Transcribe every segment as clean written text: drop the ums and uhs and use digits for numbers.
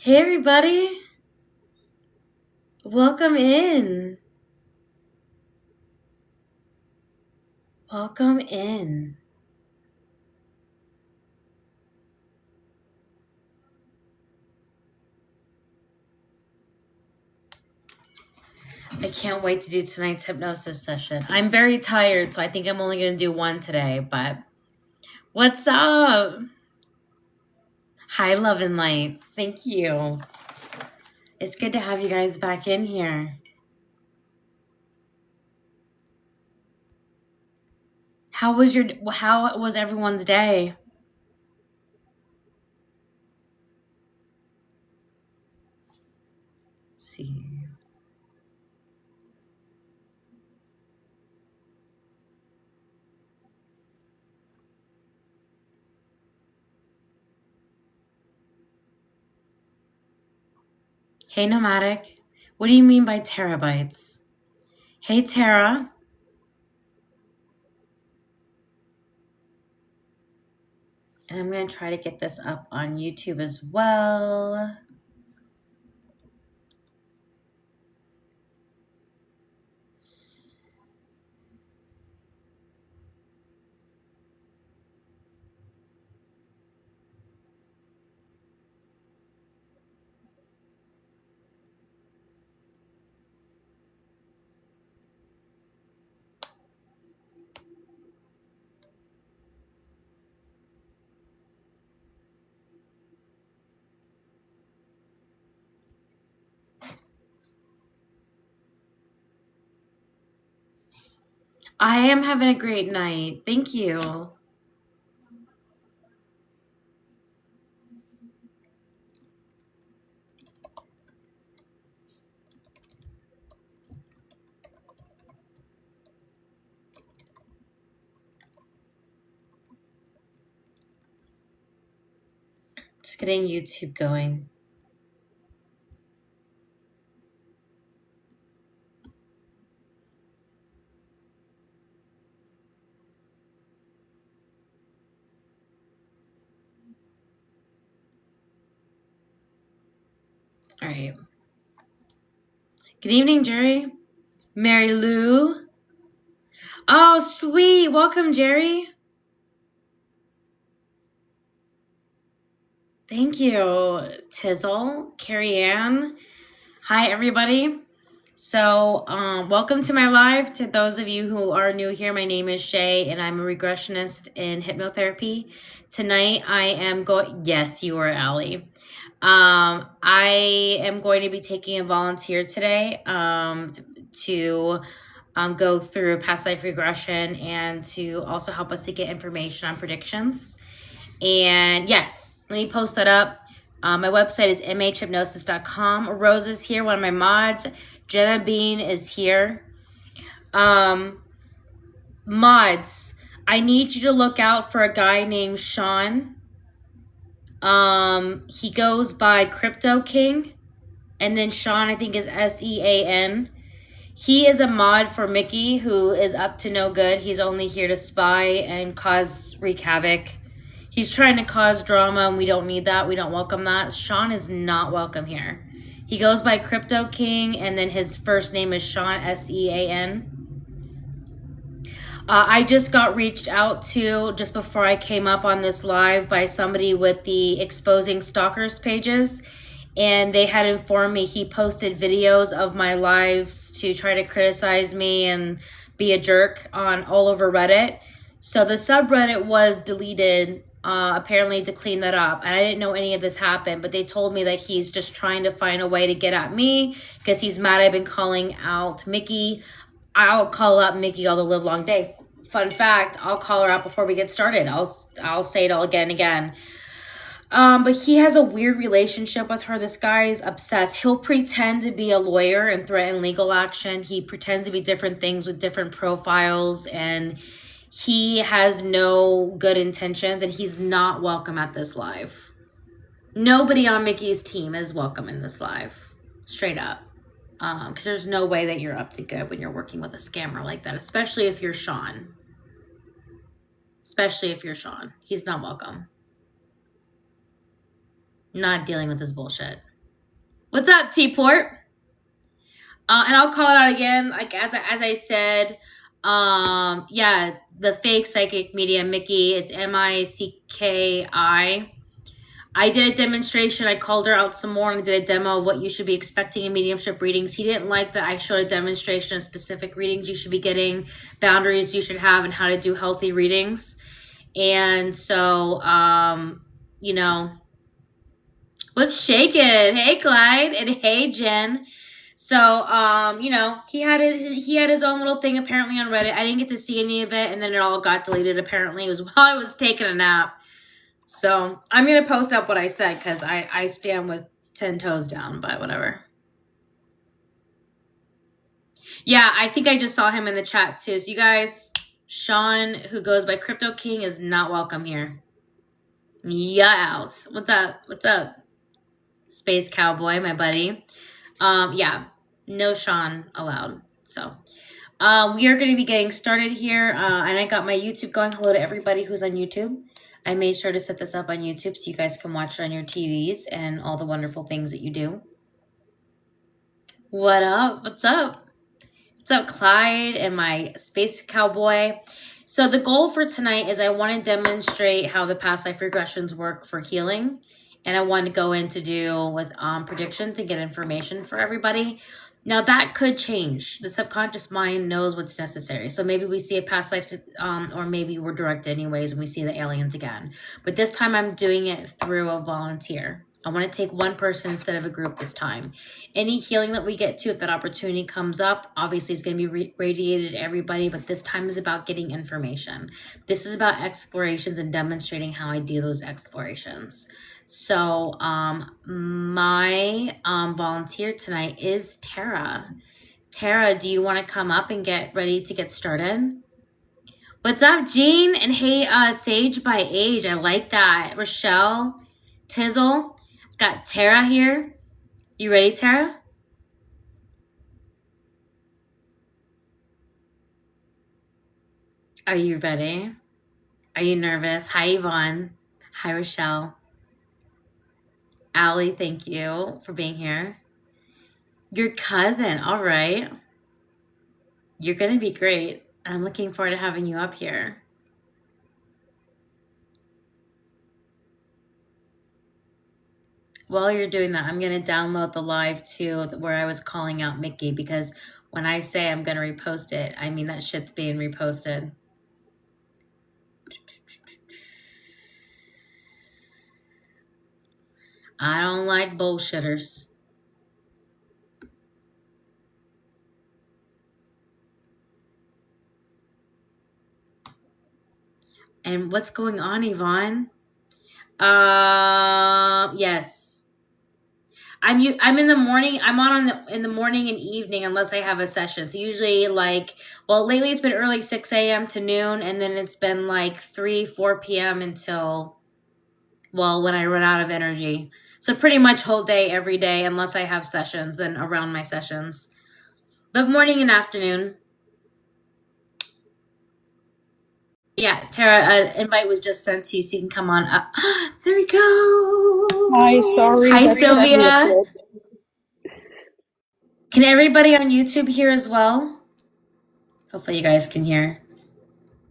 Hey everybody, welcome in. Welcome in. I can't wait to do tonight's hypnosis session. I'm very tired, so I think I'm only going to do one today, but what's up? Hi, Love and Light. Thank you. It's good to have you guys back in here. How was everyone's day? Let's see. Hey, Nomadic. What do you mean by terabytes? Hey, Terra. And I'm going to try to get this up on YouTube as well. I am having a great night. Thank you. Just getting YouTube going. All right. Good evening, Jerry. Mary Lou. Oh, sweet. Welcome, Jerry. Thank you, Tizzle. Carrie Ann. Hi, everybody. So, welcome to my live. To those of you who are new here, my name is Shay, and I'm a regressionist in hypnotherapy. Tonight, I am going. Yes, you are, Allie. I am going to be taking a volunteer today to go through past life regression and to also help us to get information on predictions. And yes, let me post that up. My website is mhhypnosis.com. Rose is here, one of my mods. Jenna Bean is here. Mods, I need you to look out for a guy named Sean. He goes by Crypto King, and then Sean, I think, is Sean. He is a mod for Mickey, who is up to no good. He's only here to spy and wreak havoc. He's trying to cause drama, and we don't need that. We don't welcome that. Sean is not welcome here. He goes by Crypto King, and then his first name is Sean, Sean. I just got reached out to just before I came up on this live by somebody with the Exposing Stalkers pages, and they had informed me he posted videos of my lives to try to criticize me and be a jerk on all over Reddit. So the subreddit was deleted, apparently to clean that up. And I didn't know any of this happened, but they told me that he's just trying to find a way to get at me because he's mad I've been calling out Mickey. I'll call up Mickey all the live long day. Fun fact, I'll call her out before we get started. I'll say it all again and again. But he has a weird relationship with her. This guy's obsessed. He'll pretend to be a lawyer and threaten legal action. He pretends to be different things with different profiles, and he has no good intentions, and he's not welcome at this live. Nobody on Mickey's team is welcome in this live. Straight up. Because there's no way that you're up to good when you're working with a scammer like that, especially if you're Sean. He's not welcome. Not dealing with this bullshit. What's up, T-Port? And I'll call it out again, like as I said, yeah, the fake psychic medium Mickey. It's Micki. I did a demonstration. I called her out some more and I did a demo of what you should be expecting in mediumship readings. He didn't like that I showed a demonstration of specific readings you should be getting, boundaries you should have, and how to do healthy readings. And so, you know, what's shaking? Hey, Clyde, and hey, Jen. So, he had his own little thing apparently on Reddit. I didn't get to see any of it, and then it all got deleted. Apparently, it was while I was taking a nap. So I'm gonna post up what I said because I stand with 10 toes down, but whatever. Yeah, I think I just saw him in the chat too. So you guys, Sean, who goes by Crypto King, is not welcome here. Yeah, out. What's up? What's up? Space Cowboy, my buddy. Yeah, no Sean allowed. So we are going to be getting started here. And I got my YouTube going. Hello to everybody who's on YouTube. I made sure to set this up on YouTube so you guys can watch it on your TVs and all the wonderful things that you do. What up? What's up? What's up, Clyde and my Space Cowboy? So the goal for tonight is I want to demonstrate how the past life regressions work for healing. And I want to go into do with predictions and get information for everybody. Now that could change. The subconscious mind knows what's necessary. So maybe we see a past life, or maybe we're directed anyways and we see the aliens again. But this time I'm doing it through a volunteer. I want to take one person instead of a group this time. Any healing that we get to, if that opportunity comes up, obviously it's going to be radiated to everybody, but this time is about getting information. This is about explorations and demonstrating how I do those explorations. So my volunteer tonight is Terra. Terra, do you want to come up and get ready to get started? What's up, Jean? And hey, Sage by Age. I like that. Rochelle, Tizzle. Got Terra here. You ready, Terra? Are you ready? Are you nervous? Hi, Yvonne. Hi, Rochelle. Allie, thank you for being here. Your cousin. All right. You're going to be great. I'm looking forward to having you up here. While you're doing that, I'm going to download the live too, where I was calling out Mickey, because when I say I'm going to repost it, I mean that shit's being reposted. I don't like bullshitters. And what's going on, Yvonne? Yes. I'm in the morning. I'm on in the morning and evening unless I have a session. So usually lately it's been early 6 a.m. to noon, and then it's been like 4 p.m. until, when I run out of energy. So pretty much whole day, every day, unless I have sessions, then around my sessions. But morning and afternoon. Yeah, Tara, an invite was just sent to you so you can come on up. There we go. Hi, sorry. Hi, Sylvia. Can everybody on YouTube hear as well? Hopefully you guys can hear.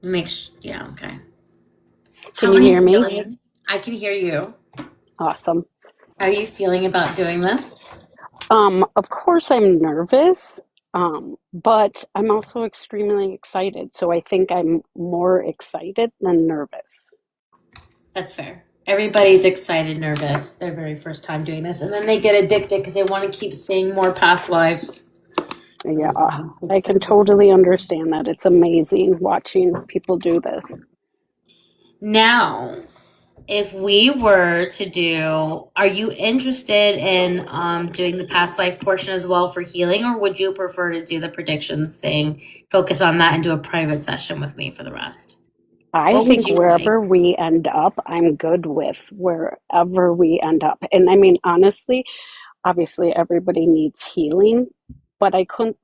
Yeah, okay. Can you hear me? I can hear you. Awesome. How are you feeling about doing this? Of course I'm nervous, but I'm also extremely excited. So I think I'm more excited than nervous. That's fair. Everybody's excited, nervous, their very first time doing this. And then they get addicted because they want to keep seeing more past lives. Yeah, I can totally understand that. It's amazing watching people do this. Now, if we were to do, are you interested in doing the past life portion as well for healing, or would you prefer to do the predictions thing, focus on that, and do a private session with me for the rest? I think wherever we end up, I'm good with wherever we end up. And I mean, honestly, obviously everybody needs healing, but I couldn't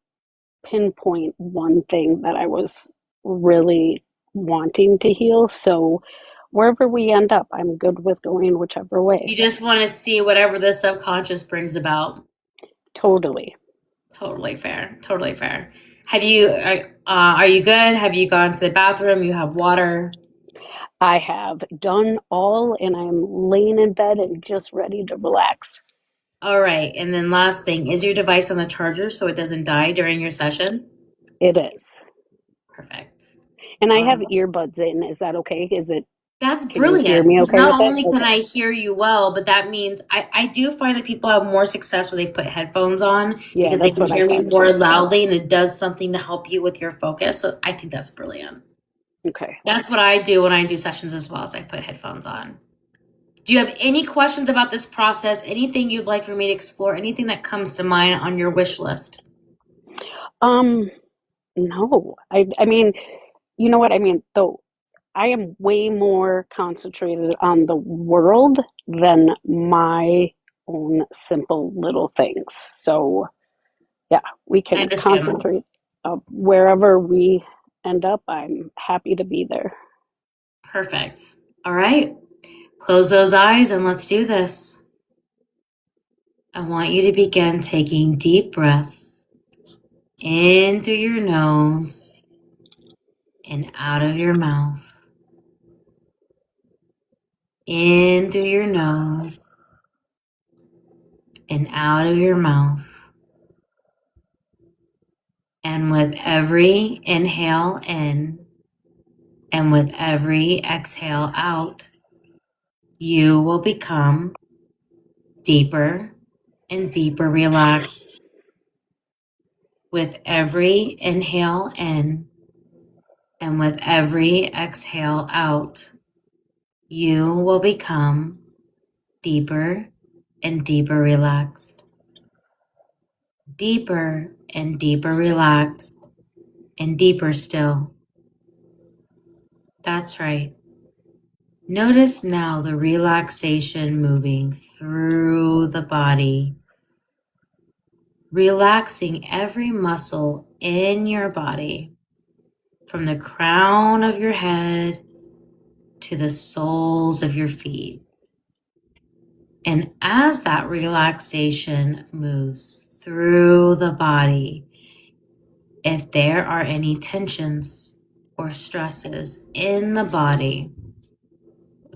pinpoint one thing that I was really wanting to heal. So wherever we end up, I'm good with going whichever way. You just want to see whatever the subconscious brings about. Totally. Totally fair. Totally fair. Are you good? Have you gone to the bathroom? You have water? I have done all, and I'm laying in bed and just ready to relax. All right. And then last thing, is your device on the charger so it doesn't die during your session? It is. Perfect. And I have Um, earbuds in. Is that okay? that's Can you hear brilliant me because okay with not it? only can Okay. I hear you well, but that means I do find that people have more success when they put headphones on Yeah, because they that's can what I hear me thought more too. loudly and it does something to help you with your focus. So I think that's brilliant. Okay. That's what I do when I do sessions as well as I put headphones on. Do you have any questions about this process? Anything you'd like for me to explore? Anything that comes to mind on your wish list? Um, no. I mean, you know what I mean, though I am way more concentrated on the world than my own simple little things. So, yeah, we I can understand. concentrate wherever we end up. I'm happy to be there. Perfect. All right. Close those eyes and let's do this. I want you to begin taking deep breaths in through your nose and out of your mouth. In through your nose and out of your mouth. And with every inhale in and with every exhale out, you will become deeper and deeper relaxed. With every inhale in and with every exhale out, you will become deeper and deeper relaxed. Deeper and deeper relaxed, and deeper still. That's right. Notice now the relaxation moving through the body, relaxing every muscle in your body, from the crown of your head to the soles of your feet. And as that relaxation moves through the body, if there are any tensions or stresses in the body,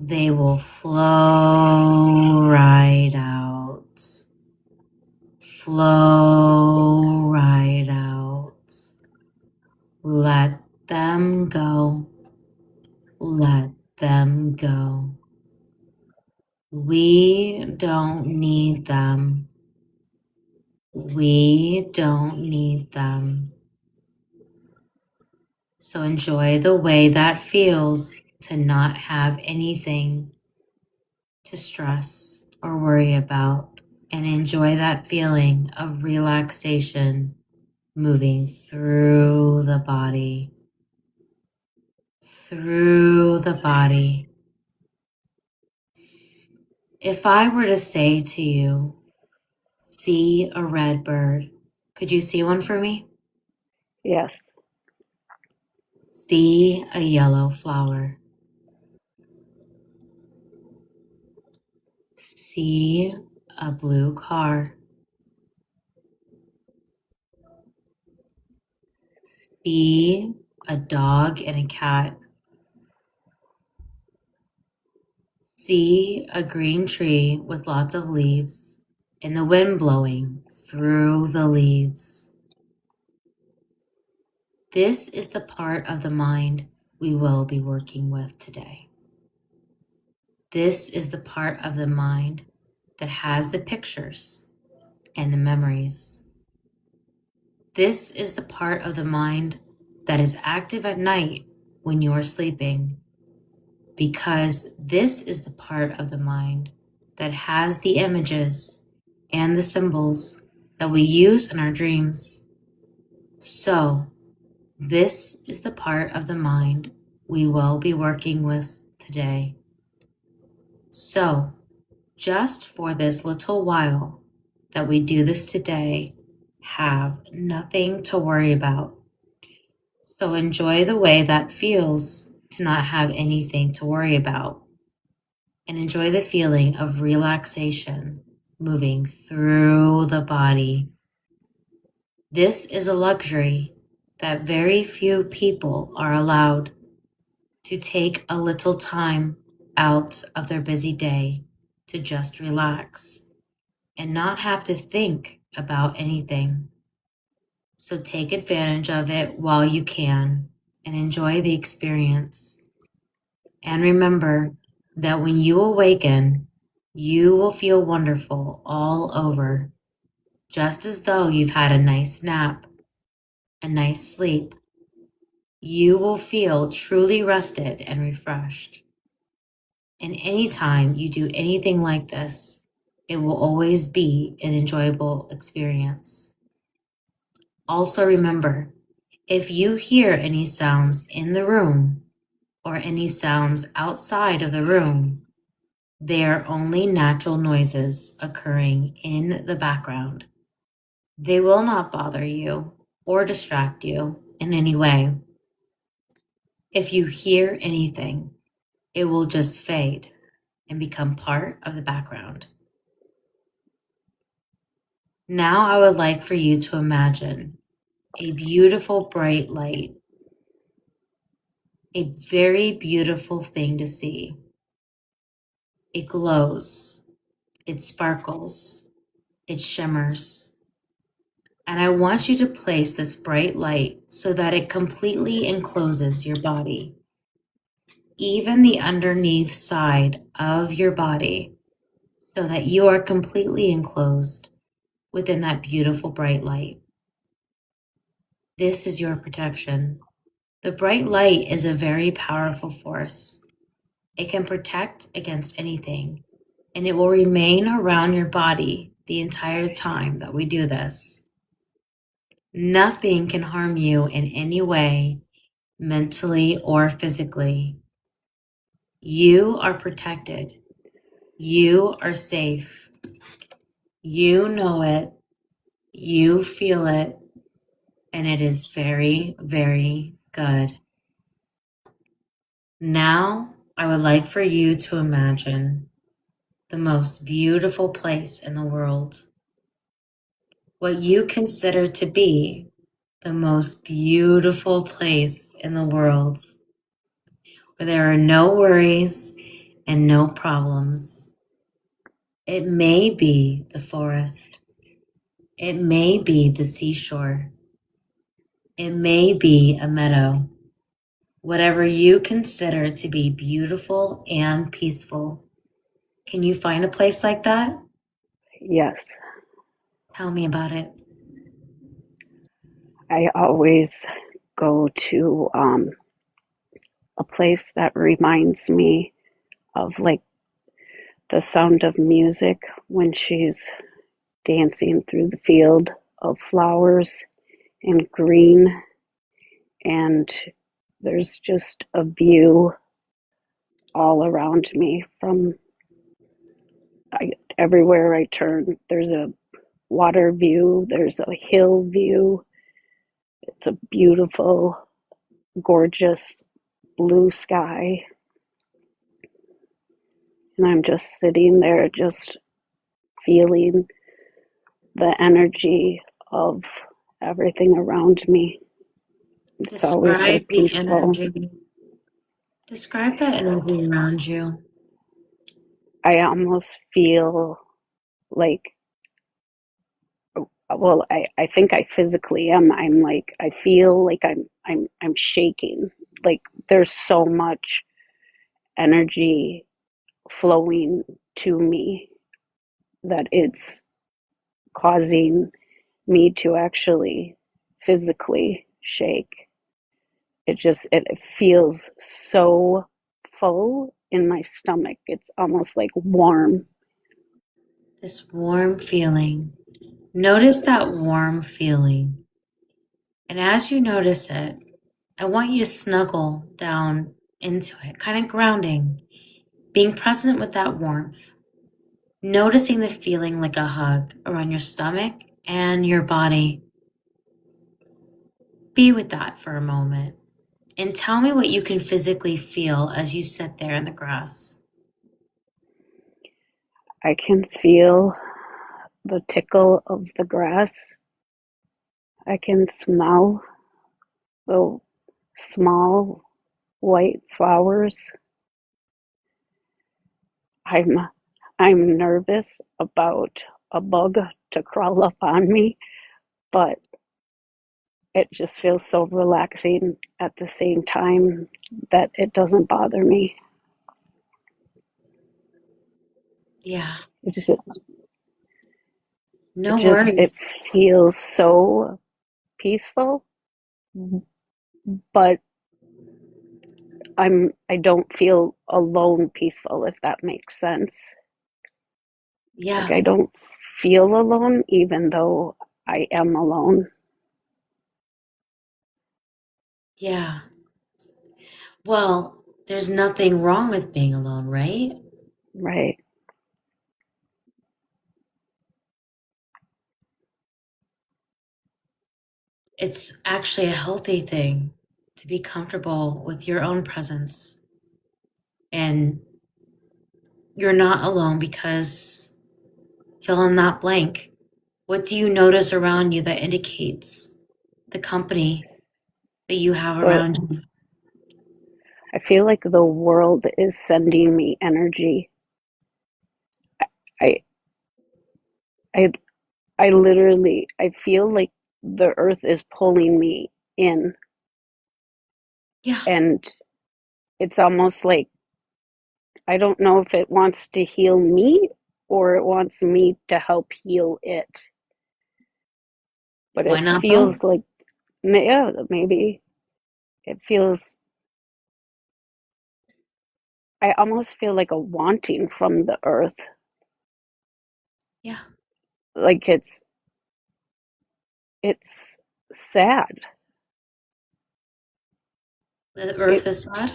they will flow right out. Flow right out. Let them go. Let them go. We don't need them. We don't need them. So enjoy the way that feels to not have anything to stress or worry about, and enjoy that feeling of relaxation moving through the body, through the body. If I were to say to you, see a red bird, could you see one for me? Yes. See a yellow flower. See a blue car. See a dog and a cat. See a green tree with lots of leaves and the wind blowing through the leaves. This is the part of the mind we will be working with today. This is the part of the mind that has the pictures and the memories. This is the part of the mind that is active at night when you are sleeping, because this is the part of the mind that has the images and the symbols that we use in our dreams. So, this is the part of the mind we will be working with today. So, just for this little while that we do this today, have nothing to worry about. So enjoy the way that feels to not have anything to worry about, and enjoy the feeling of relaxation moving through the body. This is a luxury that very few people are allowed, to take a little time out of their busy day to just relax and not have to think about anything. So take advantage of it while you can and enjoy the experience. And remember that when you awaken, you will feel wonderful all over, just as though you've had a nice nap, a nice sleep. You will feel truly rested and refreshed. And anytime you do anything like this, it will always be an enjoyable experience. Also remember, if you hear any sounds in the room or any sounds outside of the room, they are only natural noises occurring in the background. They will not bother you or distract you in any way. If you hear anything, it will just fade and become part of the background. Now I would like for you to imagine a beautiful bright light, a very beautiful thing to see. It glows, it sparkles, it shimmers. And I want you to place this bright light so that it completely encloses your body, even the underneath side of your body, so that you are completely enclosed within that beautiful bright light. This is your protection. The bright light is a very powerful force. It can protect against anything, and it will remain around your body the entire time that we do this. Nothing can harm you in any way, mentally or physically. You are protected. You are safe. You know it. You feel it. And it is very, very good. Now, I would like for you to imagine the most beautiful place in the world. What you consider to be the most beautiful place in the world, where there are no worries and no problems. It may be the forest. It may be the seashore. It may be a meadow. Whatever you consider to be beautiful and peaceful. Can you find a place like that? Yes. Tell me about it. I always go to a place that reminds me of like the sound of music when she's dancing through the field of flowers and green, and there's just a view all around me from everywhere I turn. There's a water view, there's a hill view. It's a beautiful, gorgeous blue sky. And I'm just sitting there, just feeling the energy of everything around me. It's always so Describe the peaceful. energy. Describe that energy around you. I almost feel like, well, I think I physically am. I'm like, I feel like I'm shaking. Like there's so much energy flowing to me that it's causing me to actually physically shake. It feels so full in my stomach. It's almost like warm. This warm feeling. Notice that warm feeling. And as you notice it, I want you to snuggle down into it, kind of grounding, being present with that warmth, noticing the feeling like a hug around your stomach and your body. Be with that for a moment. And tell me what you can physically feel as you sit there in the grass. I can feel the tickle of the grass. I can smell the small white flowers. I'm I'm nervous about a bug to crawl up on me, but it just feels so relaxing at the same time that it doesn't bother me. Yeah, It just no worries. it feels so peaceful, but I don't feel alone peaceful, if that makes sense. Like Yeah, I don't feel alone even though I am alone. yeah. Well, there's nothing wrong with being alone, right? Right. It's actually a healthy thing to be comfortable with your own presence. And you're not alone because fill in that blank. What do you notice around you that indicates the company that you have The around you? I feel like the world is sending me energy. I I I literally I feel like the earth is pulling me in, Yeah. and it's almost like I don't know if it wants to heal me or it wants me to help heal it. But Why it not both? feels like, yeah, maybe it feels, I almost feel like a wanting from the earth. Yeah. Like it's sad. The It earth is sad.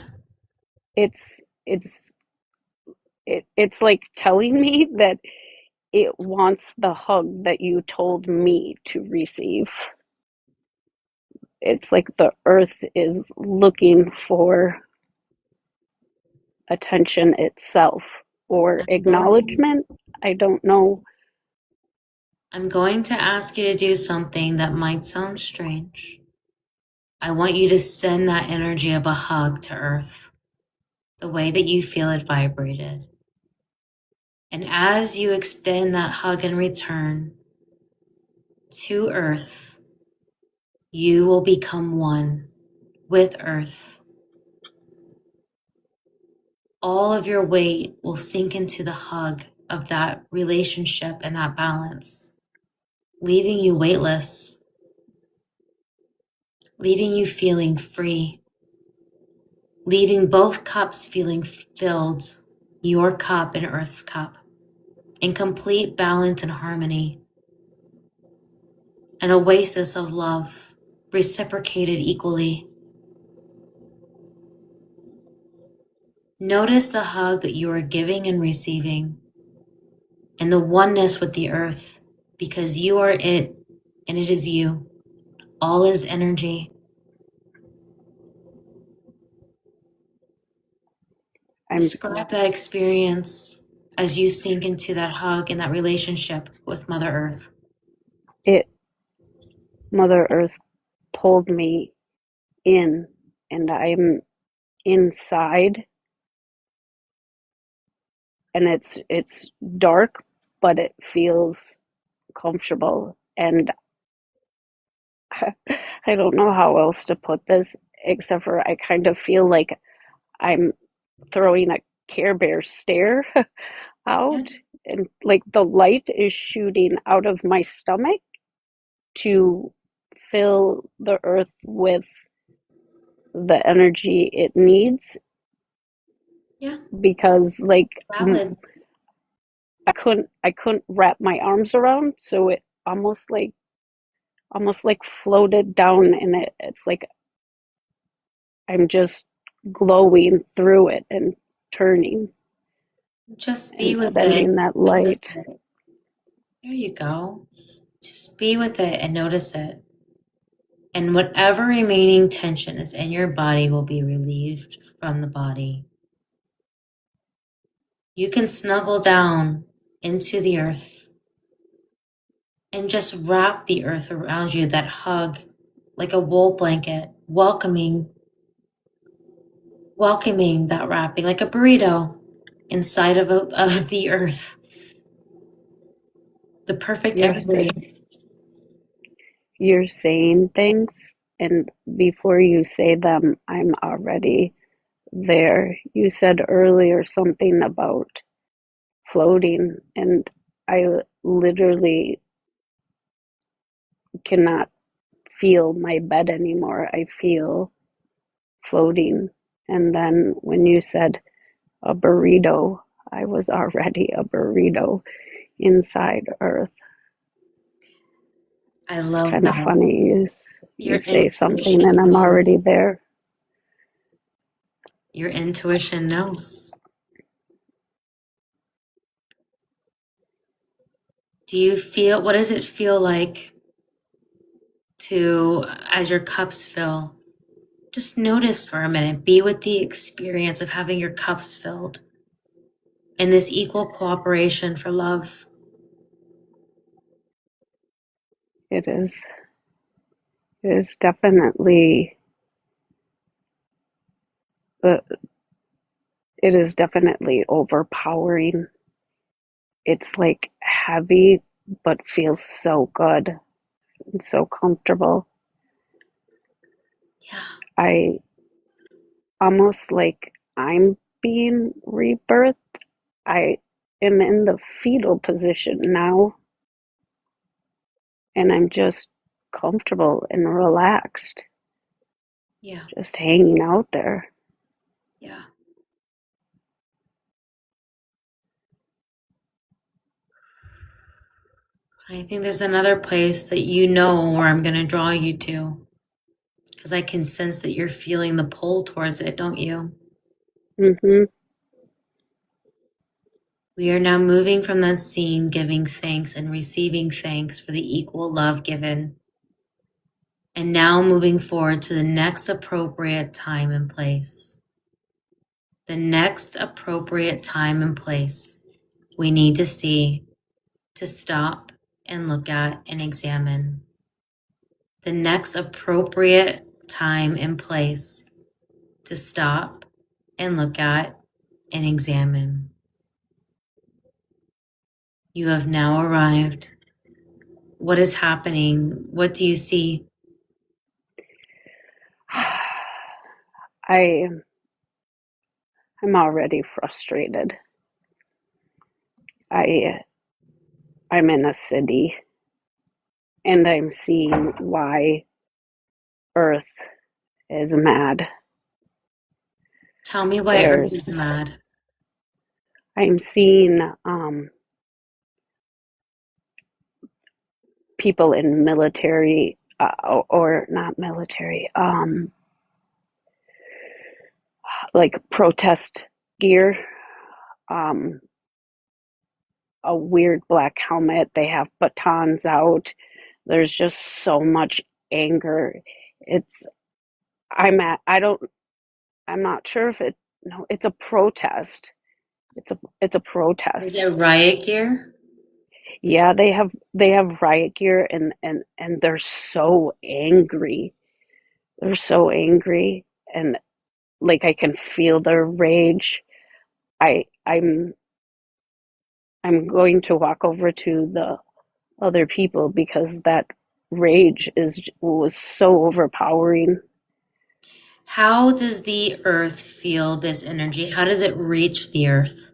it's it's it's like telling me that it wants the hug that you told me to receive. It's like the earth is looking for attention itself or I'm going, acknowledgement. I don't know. I'm going to ask you to do something that might sound strange. I want you to send that energy of a hug to earth, the way that you feel it vibrated. And as you extend that hug in return to earth, you will become one with earth. All of your weight will sink into the hug of that relationship and that balance, leaving you weightless, leaving you feeling free, leaving both cups feeling filled, your cup and Earth's cup, in complete balance and harmony, an oasis of love, reciprocated equally. Notice the hug that you are giving and receiving, and the oneness with the earth, because you are it and it is you. All is energy. I'm Describe that experience as you sink into that hug and that relationship with Mother Earth. it Mother Earth pulled me in, and I'm inside, and it's dark, but it feels comfortable. And I don't know how else to put this except for I kind of feel like I'm throwing a Care Bear stare out, Good. and like the light is shooting out of my stomach to fill the earth with the energy it needs, Yeah, because like valid. I couldn't wrap my arms around, so it almost like floated down, and it's like I'm just glowing through it and turning Just be and with it. sending that Notice light. it. There you go. Just be with it and notice it. And whatever remaining tension is in your body will be relieved from the body. You can snuggle down into the earth and just wrap the earth around you, that hug, like a wool blanket, welcoming that wrapping, like a burrito inside of the earth. The perfect You're everyday. you're saying things, and before you say them, I'm already there. You said earlier something about floating, and I literally cannot feel my bed anymore. I feel floating. And then when you said a burrito, I was already a burrito inside Earth. I It's love kind of that. funny. Your You say something intuition and I'm already knows. there. Your intuition knows. What does it feel like to, as your cups fill? Just notice for a minute, be with the experience of having your cups filled in this equal cooperation for love. It is. It is definitely. Uh, it is definitely overpowering. It's like heavy, but feels so good and so comfortable. Yeah. I almost like I'm being rebirthed. I am in the fetal position now, and I'm just comfortable and relaxed, Yeah. just hanging out there. Yeah. I think there's another place that you know where I'm going to draw you to, because I can sense that you're feeling the pull towards it, don't you? Hmm. We are now moving from that scene, giving thanks and receiving thanks for the equal love given. And now moving forward to the next appropriate time and place. The next appropriate time and place we need to see, to stop and look at and examine. The next appropriate time and place to stop and look at and examine. You have now arrived. What is happening? What do you see? I I'm already frustrated. I I'm in a city and I'm seeing why Earth is mad. Tell me why Earth There's is mad. I'm seeing people in military or not military, like protest gear, um, a weird black helmet. They have batons out. There's just so much anger. It's I don't I'm not sure if it no, it's a protest. It's a Is protest. it riot gear? Yeah, they have riot gear and they're so angry. They're so angry and like I can feel their rage. I I'm going to walk over to the other people because that rage is was so overpowering. How does the Earth feel this energy? How does it reach the Earth?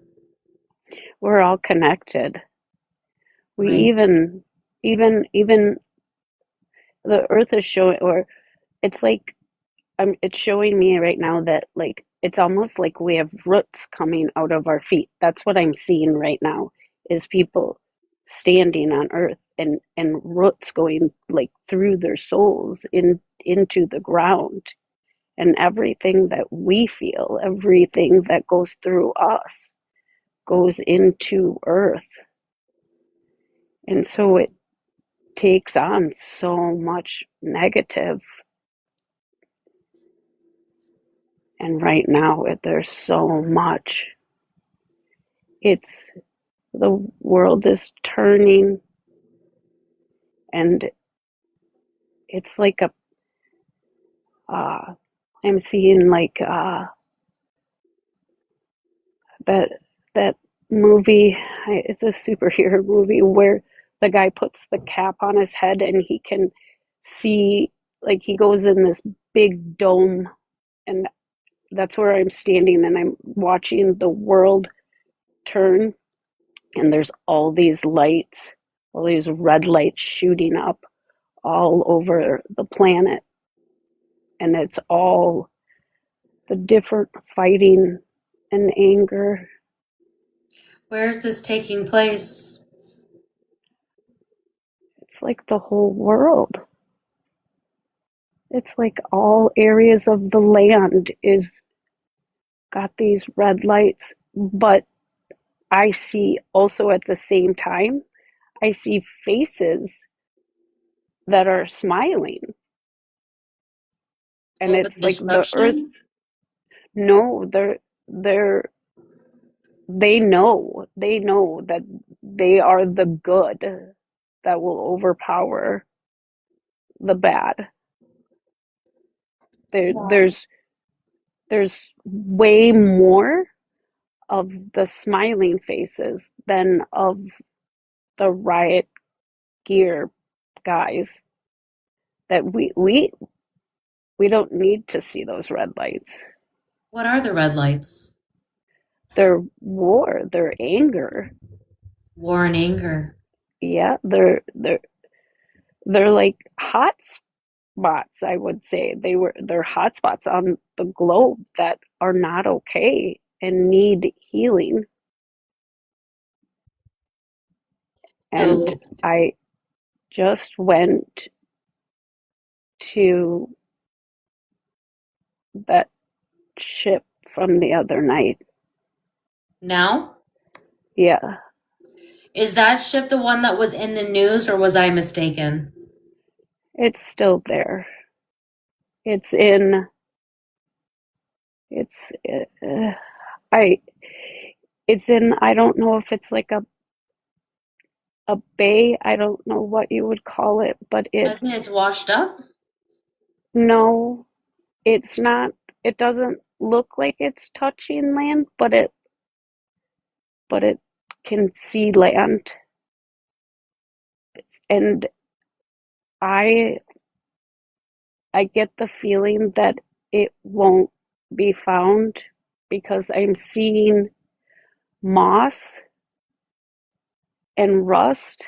We're all connected. We Right? even the earth is showing or it's like it's showing me right now that like it's almost like we have roots coming out of our feet. That's what I'm seeing right now is people standing on earth and roots going like through their souls into the ground, and everything that we feel, everything that goes through us goes into earth. And so takes on so much negative. And right now, there's so much. It's the world is turning, and it's like a. Uh, I'm seeing like that that movie. It's a superhero movie where the guy puts the cap on his head and he can see, like, he goes in this big dome, and that's where I'm standing, and I'm watching the world turn, and there's all these lights, all these red lights shooting up all over the planet, and it's all the different fighting and anger. Where is this taking place? It's like the whole world. It's like all areas of the land is got these red lights, but I see also at the same time, I see faces that are smiling. And All the it's like the earth, destruction? no, they're they know that they are the good that will overpower the bad. There Wow. there's way more of the smiling faces than of the riot gear guys, that we don't need to see those red lights. What are the red lights? Their war, their anger. War and anger. Yeah, they're like hot spots, I would say. They're hot spots on the globe that are not okay and need healing. And So I just went to that ship from the other night. now, Yeah, is that ship the one that was in the news or was I mistaken? it's still there. It's in it's I it's in, I don't know if it's like a bay. I don't know what you would call it, but Doesn't it's washed up? no, it's not. It doesn't look like it's touching land, but it can see land. And I I get the feeling that it won't be found because I'm seeing moss and rust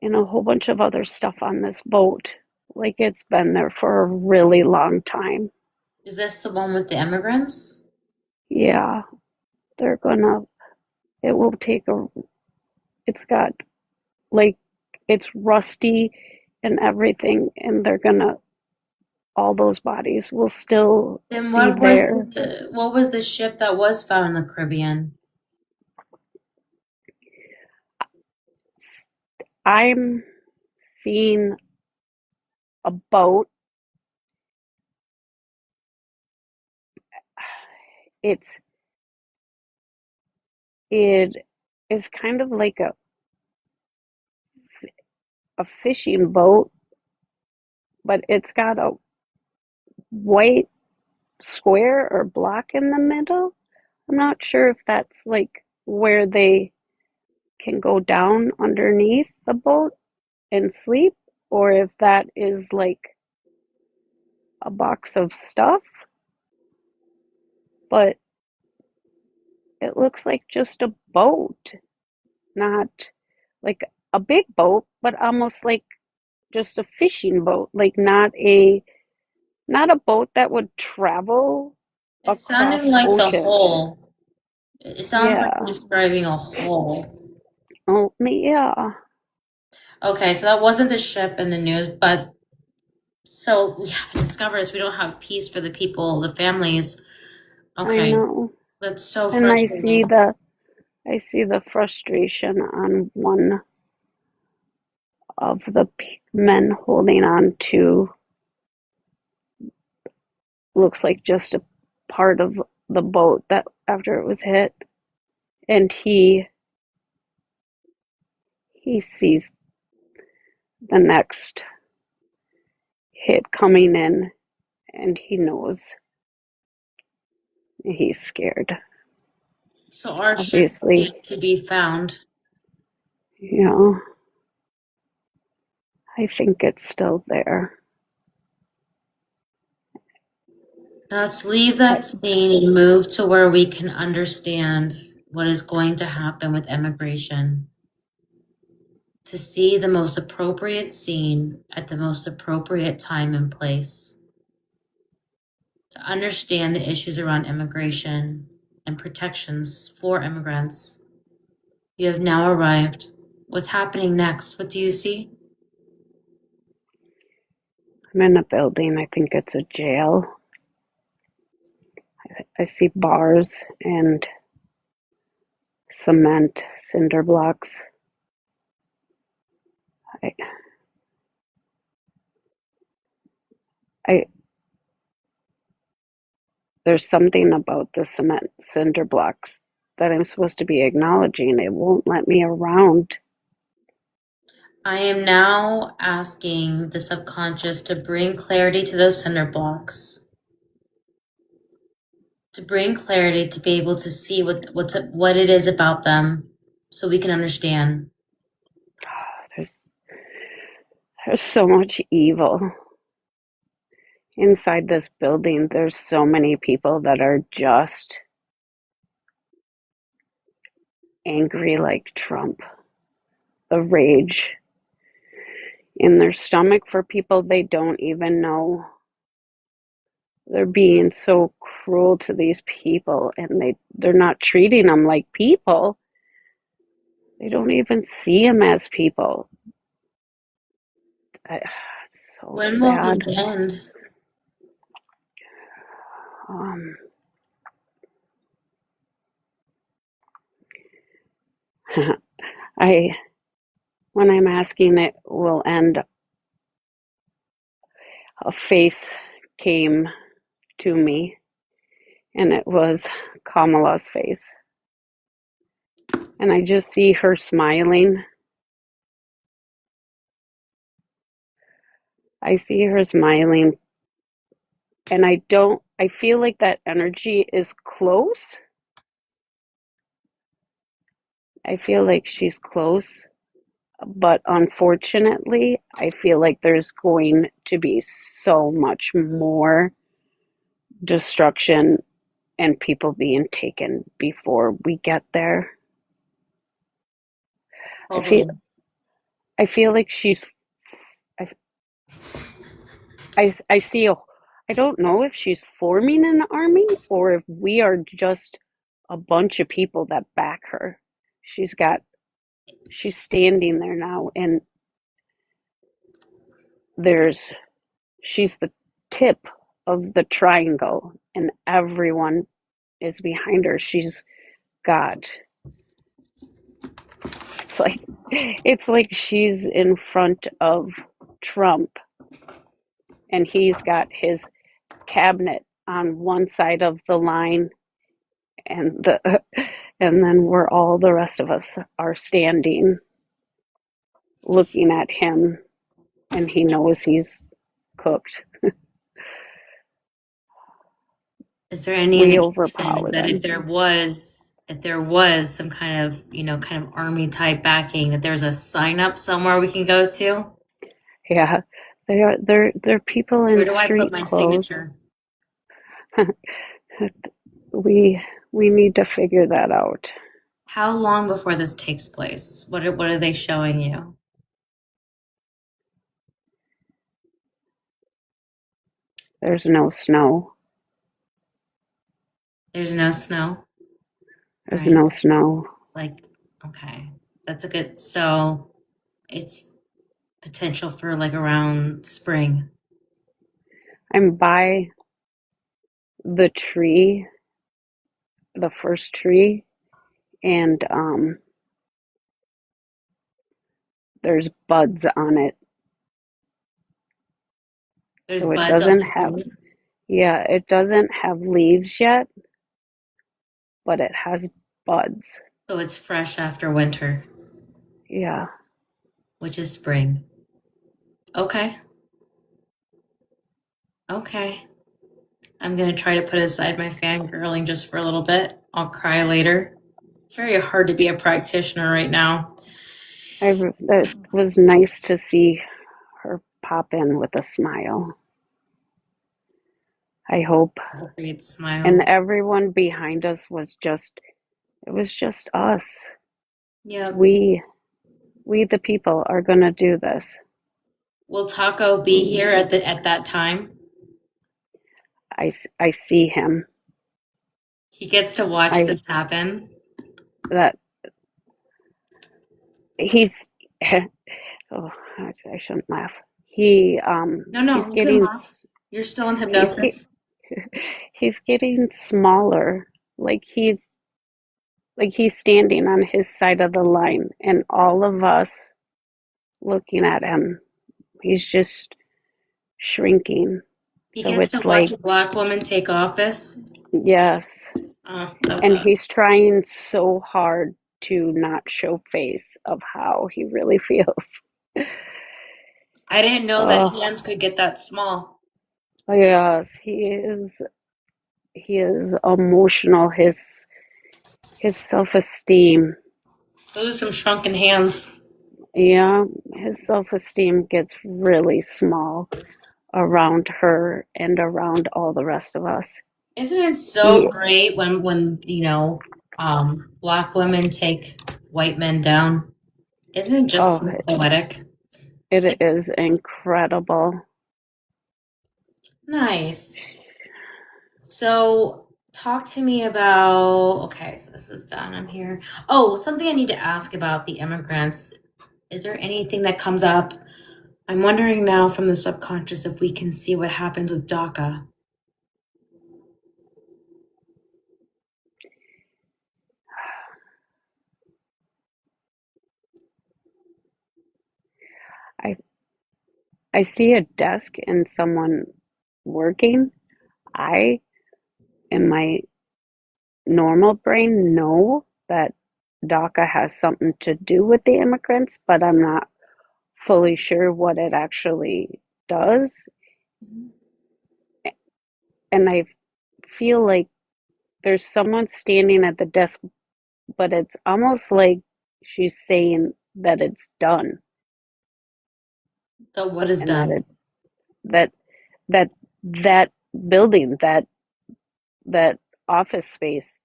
and a whole bunch of other stuff on this boat. Like it's been there for a really long time. Is this the one with the immigrants? Yeah, they're gonna, it will take a, it's got like, it's rusty and everything, and they're gonna, all those bodies will still Then be there. what was the ship that was found in the Caribbean? I'm seeing a boat. It's, it is kind of like a fishing boat, but it's got a white square or block in the middle. I'm not sure if that's like where they can go down underneath the boat and sleep, or if that is like a box of stuff, but it looks like just a boat, not like a big boat, but almost like just a fishing boat, like not a boat that would travel It's sounding across like the oceans. hole. It sounds like you're Yeah. describing a hole. Oh, yeah. Okay, so that wasn't the ship in the news, but so we haven't discovered this. We don't have peace for the people, the families. I Okay, know. that's so And frustrating. I see the frustration on one of the men holding on to, looks like just a part of the boat that after it was hit, and he sees the next hit coming in, and he knows he's scared. So our ship Obviously, yet to be found. you know, I think it's still there. Let's leave that scene and move to where we can understand what is going to happen with immigration. To see the most appropriate scene at the most appropriate time and place. To understand the issues around immigration and protections for immigrants. You have now arrived. What's happening next? What do you see? I'm in a building, I think it's a jail. I see bars and cement, cinder blocks. I, I, there's something about the cement cinder blocks that I'm supposed to be acknowledging. It won't let me around. I am now asking the subconscious to bring clarity to those cinder blocks. To bring clarity to be able to see what it is about them so we can understand. There's so much evil inside this building. There's so many people that are just angry like Trump. The rage in their stomach for people they don't even know. They're being so cruel to these people, and they're not treating them like people. They don't even see them as people. It's so When will sad. this end? Um, when I'm asking it will end, a face came to me, and it was Kamala's face. And I just see her smiling. I see her smiling, and I feel like that energy is close. I feel like she's close, but unfortunately, I feel like there's going to be so much more destruction and people being taken before we get there. I feel Totally. I feel like she's I I see I don't know if she's forming an army or if we are just a bunch of people that back her. She's standing there now, and she's the tip of the triangle, and everyone is behind her. She's got it's like she's in front of Trump, and he's got his cabinet on one side of the line, and and then the rest of us are standing looking at him, and he knows he's cooked. Is there any We indication overpower that them. if there was some kind of, kind of army type backing, that there's a sign up somewhere we can go to? Yeah, they're people Where in do I put street my clothes. signature? we we need to figure that out. How long before this takes place? What are they showing you? There's no snow. There's no snow. All There's right. no snow. Like, okay. That's a good, so it's potential for like around spring. I'm by the tree, the first tree, and there's buds on it. There's So it buds on doesn't the have, fruit. yeah, it doesn't have leaves yet, but it has buds. So it's fresh after winter, Yeah. which is spring. Okay. Okay. I'm going to try to put aside my fangirling just for a little bit. I'll cry later. It's very hard to be a practitioner right now. It was nice to see her pop in with a smile. I hope. It's a great And smile. everyone behind us it was just us. Yep. We the people are going to do this. Will Taco be here at that time? I see him. He gets to watch I this happen. that he's oh, I shouldn't laugh. No, no, He's you can getting laugh. You're still in he's get, hypnosis. he's getting smaller. Like he's standing on his side of the line, and all of us looking at him. He's just shrinking. He So gets to it's watch like, a black woman take office. yes. Oh, love And that. he's trying so hard to not show face of how he really feels. I didn't know that Oh, hands could get that small. yes, he is emotional. His self-esteem, Those are some shrunken hands. yeah, his self-esteem gets really small around her and around all the rest of us. Isn't it so He, great when black women take white men down? Isn't it just oh, so poetic? it is incredible. Nice. So talk to me about, okay, so this was done. I'm here. Oh, something I need to ask about the immigrants. Is there anything that comes up? I'm wondering now from the subconscious if we can see what happens with DACA. I I see a desk and someone working. I, in my normal brain, know that DACA has something to do with the immigrants, but I'm not fully sure what it actually does. Mhm. And I feel like there's someone standing at the desk, but it's almost like she's saying that it's done So what is and done? that that that building, that office space,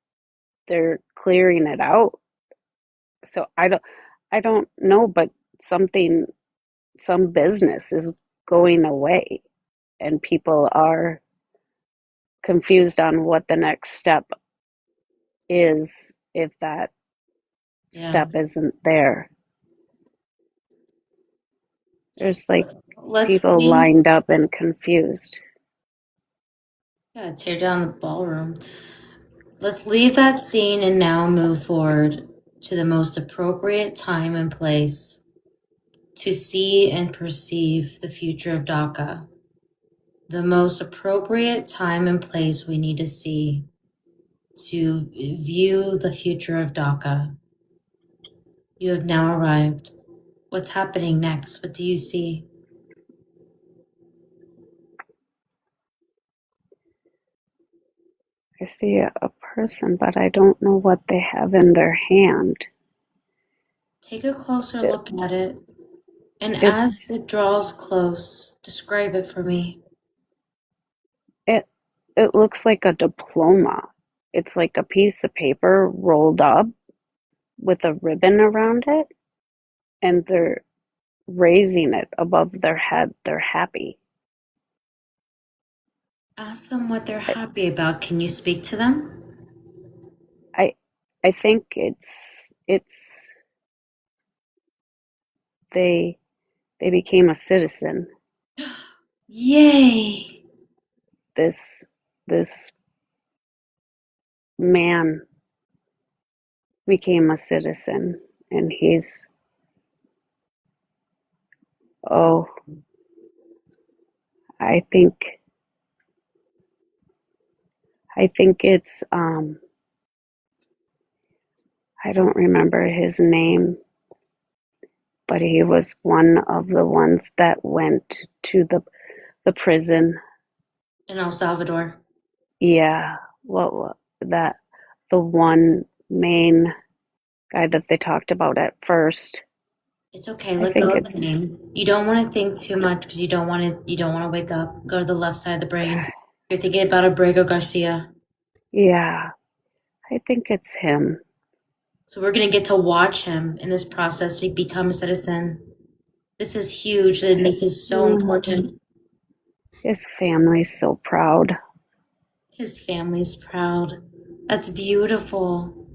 they're clearing it out. So I don't know, but something, some business is going away, and people are confused on what the next step is if that Yeah. step isn't there. There's like Let's people leave. lined up and confused. Yeah, tear down the ballroom. Let's leave that scene and now move forward to the most appropriate time and place to see and perceive the future of DACA. The most appropriate time and place we need to see to view the future of DACA. You have now arrived. What's happening next? What do you see? I see a person, but I don't know what they have in their hand. Take a closer It, look at it, and as it's it draws close, describe it for me. it it looks like a diploma. It's like a piece of paper rolled up with a ribbon around it, and they're raising it above their head. They're happy. Ask them what they're I happy about. Can you speak to them? I, I think it's they they became a citizen. Yay! This this man became a citizen, and Oh, I think it's I don't remember his name, but he was one of the ones that went to the prison. In El Salvador. Yeah, what that the one main guy that they talked about at first. It's okay. I Let think go of the it's name. You don't want to think too much because you don't want to. You don't want to wake up. Go to the left side of the brain. You're thinking about Abrego Garcia. yeah, I think it's him. So we're gonna get to watch him in this process to become a citizen. This is huge, and this is so Mm, important. his family's so proud. His family's proud. That's beautiful.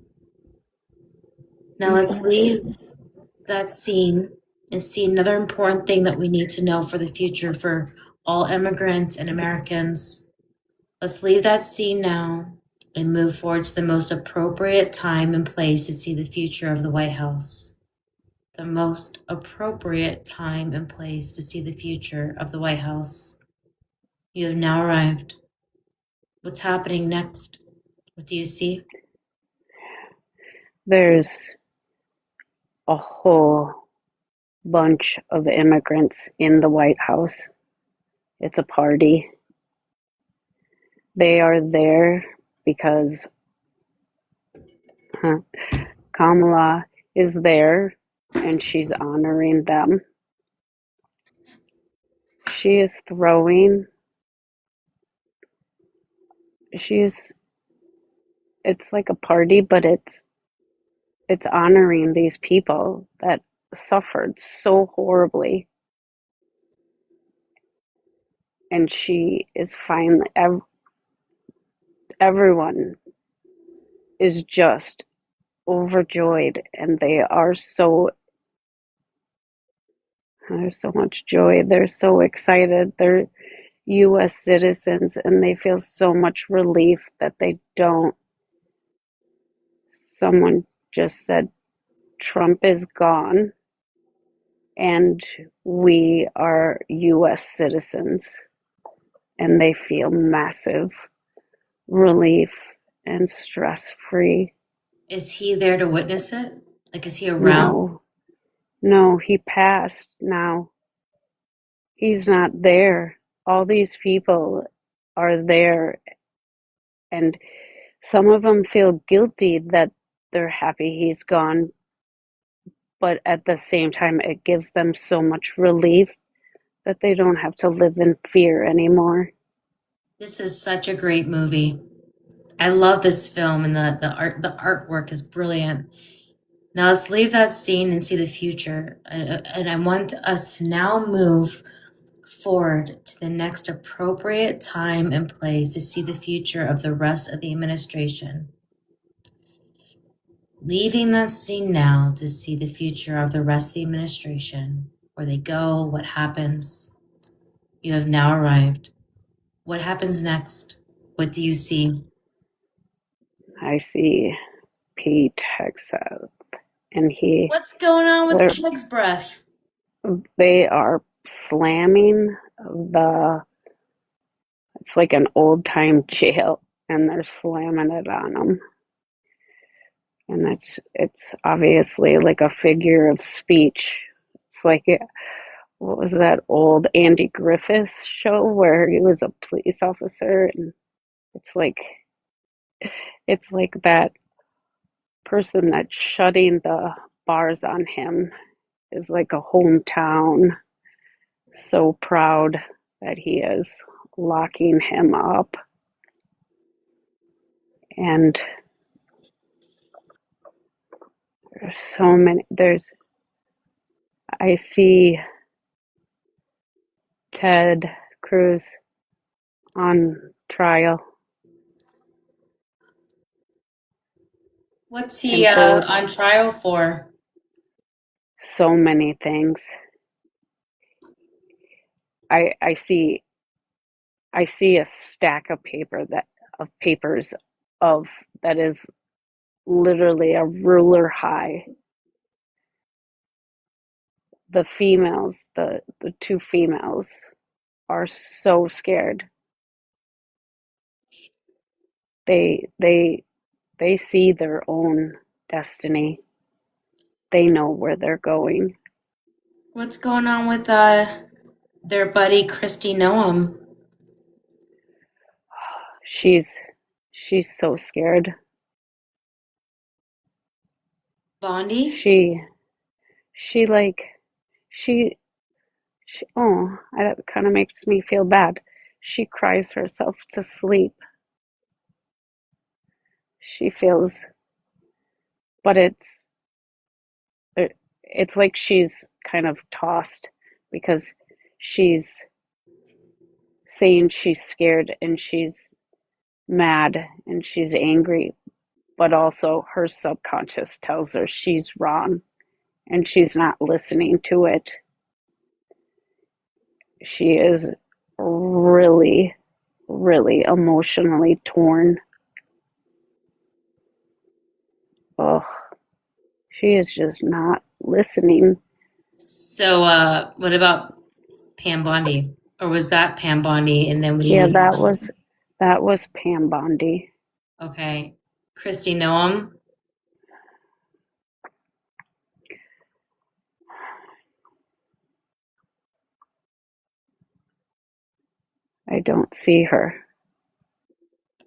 Now let's leave that scene and see another important thing that we need to know for the future for all immigrants and Americans. Let's leave that scene now and move forward to the most appropriate time and place to see the future of the White House. The most appropriate time and place to see the future of the White House. You have now arrived. What's happening next? What do you see? There's a whole bunch of immigrants in the White House. It's a party. They are there because Kamala is there and she's honoring them. She is throwing, she's, it's like a party, but it's honoring these people that suffered so horribly. And she is finally, everyone is just overjoyed and there's so much joy. They're so excited. They're US citizens and they feel so much relief that they don't. Someone just said Trump is gone and we are US citizens, and they feel massive relief and stress free. Is he there to witness it? Like, is he around? No, no, he passed now. He's not there. All these people are there, and some of them feel guilty that they're happy he's gone, but at the same time, it gives them so much relief that they don't have to live in fear anymore. This is such a great movie. I love this film, and the artwork is brilliant. Now let's leave that scene and see the future. And I want us to now move forward to the next appropriate time and place to see the future of the rest of the administration. Leaving that scene now to see the future of the rest of the administration, where they go, what happens. You have now arrived. What happens next? What do you see? I see Pete Hegseth, and What's going on with they're, Pig's Breath? they are slamming the, it's like an old time jail, and they're slamming it on them. And it's obviously like a figure of speech. It's like what was that old Andy Griffith show where he was a police officer, and it's like it's like that person that's shutting the bars on him is like a hometown, so proud that he is locking him up. And there's so many, I see Ted Cruz on trial, What's he and both, on trial for? so many things. I see a stack of papers of that is literally a ruler high. the females, the two females, are so scared. They see their own destiny. They know where they're going. What's going on with their buddy Christy Noam? She's she's so scared. Bondi? She she like she oh, that kind of makes me feel bad. She cries herself to sleep. She feels, but it's like she's kind of tossed because she's saying she's scared and she's mad and she's angry, but also her subconscious tells her she's wrong and she's not listening to it. She is really, really emotionally torn. Oh, she is just not listening. So, what about Pam Bondi? Or was that Pam Bondi and then Yeah, we, that was Pam Bondi. okay. Christy Noam? I don't see her.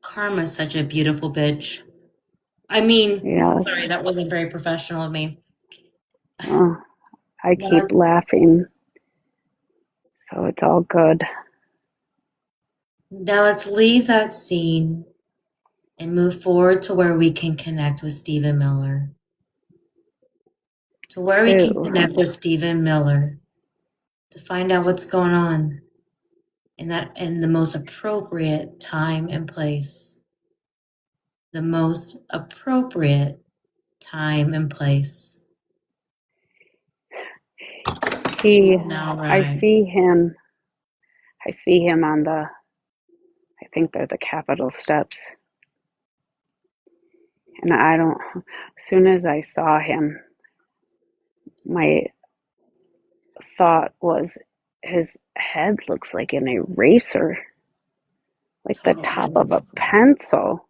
Karma's such a beautiful bitch. I mean, Yes. sorry, that wasn't very professional of me. Oh, I Now, keep laughing, so it's all good. now let's leave that scene and move forward to where we can connect with Stephen Miller. To where we can Ew. connect with Stephen Miller to find out what's going on in the most appropriate time and place. The most appropriate time and place. Now, I right. see him. I see him on I think they're the Capitol steps. And as soon as I saw him, my thought was his head looks like an eraser, like the top Totally. of a pencil.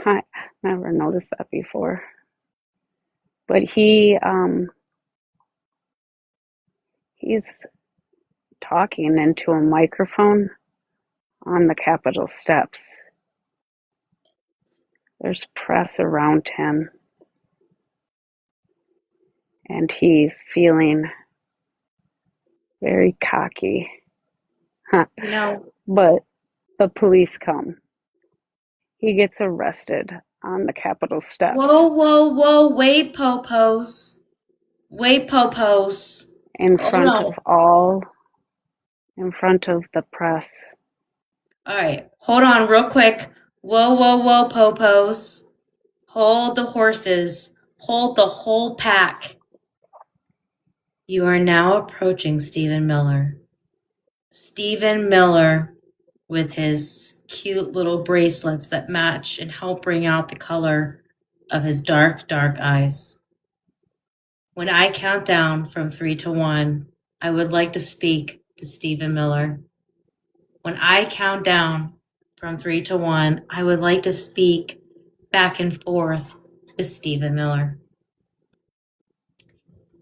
I never noticed that before. But he's talking into a microphone on the Capitol steps. There's press around him, and he's feeling very cocky. You know, But the police come. He gets arrested on the Capitol steps whoa, whoa, whoa, wait, Popos. Wait, Popos. in Hold front on. of all, in front of the press. All right, hold on real quick. Whoa, whoa, whoa, Popos. Hold the horses. Hold the whole pack. You are now approaching Stephen Miller. Stephen Miller with his cute little bracelets that match and help bring out the color of his dark, dark eyes. When I count down from 3 to 1, I would like to speak to Stephen Miller. When I count down from 3 to 1, I would like to speak back and forth with Stephen Miller.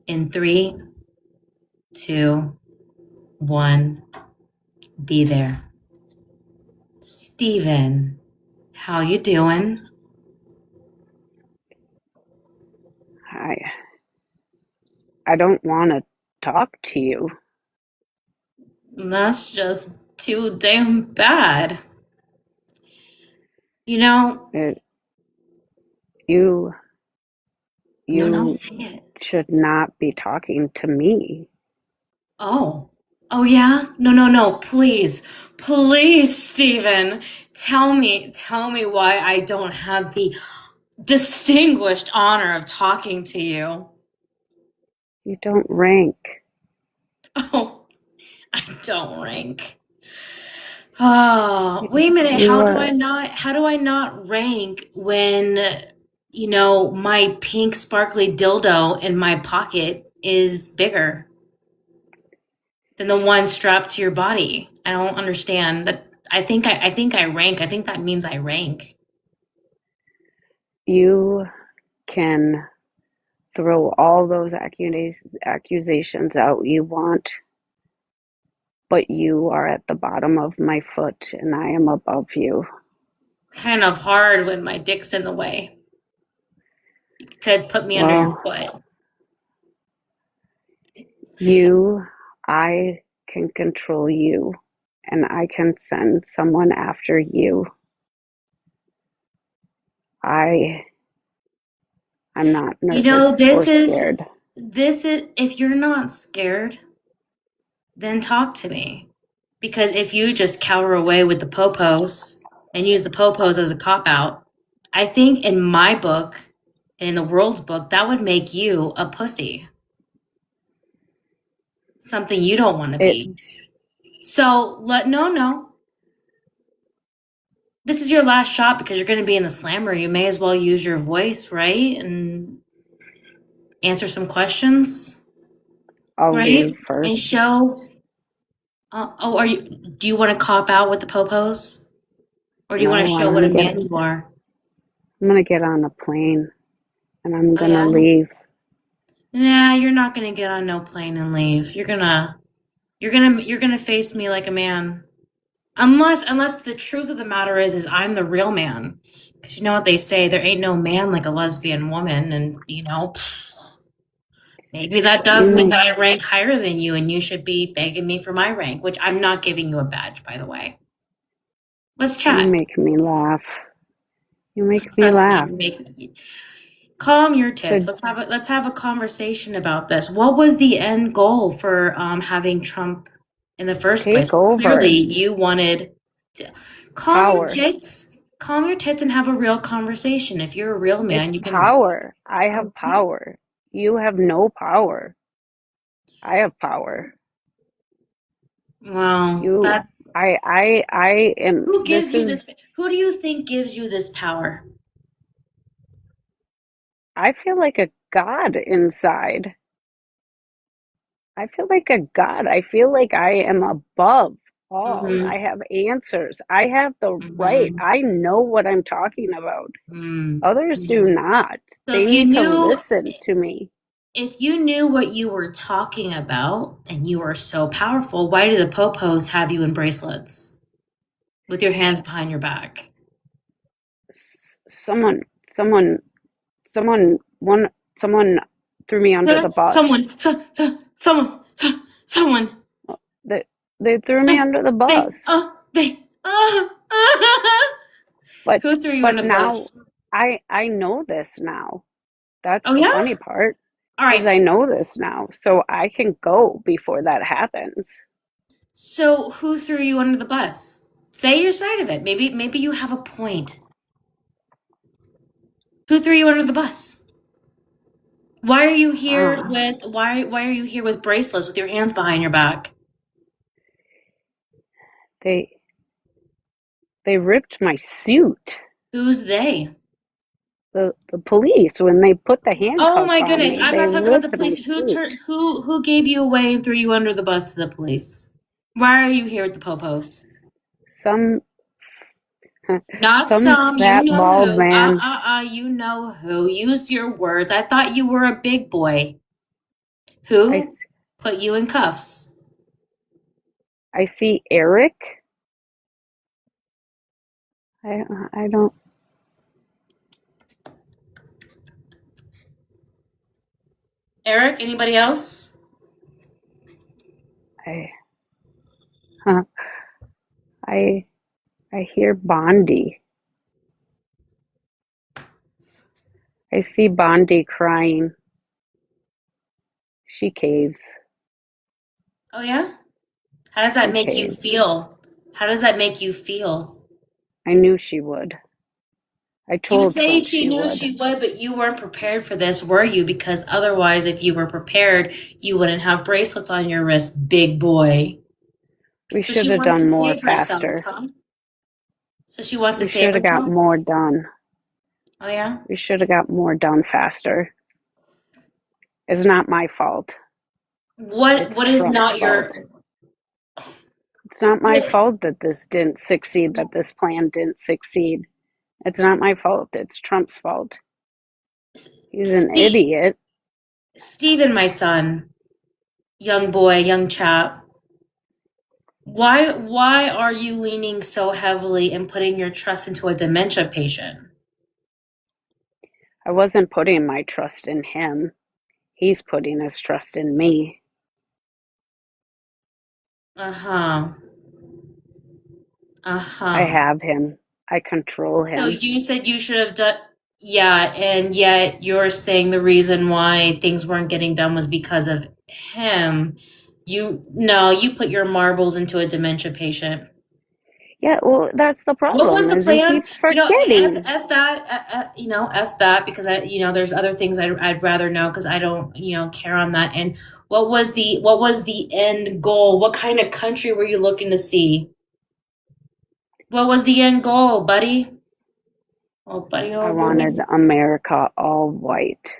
In 3, 2, 1, be there. Stephen, how you doing? I I don't want to talk to you. That's just too damn bad. You know, It, you no, you say it. should not be talking to me. Oh. Oh, yeah? No, no, no. Please. Please, Stephen. Tell me why I don't have the distinguished honor of talking to you. You don't rank. Oh, I don't rank. Oh, wait a minute. You are How do I not rank when, my pink sparkly dildo in my pocket is bigger than the one strapped to your body. I don't understand that. I think I rank. I think that means I rank. You can throw all those accusations out you want, but you are at the bottom of my foot and I am above you. Kind of hard when my dick's in the way. You said put me under your Well, foot. I can control you and I can send someone after you. I I'm not You know, nervous or scared. this is, if you're not scared, then talk to me. Because if you just cower away with the popos and use the popos as a cop out, I think in my book and in the world's book, that would make you a pussy. Something you don't want to It be. So no. This is your last shot because you're going to be in the slammer. You may as well use your voice, right? And answer some questions, I'll right? leave And first. show. Oh, are you? Do you want to cop out with the popos, or do you want to No, show what a man you are? I'm gonna get on a plane and I'm Oh gonna yeah. leave. Nah, you're not gonna get on no plane and leave. You're gonna face me like a man. Unless the truth of the matter is I'm the real man. Because you know what they say, there ain't no man like a lesbian woman, and maybe that You does mean make that I rank higher than you, and you should be begging me for my rank, which I'm not giving you a badge, by the way. Let's you chat. make me laugh. You make me Trust me, laugh. you make me. Calm your tits. So Let's have a conversation about this. What was the end goal for having Trump in the first place? take Clearly, over. you wanted to calm your Power. tits, calm your tits, and have a real conversation. If you're a real It's man, you can. power. I have Okay. power. You have no power. I have power. Well, You that I am who gives this you is this? Who do you think gives you this power? I feel like a god inside. I feel like a god. I feel like I am above all. Mm-hmm. I have answers. I have the right. Mm-hmm. I know what I'm talking about. Others do Mm-hmm. not. So They need to listen to me. if you knew what you were talking about and you were so powerful, why do the popos have you in bracelets with your hands behind your back? Someone, someone, someone threw me under the bus. Someone. They, they threw me They, under the bus. they. But Who threw you but under the now bus? I know this now. That's Oh the yeah. funny part All is right. I know this now, so I can go before that happens. So who threw you under the bus? Say your side of it. Maybe you have a point. Who threw you under the bus? Why are you here Uh, with why are you here with bracelets with your hands behind your back? they they ripped my suit. Who's they? The police when they put the Oh handcuffs my on goodness, me, I'm they not talking about the ripped my police. Who suit. turned who gave you away and threw you under the bus to the police? Why are you here with the popos? Some Not some some, you fat know bald who. man. You know who. Use your words. I thought you were a big boy. I Who put you in cuffs? I see Eric. I don't. Eric, anybody else? I huh, I I hear Bondi. I see Bondi crying. She caves. Oh yeah? How does that She make you caves. feel? How does that make you feel? I knew she would. I You told say Trump she she knew would. she would, but you weren't prepared for this, were you? Because otherwise, if you were prepared, you wouldn't have bracelets on your wrist, big boy. We So should she have wants to done more save herself, faster. huh? So she wants to We save should have got herself? more done. Oh, yeah? We should have got more done faster. It's not my fault. It's What is Trump's not fault. your It's not my what fault that this didn't succeed, that this plan didn't succeed. It's not my fault. It's Trump's fault. He's an Steve idiot. Steven, my son, young boy, young chap. Why are you leaning so heavily and putting your trust into a dementia patient? I wasn't putting my trust in him. He's putting his trust in me. Uh-huh. I Uh-huh. have him. I control So him. you said you should have done, yeah, and yet you're saying the reason why things weren't getting done was because of him. You, no, you put your marbles into a dementia patient. Yeah, well, that's the What was problem, the is he plan? keeps F forgetting. F that, F that because there's other things I'd rather know because I don't, care on that. And what was the end goal? What kind of country were you looking to see? What was the end goal, buddy? Oh, buddy, I oh boy. wanted America all white.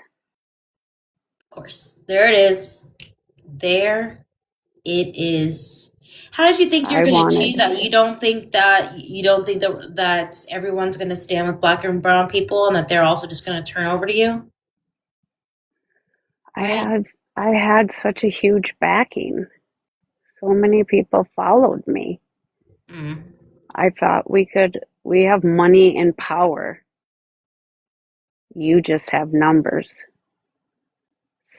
Of course. There it is. There it is. How did you think you're I going to wanted, achieve that? You don't think that everyone's going to stand with black and brown people and that they're also just going to turn over to you, I right? had, I had such a huge backing. So many people followed me. Mm. I thought we have money and power. You just have numbers.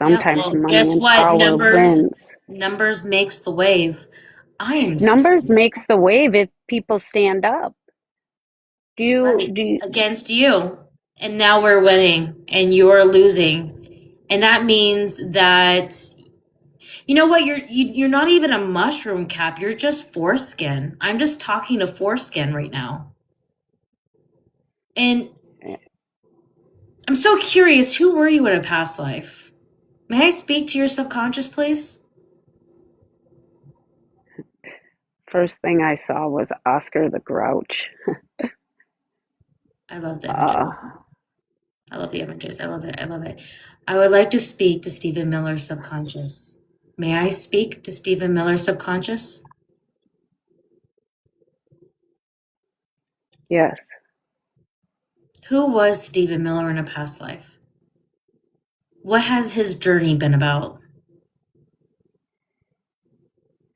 Yeah, Sometimes well, money guess and what? power wins. Numbers makes the wave. I am Numbers makes the wave if people stand up. right Do you, against you. And now we're winning and you're losing. And that means that you know what? You're not even a mushroom cap. You're just foreskin. I'm just talking to foreskin right now. And I'm so curious, who were you in a past life? May I speak to your subconscious, please? First thing I saw was Oscar the Grouch. I love the Uh, images. I love the images. I love it. I love it. I would like to speak to Stephen Miller's subconscious. May I speak to Stephen Miller's subconscious? yes, Who was Stephen Miller in a past life? What has his journey been about?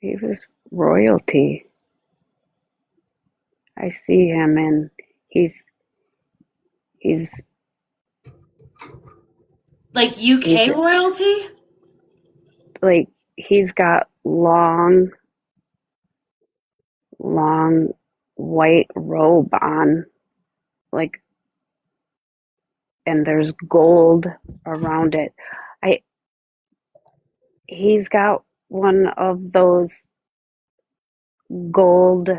he was royalty. I see him, and he's he's Like he's UK royalty? like he's got long white robe on, like, and there's gold around it. I He's got one of those gold,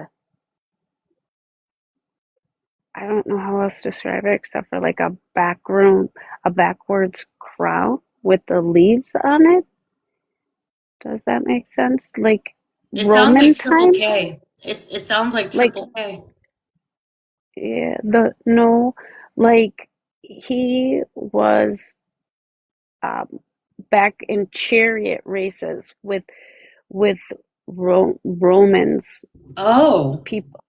I don't know how else to describe it except for like a backwards crown with the leaves on it. Does that make sense? Like It sounds like Roman Triple times? K. It sounds like Like, Triple K. yeah, the no, like he was um, back in chariot races with Romans Oh, people.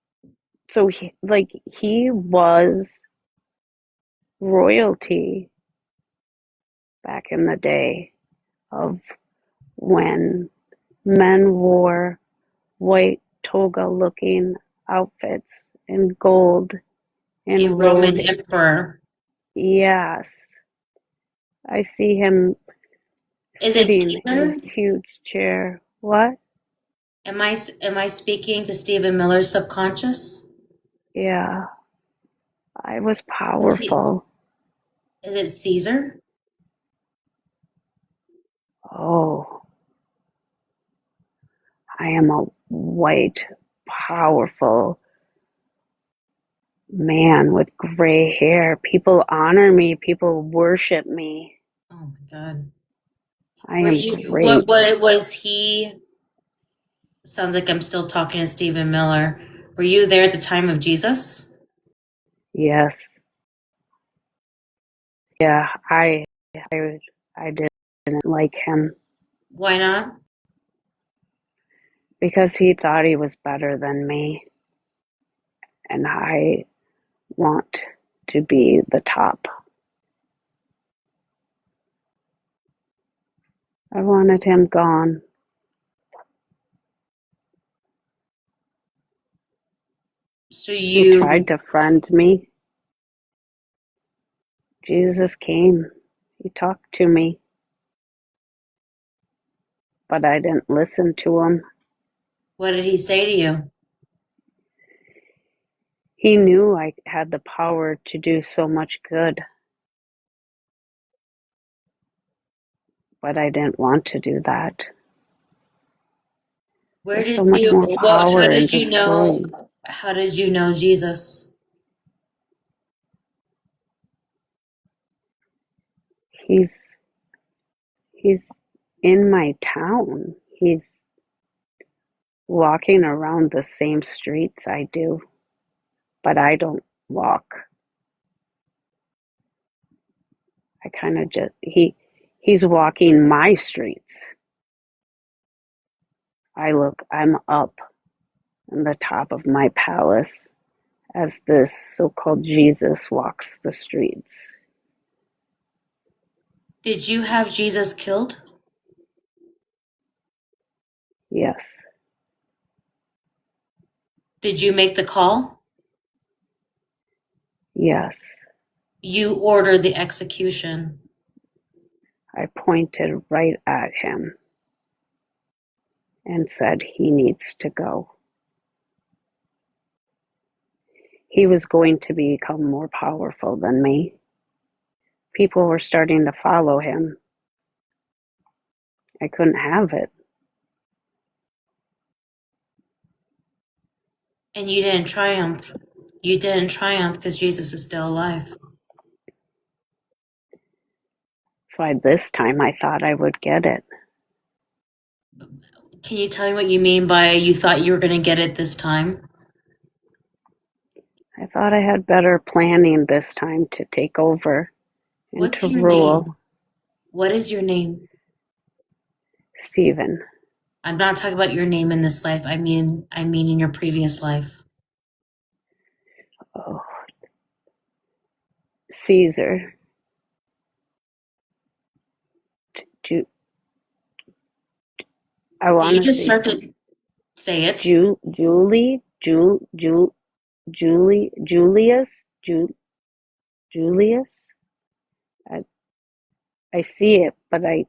So he was royalty back in the day of when men wore white toga looking outfits and gold a and Roman rode. emperor. Yes, I see him Is it sitting in Caesar? a huge chair. What? Am I speaking to Stephen Miller's subconscious? Yeah, I was What's he? powerful. Is it Caesar? Oh, I am a white, powerful man with gray hair. People honor me, people worship me. Oh my God. I Were am you? What? great. What was he? Sounds like I'm still talking to Stephen Miller. Were you there at the time of Jesus? Yes. Yeah, I I did. didn't like him Why not? because he thought he was better than me, and I want to be the top. I wanted him gone. So He tried you, to friend me. Jesus came. He talked to me, but I didn't listen to him. what did he say to you? He knew I had the power to do so much good, but I didn't want to do that. Where There's so did much you, more well, power in destroying. how did you know Jesus? He's he's in my town. He's walking around the same streets I do, but I don't walk. I kind of just he's walking my streets. I'm up on the top of my palace as this so-called Jesus walks the streets. Did you have Jesus killed? Yes, Did you make the call? yes. You ordered the execution. I pointed right at him and said he needs to go. He was going to become more powerful than me. People were starting to follow him. I couldn't have it. And you didn't triumph. You didn't triumph because Jesus is still alive. That's why this time I thought I would get it. Can you tell me what you mean by you thought you were going to get it this time? I thought I had better planning this time to take over and What's to your rule. name? What is your name? Stephen. I'm not talking about your name in this life. I mean in your previous life. Oh, Caesar. Ju- I Did want you to just say start some. to say it? Julie. Julius. Julius. I, I see it, but I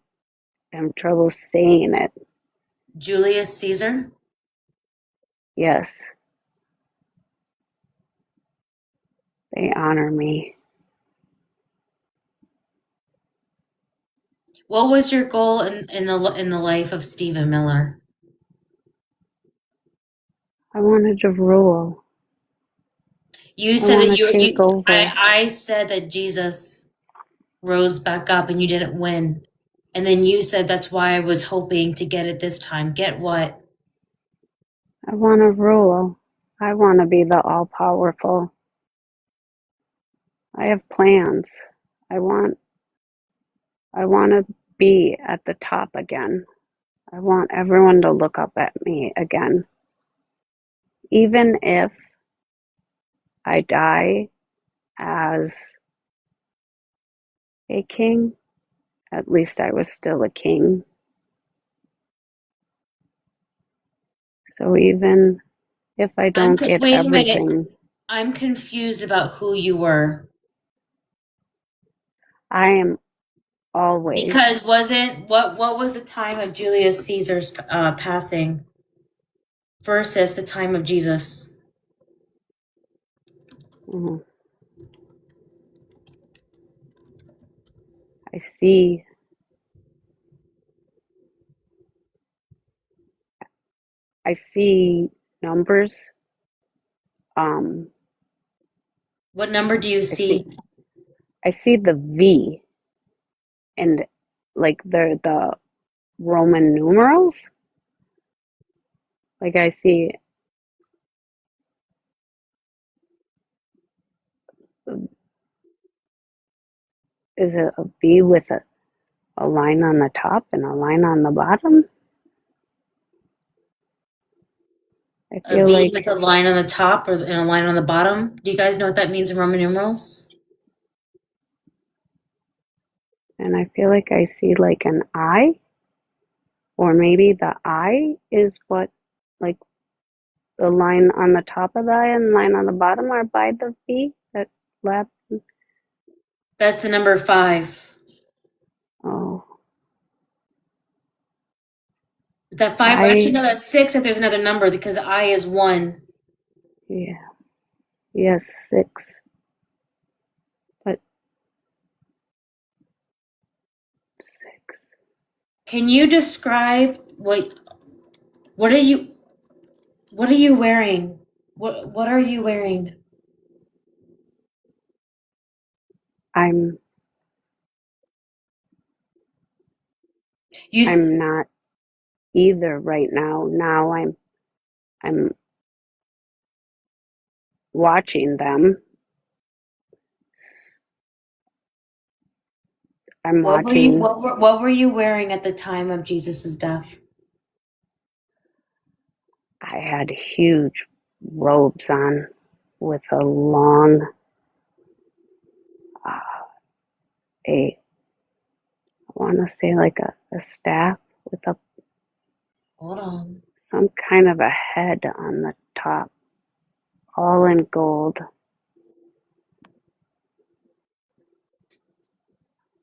have trouble saying it. Julius Caesar? Yes, they honor me. What was your goal in the life of Stephen Miller? I wanted to rule. You I said want that to take over. I said that Jesus rose back up and you didn't win. And then you said that's why I was hoping to get it this time. Get what? I want to rule. I want to be the all-powerful. I have plans. I want I want to be at the top again. I want everyone to look up at me again. Even if I die as a king, at least I was still a king. So even if I don't get Wait a minute. everything, I'm confused about who you were. I am always, Because wasn't what was the time of Julius Caesar's passing versus the time of Jesus? mm, I see, I see numbers. Um, What number do you I see, see? I see the V and like the Roman numerals. Like I see, is it a V with a a line on the top and a line on the bottom. I A feel V like, with a line on the top and a line on the bottom. Do you guys know what that means in Roman numerals? and I feel like I see like an I, or maybe the I is what, like the line on the top of the I and line on the bottom are by the V that lap. That's the number 5. Oh, Is that 5? Actually, I, no, that's 6 if there's another number because the I is 1. yeah, yes, 6, but 6. Can you describe what are you what are you wearing? What are you wearing? I'm, You I'm not either right now. Now I'm watching them. I'm watching. what were you wearing at the time of Jesus's death? I had huge robes on with a long, uh, a, I want to say like a staff with a Hold on. some kind of a head on the top, all in gold.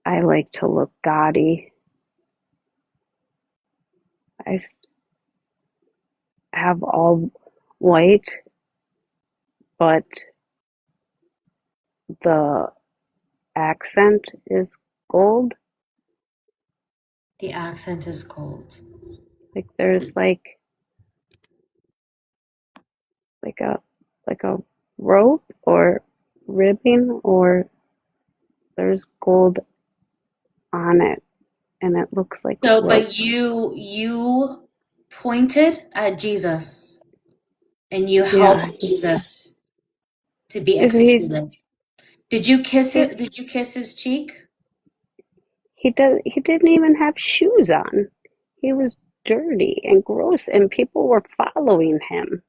I like to look gaudy. I have all white, but the accent is gold. The accent is gold. Like there's like a like a rope or ribbon, or there's gold on it, and it looks like So, rope. but you pointed at Jesus and you Yeah, helped Jesus to be he's executed. Did you kiss he's it? Did you kiss his cheek? he didn't even have shoes on. He was dirty and gross, and people were following him.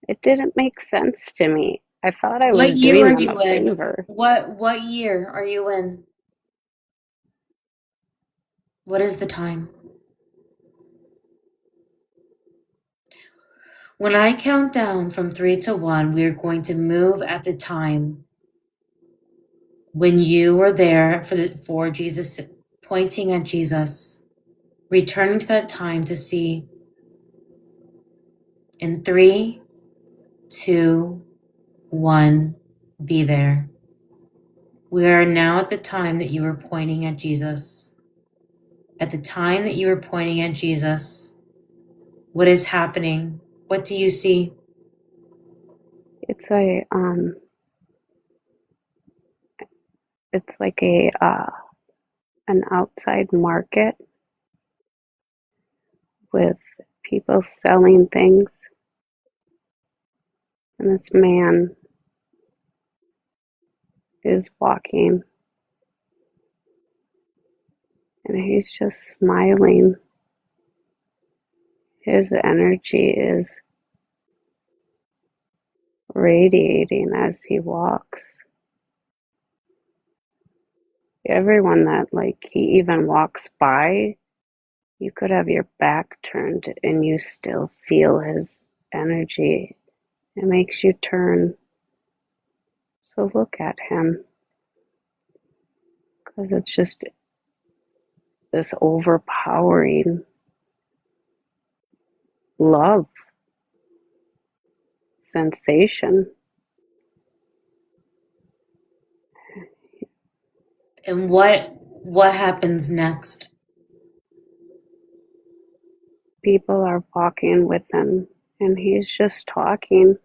It didn't make sense to me. I thought I What was year doing are them a you in? favor. What year are you in? What is the time? When I count down from 3 to 1, we are going to move at the time when you were there for Jesus, pointing at Jesus, returning to that time to see in 3, 2, 1, be there. We are now at the time that you were pointing at Jesus. At the time that you were pointing at Jesus, what is happening? What do you see? It's a it's like a an outside market with people selling things, and this man is walking, and he's just smiling. His energy is radiating as he walks. Everyone that like he even walks by, you could have your back turned and you still feel his energy. It makes you turn. So look at him, because it's just this overpowering love sensation. And what happens next? People are walking with him, and he's just talking.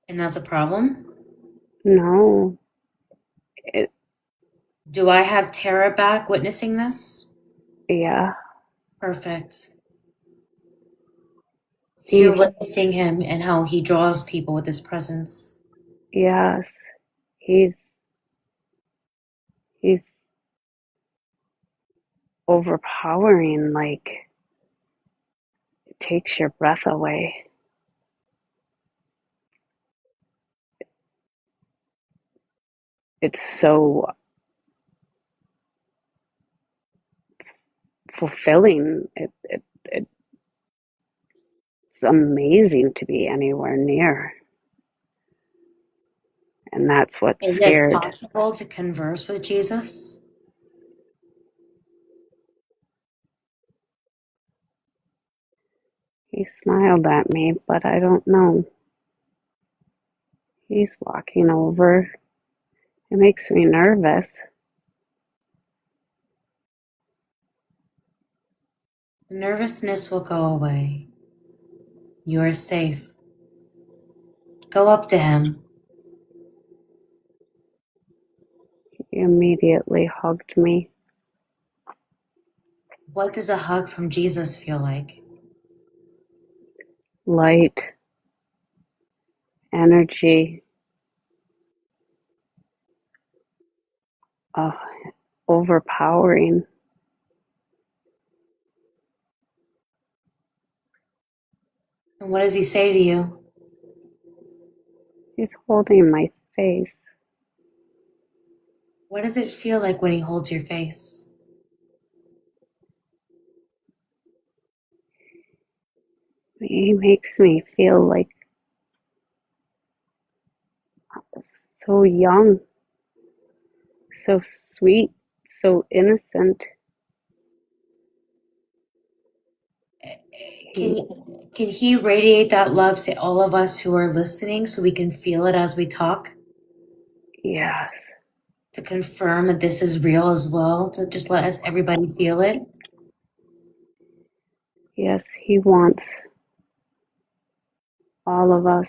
And that's a problem? No, it, Do I have Terra back witnessing this? yeah, Perfect. So you're he's, witnessing him and how he draws people with his presence. yes, he's, he's overpowering, like it takes your breath away. It's so fulfilling. It's amazing to be anywhere near. And that's what Is it scared. possible to converse with Jesus? He smiled at me, but I don't know. He's walking over. It makes me nervous. The nervousness will go away. You are safe. Go up to him. He immediately hugged me. What does a hug from Jesus feel like? Light, energy, uh, overpowering. And what does he say to you? He's holding my face. What does it feel like when he holds your face? He makes me feel like so young, so sweet, so innocent. Can, He, can he radiate that love to all of us who are listening so we can feel it as we talk? yes, To confirm that this is real as well, to just let us everybody feel it. yes, he wants all of us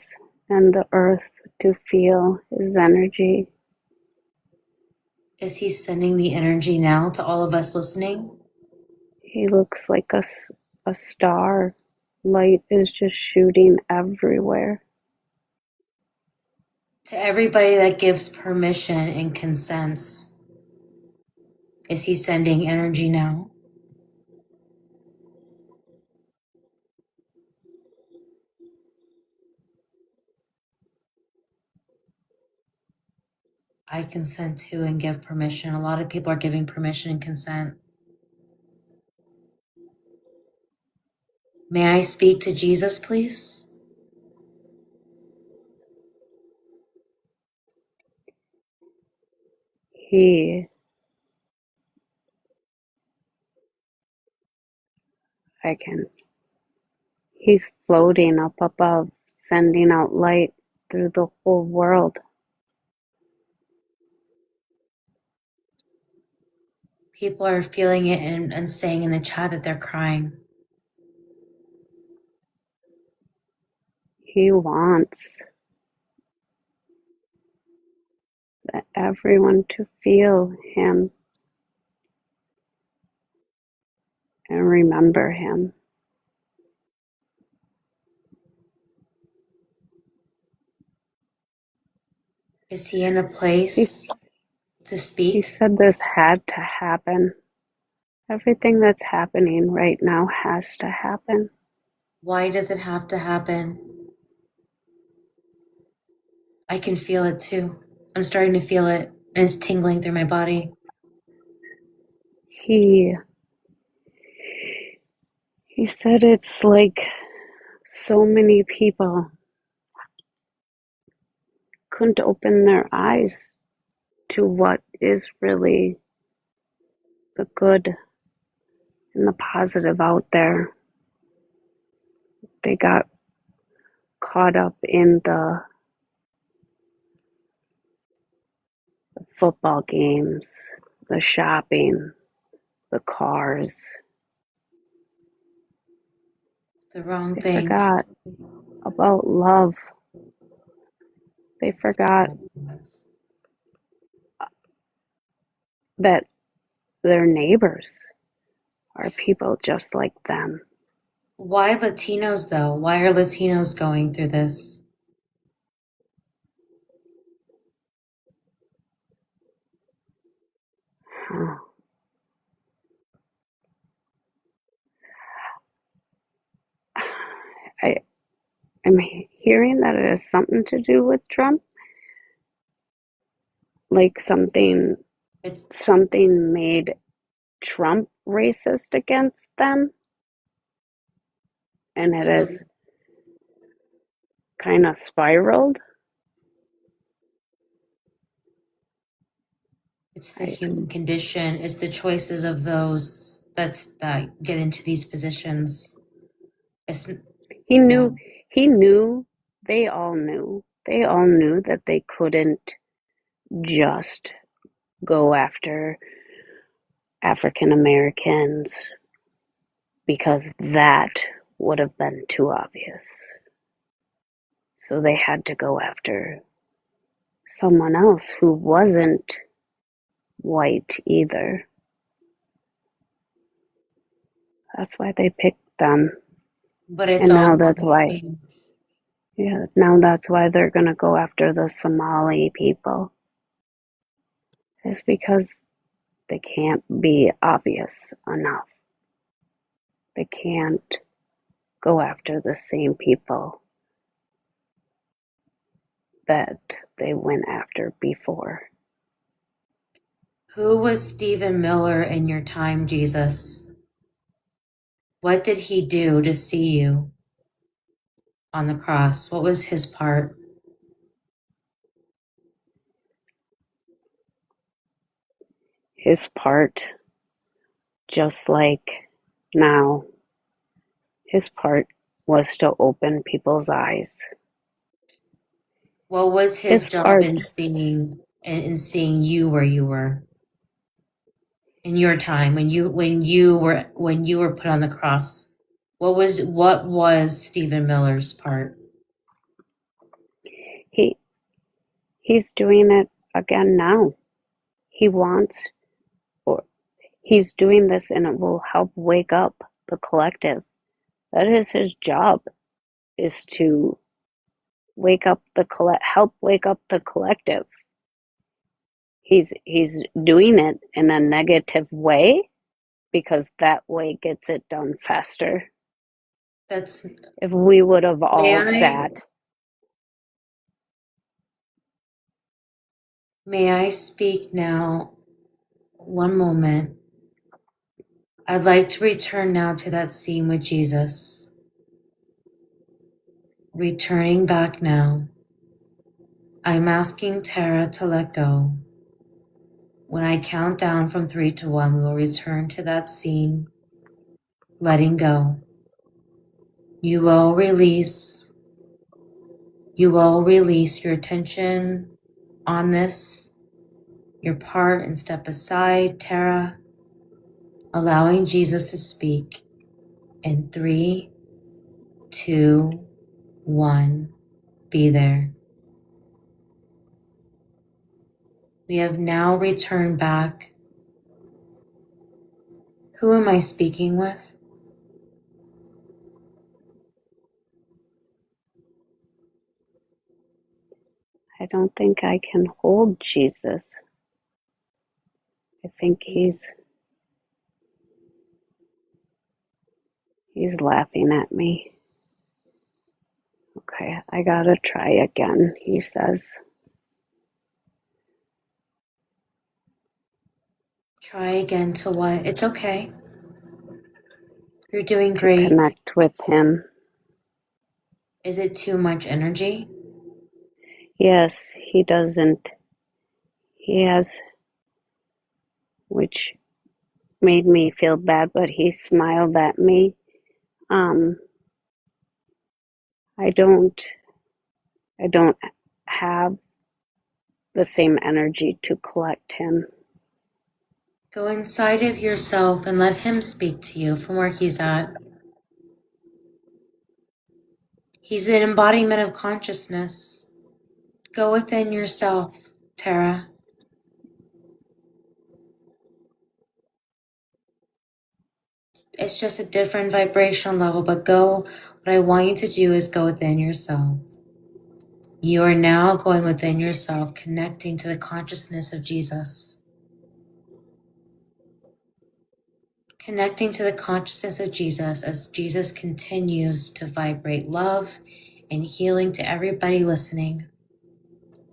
and the earth to feel his energy. Is he sending the energy now to all of us listening? He looks like a star. Light is just shooting everywhere. To everybody that gives permission and consents, is he sending energy now? I consent to and give permission. A lot of people are giving permission and consent. May I speak to Jesus, please? He, I can, he's floating up above, sending out light through the whole world. People are feeling it and saying in the chat that they're crying. He wants everyone to feel him and remember him. Is he in a He, place to he speak? said this had to happen. Everything that's happening right now has to happen. Why does it have to happen? I can feel it too. I'm starting to feel it, and it's tingling through my body. He he said it's like so many people couldn't open their eyes to what is really the good and the positive out there. They got caught up in the football games, the shopping, the cars. The wrong They things. forgot about love. They forgot that their neighbors are people just like them. Why Latinos, though? Why are Latinos going through this? Huh. I'm hearing that it has something to do with Trump, like something It's made Trump racist against them, and it so has kind of spiraled. it's the I, human condition. It's the choices of those that get into these positions. It's he yeah. knew, he knew, they all knew, that they couldn't just go after African Americans because that would have been too obvious. So they had to go after someone else who wasn't white either. That's why they picked them. But it's And all now going that's to why, change. yeah, now that's why they're going to go after the Somali people. It's because they can't be obvious enough. They can't go after the same people that they went after before. Who was Stephen Miller in your time, Jesus? What did he do to see you on the cross? What was his part? His part, just like now, his part was to open people's eyes. What was his His job part, in seeing you where you were in your time when you were put on the cross? What was Stephen Miller's part? he he's doing it again now. He wants, or he's doing this, and it will help wake up the collective. That is his job, is to help wake up the collective. He's doing it in a negative way because that way gets it done faster. That's If we would have may all I sat, may I speak now? One moment. I'd like to return now to that scene with Jesus. Returning back now. I'm asking Terra to let go. When I count down from 3 to 1, we will return to that scene, letting go. You will release your attention on this, your part, and step aside, Terra, allowing Jesus to speak in 3, 2, 1. Be there. We have now returned back. Who am I speaking with? I don't think I can hold Jesus. I think he's laughing at me. Okay, I gotta try again, he says. Try again to what? It's okay. You're doing To great. connect with him. Is it too much energy? Yes, he doesn't. He has, which made me feel bad, but he smiled at me. Um, I don't have the same energy to collect him. Go inside of yourself and let him speak to you from where he's at. He's an embodiment of consciousness. Go within yourself, Terra. It's just a different vibrational level, but go. What I want you to do is go within yourself. You are now going within yourself, connecting to the consciousness of Jesus. Connecting to the consciousness of Jesus as Jesus continues to vibrate love and healing to everybody listening.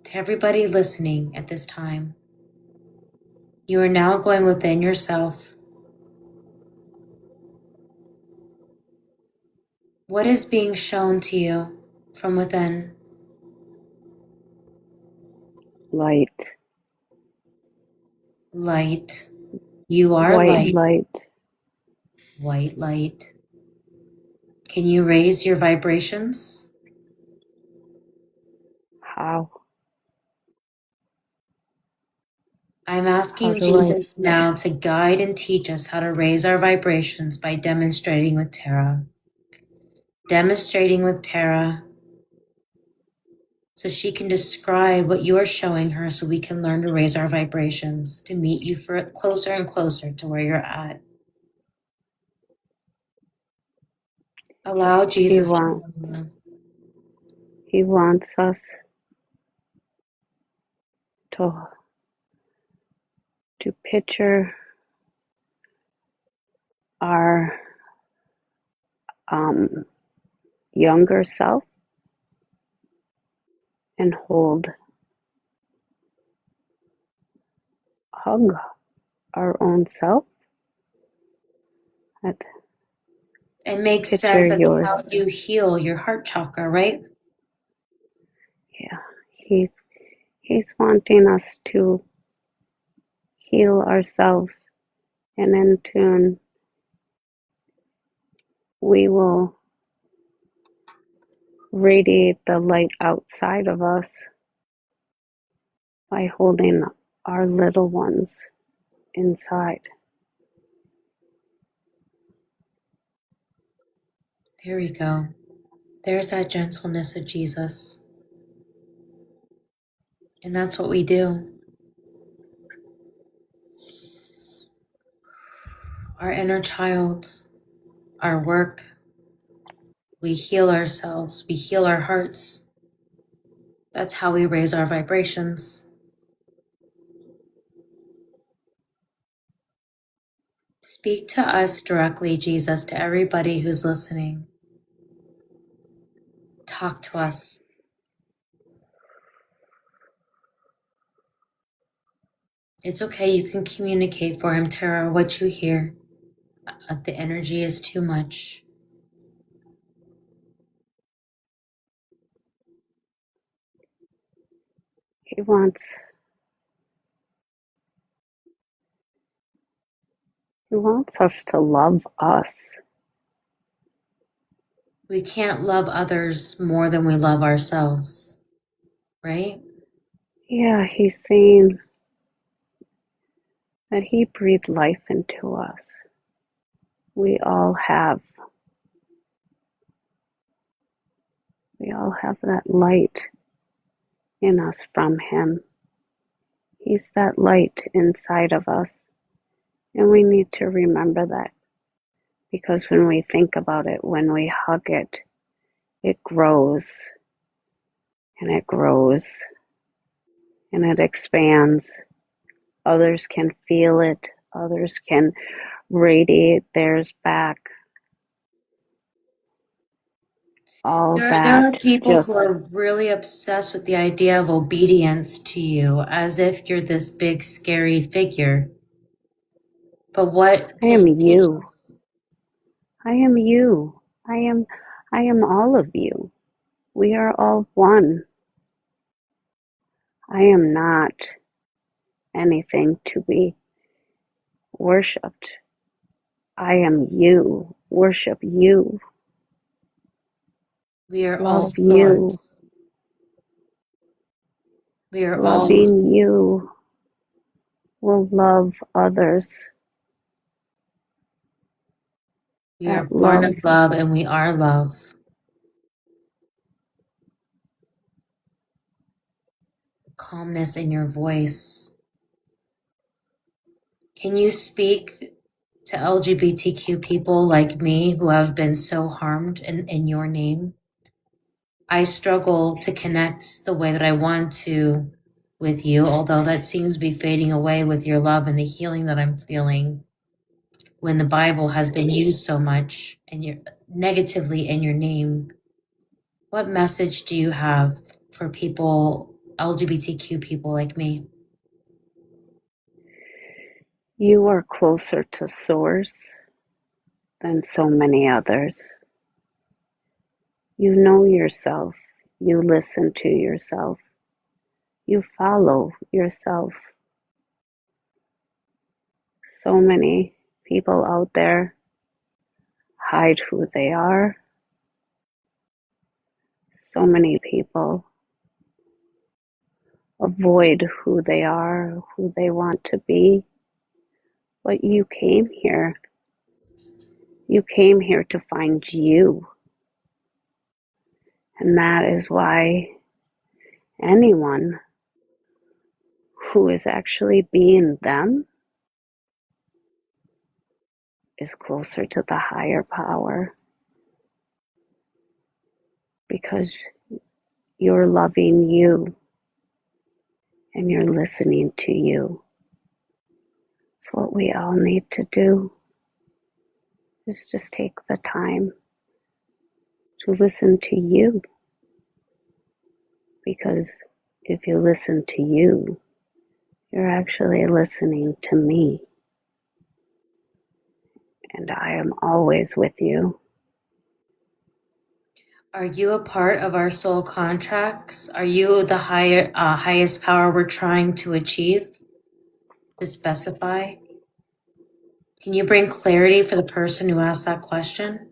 To everybody listening at this time. You are now going within yourself. What is being shown to you from within? Light. Light. You are White light. light. White light. Can you raise your vibrations? How? I'm How asking do I? Jesus now to guide and teach us how to raise our vibrations by demonstrating with Terra. Demonstrating with Terra so she can describe what you are showing her so we can learn to raise our vibrations to meet you for closer and closer to where you're at. Allow Jesus He wants us to picture our younger self and hug our own self. It makes Picture sense. That's yours. how you heal your heart chakra, right? Yeah, he's wanting us to heal ourselves, and in turn, we will radiate the light outside of us by holding our little ones inside. There we go. There's that gentleness of Jesus. And that's what we do. Our inner child, our work, we heal ourselves, we heal our hearts. That's how we raise our vibrations. Speak to us directly, Jesus, to everybody who's listening. Talk to us. It's okay, you can communicate for him, Terra, what you hear. The energy is too much. He wants us to love us. We can't love others more than we love ourselves, right? Yeah, he's saying that he breathed life into us. We all have. We all have that light in us from him. He's that light inside of us. And we need to remember that. Because when we think about it, when we hug it, it grows and it grows and it expands. Others can feel it. Others can radiate theirs back. All There that are people who just, are really obsessed with the idea of obedience to you, as if you're this big, scary figure. But what I can am you teach you. us? I am you. I am all of you. We are all one. I am not anything to be worshipped. I am you. Worship you. We are all Love you. source. We are all Loving you will love others. we are That born love, of love and we are love. Calmness in your voice. Can you speak to LGBTQ people like me who have been so harmed in your name? I struggle to connect the way that I want to with you, although that seems to be fading away with your love and the healing that I'm feeling when the Bible has been used so much and you're negatively in your name. What message do you have for people, LGBTQ people like me? You are closer to Source than so many others. You know yourself. You listen to yourself. You follow yourself. So many people out there hide who they are. So many people avoid who they are, who they want to be. But you came here. You came here to find you. And that is why anyone who is actually being them is closer to the higher power, because you're loving you and you're listening to you. It's what we all need to do, is just take the time to listen to you, because if you listen to you, you're actually listening to me, and I am always with you. Are you a part of our soul contracts? Are you the highest power we're trying to achieve? To specify? Can you bring clarity for the person who asked that question?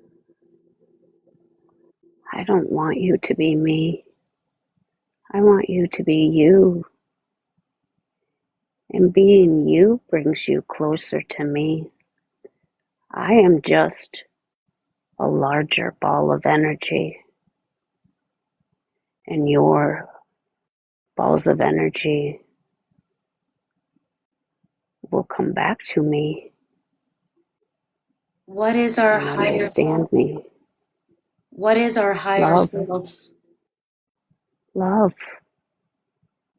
I don't want you to be me. I want you to be you. And being you brings you closer to me. I am just a larger ball of energy, and your balls of energy will come back to me What is our and higher understand me. What is our higher Love, selves? love,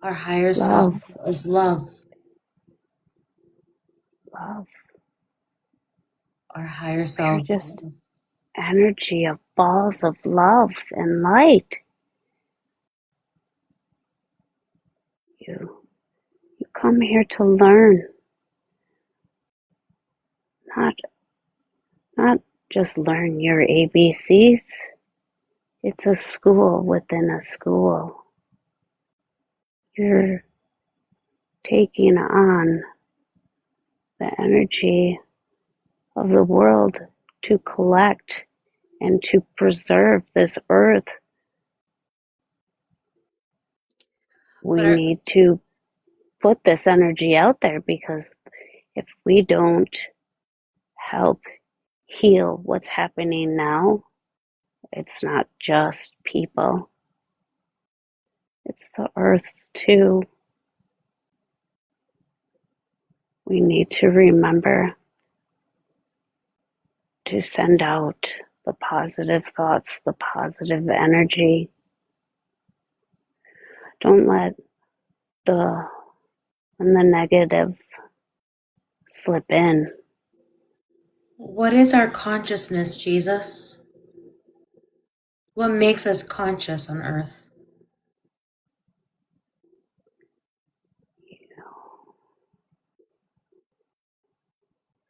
Our higher self love, is love. love. Our higher We're self. just energy of balls of love and light. You come here to learn, not not just learn your ABCs. It's a school within a school. You're taking on the energy of the world to collect and to preserve this earth. But We need to put this energy out there, because if we don't help heal what's happening now, it's not just people, it's the earth too. We need to remember to send out the positive thoughts, the positive energy. Don't let the negative slip in. what is our consciousness, Jesus? What makes us conscious on earth?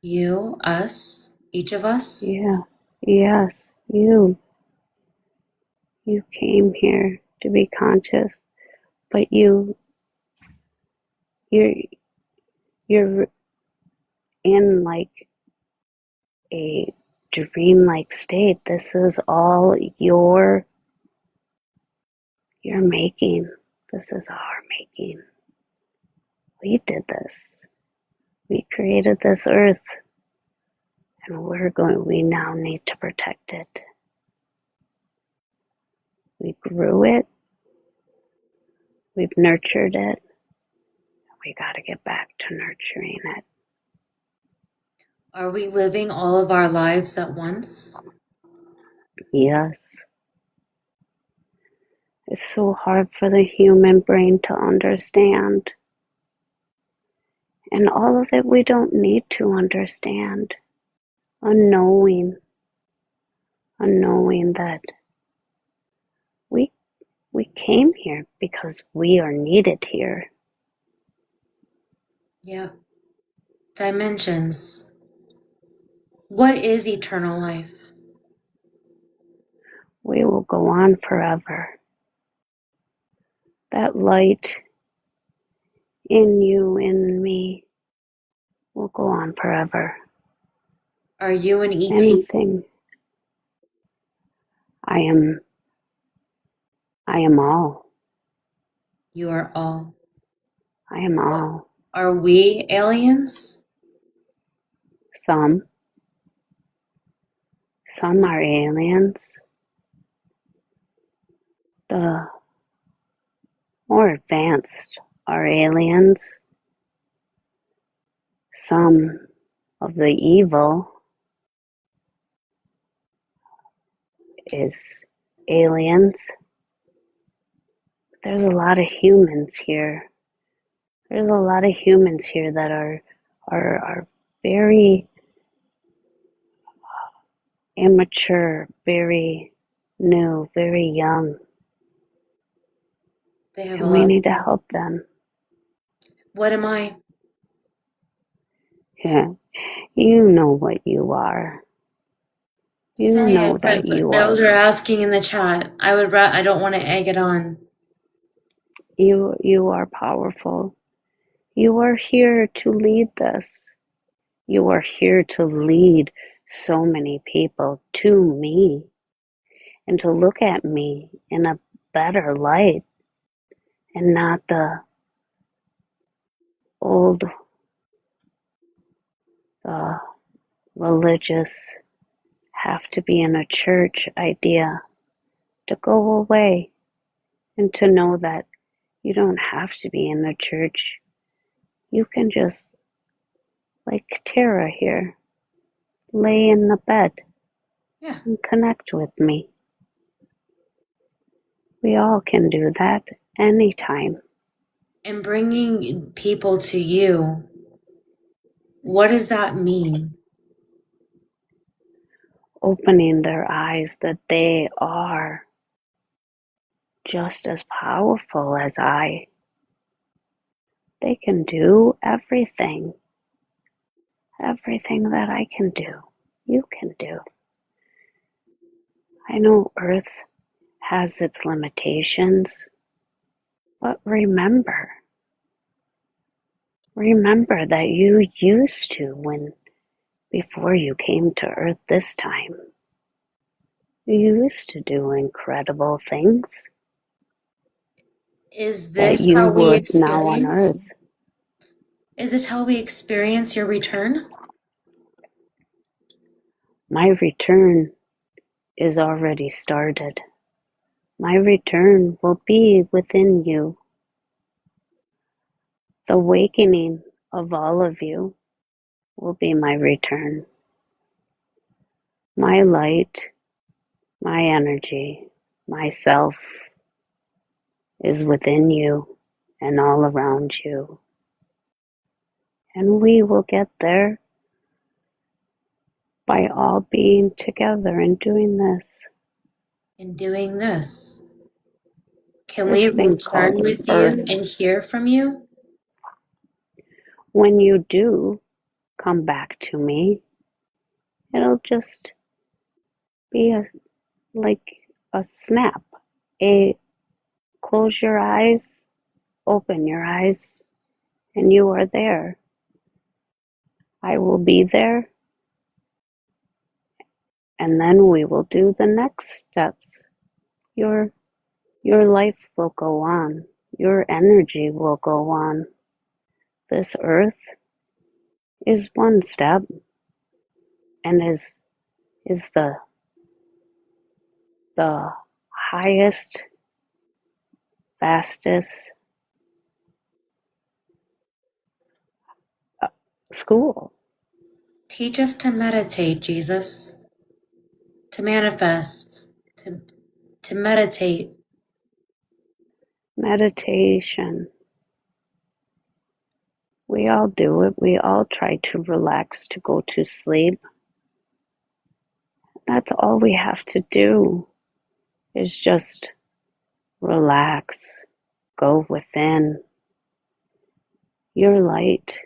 You, us, each of us? Yeah, yes, you. You came here to be conscious, but you're you're in like a dream-like state. This is all your making. This is our making. We did this. We created this earth, and we now need to protect it. We grew it, we've nurtured it, we gotta get back to nurturing it. Are we living all of our lives at once? Yes. It's so hard for the human brain to understand. And all of it we don't need to understand. A knowing that came here because we are needed here. Yeah. Dimensions. What is eternal life? We will go on forever. That light in you, in me, will go on forever. Are you an ET? Anything. I am all. You are all. I am all. Are we aliens? Some are aliens. The more advanced are aliens. Some of the evil is aliens. There's a lot of humans here. There's a lot of humans here that are very immature, very new, very young. They have a And we lot. need to help them. What am I? Yeah. You know what you are. You Say know it, that but you those are. are asking in the chat. I don't want to egg it on. You are powerful. You are here to lead this. You are here to lead so many people to me and to look at me in a better light and not the old religious have to be in a church idea, to go away and to know that you don't have to be in the church. You can just, like Terra here, lay in the bed Yeah. and connect with me. We all can do that anytime. And bringing people to you, what does that mean? Opening their eyes that they are just as powerful as I. They can do everything. Everything that I can do, you can do. I know Earth has its limitations, but remember that you used to when before you came to Earth this time. You used to do incredible things Is that this you how we would now on experience? Earth. Is this how we experience your return? My return is already started. My return will be within you. The awakening of all of you will be my return. My light, my energy, myself is within you and all around you. And we will get there by all being together and doing In doing this, can we this thing return called with you Earth. and hear from you? When you do come back to me, it'll just be like a snap. Close your eyes, open your eyes, and you are there. I will be there, and then we will do the next steps. Your life will go on. Your energy will go on. This earth is one step and is the highest, fastest school. Teach us to meditate, Jesus, to manifest, to meditate. Meditation. We all do it. We all try to relax, to go to sleep. That's all we have to do is just Relax. Go within. Your light.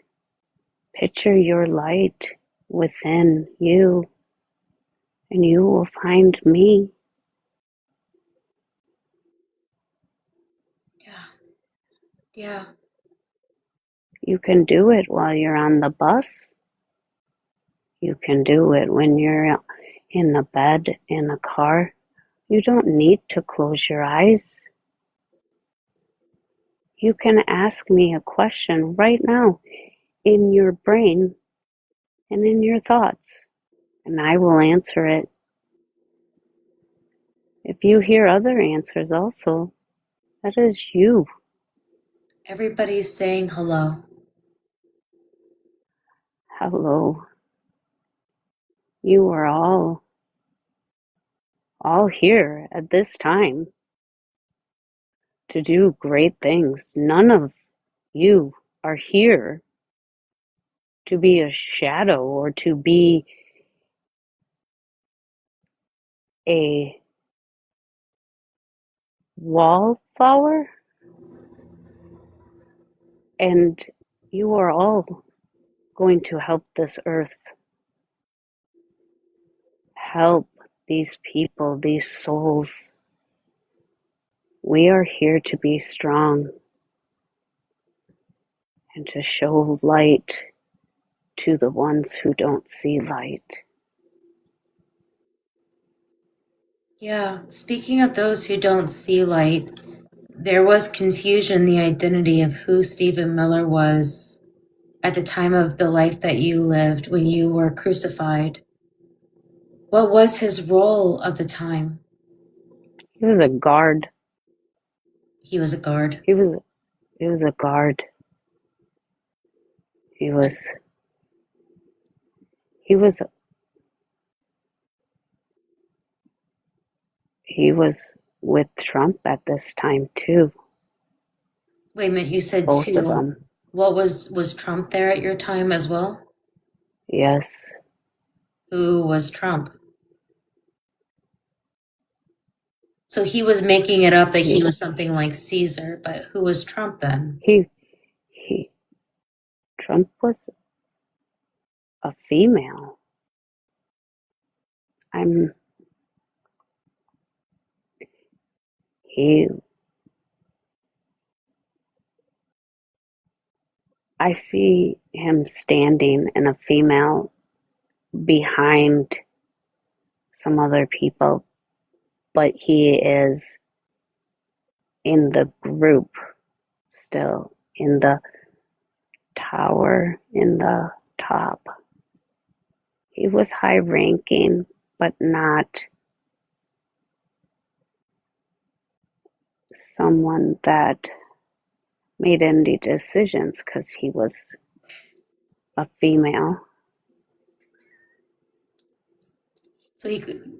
Picture your light within you, and you will find me. Yeah. Yeah. You can do it while you're on the bus. You can do it when you're in the bed, in a car. You don't need to close your eyes. You can ask me a question right now in your brain and in your thoughts, and I will answer it. If you hear other answers also, that is you. Everybody's saying hello. Hello. You are all here at this time to do great things. None of you are here to be a shadow or to be a wallflower. And you are all going to help this earth, help these people, these souls. We are here to be strong and to show light to the ones who don't see light. Yeah. Speaking of those who don't see light, there was confusion in the identity of who Stephen Miller was at the time of the life that you lived when you were crucified. What was his role of the time? He was a guard. He was a guard. He was a guard. He was he was he was with Trump at this time too. Wait a minute, you said Both of two. them. What was Trump there at your time as well? Yes. Who was Trump? So he was making it up that he He was something like Caesar, but who was Trump then? he he Trump was a female. I'm he I see him standing in a female behind some other people, but he is in the group still, in the tower, in the top. He was high ranking, but not someone that made any decisions because he was a female. So he could,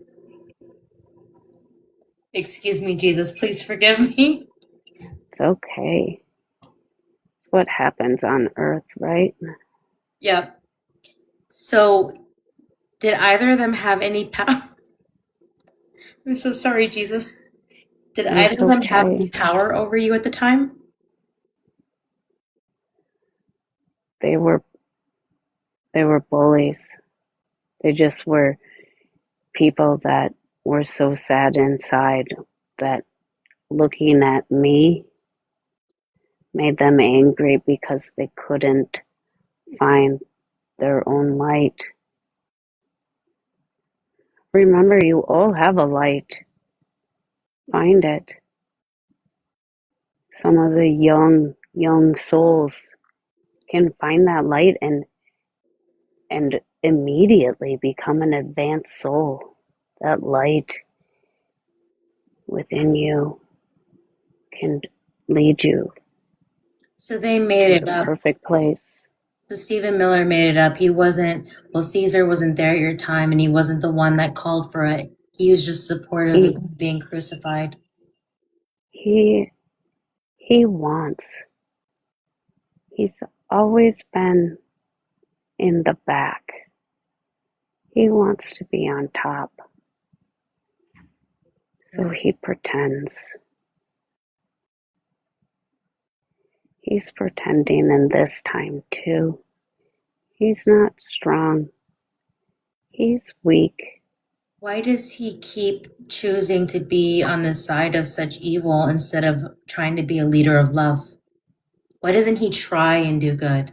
excuse me, Jesus, please forgive me. It's okay. It's what happens on Earth, right? Yeah. So did either of them have any power? I'm so sorry, Jesus. Did either It's of them have any okay. power over you at the time? They were bullies. They just were people that were so sad inside that looking at me made them angry because they couldn't find their own light. Remember, you all have a light. Find it. Some of the young souls can find that light and immediately become an advanced soul. That light within you can lead you So they made to it the up. perfect place. So Stephen Miller made it up. He wasn't, well, Caesar wasn't there at your time and he wasn't the one that called for it. He was just supportive He of being crucified. he he wants. He's always been in the back. He wants to be on top. So he pretends. He's pretending in this time too. He's not strong. He's weak. Why does he keep choosing to be on the side of such evil instead of trying to be a leader of love? Why doesn't he try and do good?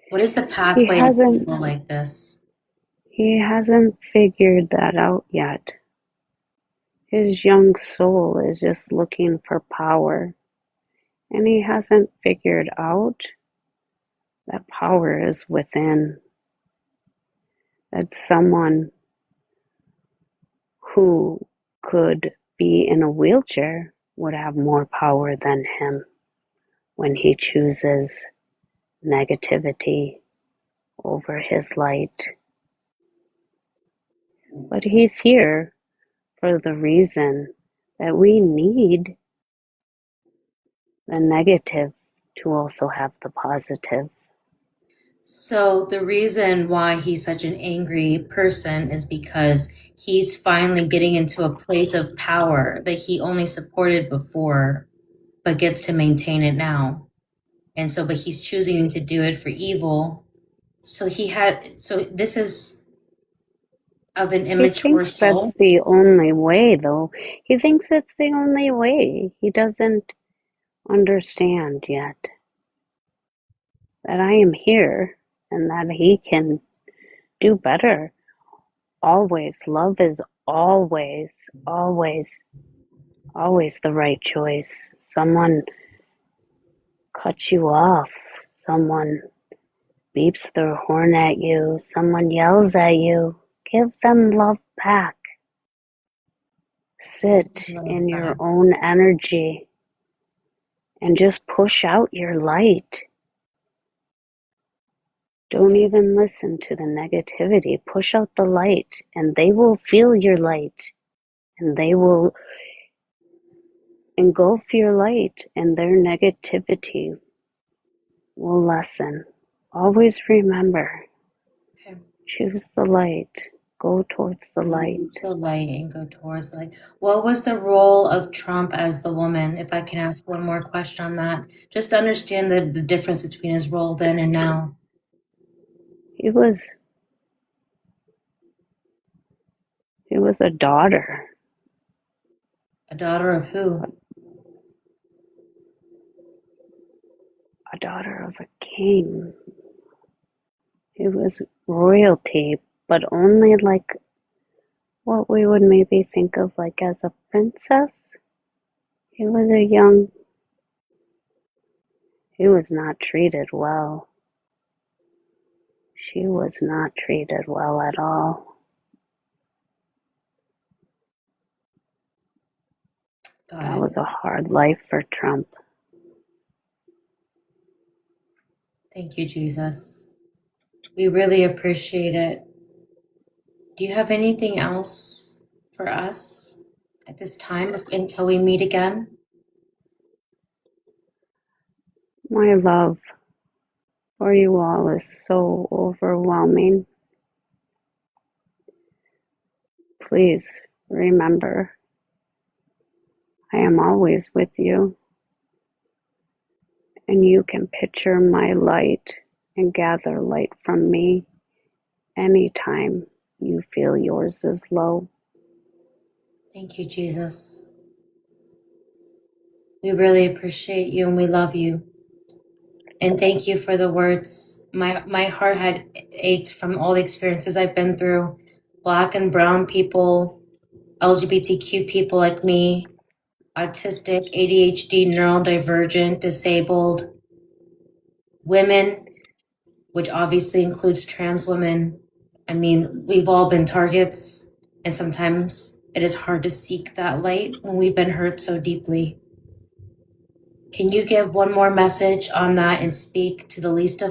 What is the He pathway to hasn't people like this? he hasn't figured that out yet. His young soul is just looking for power, and he hasn't figured out that power is within. That someone who could be in a wheelchair would have more power than him when he chooses negativity over his light. But he's here for the reason that we need the negative to also have the positive. So the reason why he's such an angry person is because he's finally getting into a place of power that he only supported before, but gets to maintain it now. And so, but he's choosing to do it for evil. So this is of an He immature thinks that's soul. the only way, though. He thinks it's the only way. He doesn't understand yet that I am here and that he can do better. Always. Love is always, always, always the right choice. Someone cuts you off. Someone beeps their horn at you. Someone yells at you. Give them love back. Sit Love in your that. own energy and just push out your light. Don't Okay. even listen to the negativity. Push out the light, and they will feel your light, and they will engulf your light, and their negativity will lessen. Always remember, Okay. choose the light. Go towards the light. The light and go towards the light. What was the role of Trump as the woman? If I can ask one more question on that, just to understand the difference between his role then and now. He was a daughter, A daughter of who? a daughter of a king. He was royalty, but only like what we would maybe think of like as a princess. He was he was not treated well. She was not treated well at all. Got That it. was a hard life for Trump. Thank you, Jesus. We really appreciate it. Do you have anything else for us at this time until we meet again? My love for you all is so overwhelming. Please remember, I am always with you, and you can picture my light and gather light from me anytime you feel yours is low. Thank you, Jesus. We really appreciate you and we love you. And thank you for the words. My heart had ached from all the experiences I've been through. Black and brown people, LGBTQ people like me, autistic, ADHD, neurodivergent, disabled, women, which obviously includes trans women. I mean, we've all been targets, and sometimes it is hard to seek that light when we've been hurt so deeply. Can you give one more message on that and speak to the least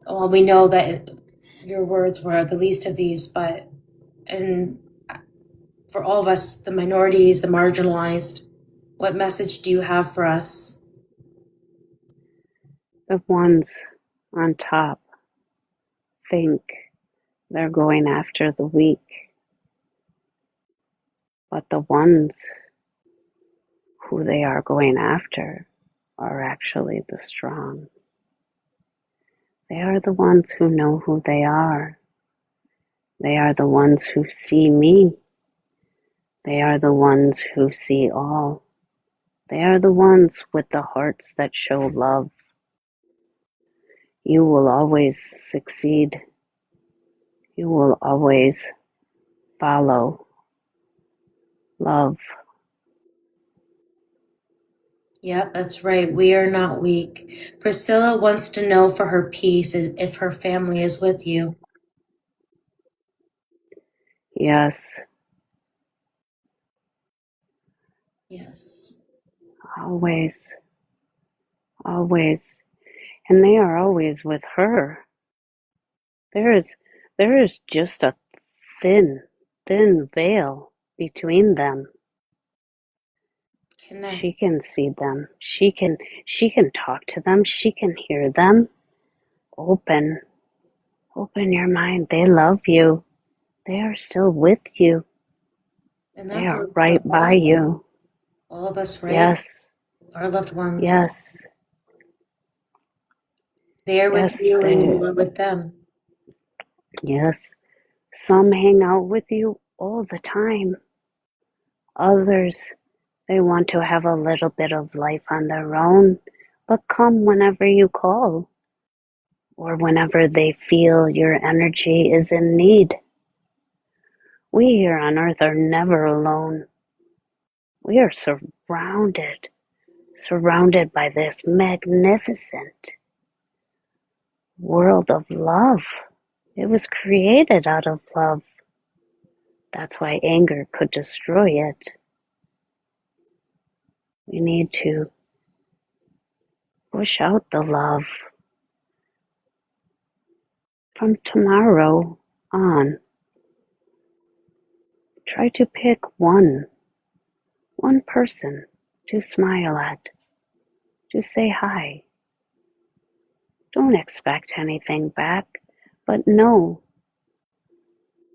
well, we know that your words were the least of these, but and for all of us, the minorities, the marginalized, what message do you have for us? The ones on top think they're going after the weak, but the ones who they are going after are actually the strong. They are the ones who know who they are. They are the ones who see me. They are the ones who see all. They are the ones with the hearts that show love. You will always succeed. You will always follow love. Yep, that's right. We are not weak. Priscilla wants to know for her peace if her family is with you. Yes, Yes. always, always. And they are always with her. There is just a thin, thin veil between them. Connect. She can see them. She can talk to them. She can hear them. Open your mind. They love you. They are still with you. And They that are goes for right by you. all of us, right? Yes, Our loved ones. yes, They are with yes, you and you are with them. yes. Some hang out with you all the time. Others, they want to have a little bit of life on their own, but come whenever you call or whenever they feel your energy is in need. We here on earth are never alone. We are surrounded by this magnificent world of love. It was created out of love. That's why anger could destroy it. We need to push out the love. From tomorrow on, try to pick one person to smile at, to say hi. Don't expect anything back, but know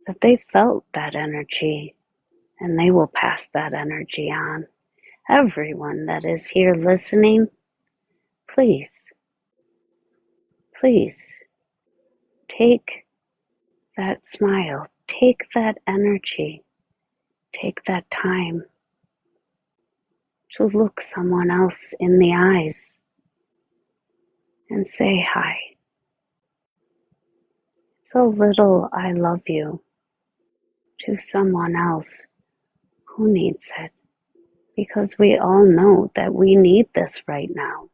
that they felt that energy and they will pass that energy on. Everyone that is here listening, please, please take that smile, take that energy, take that time to look someone else in the eyes and say hi. So little I love you to someone else who needs it, because we all know that we need this right now.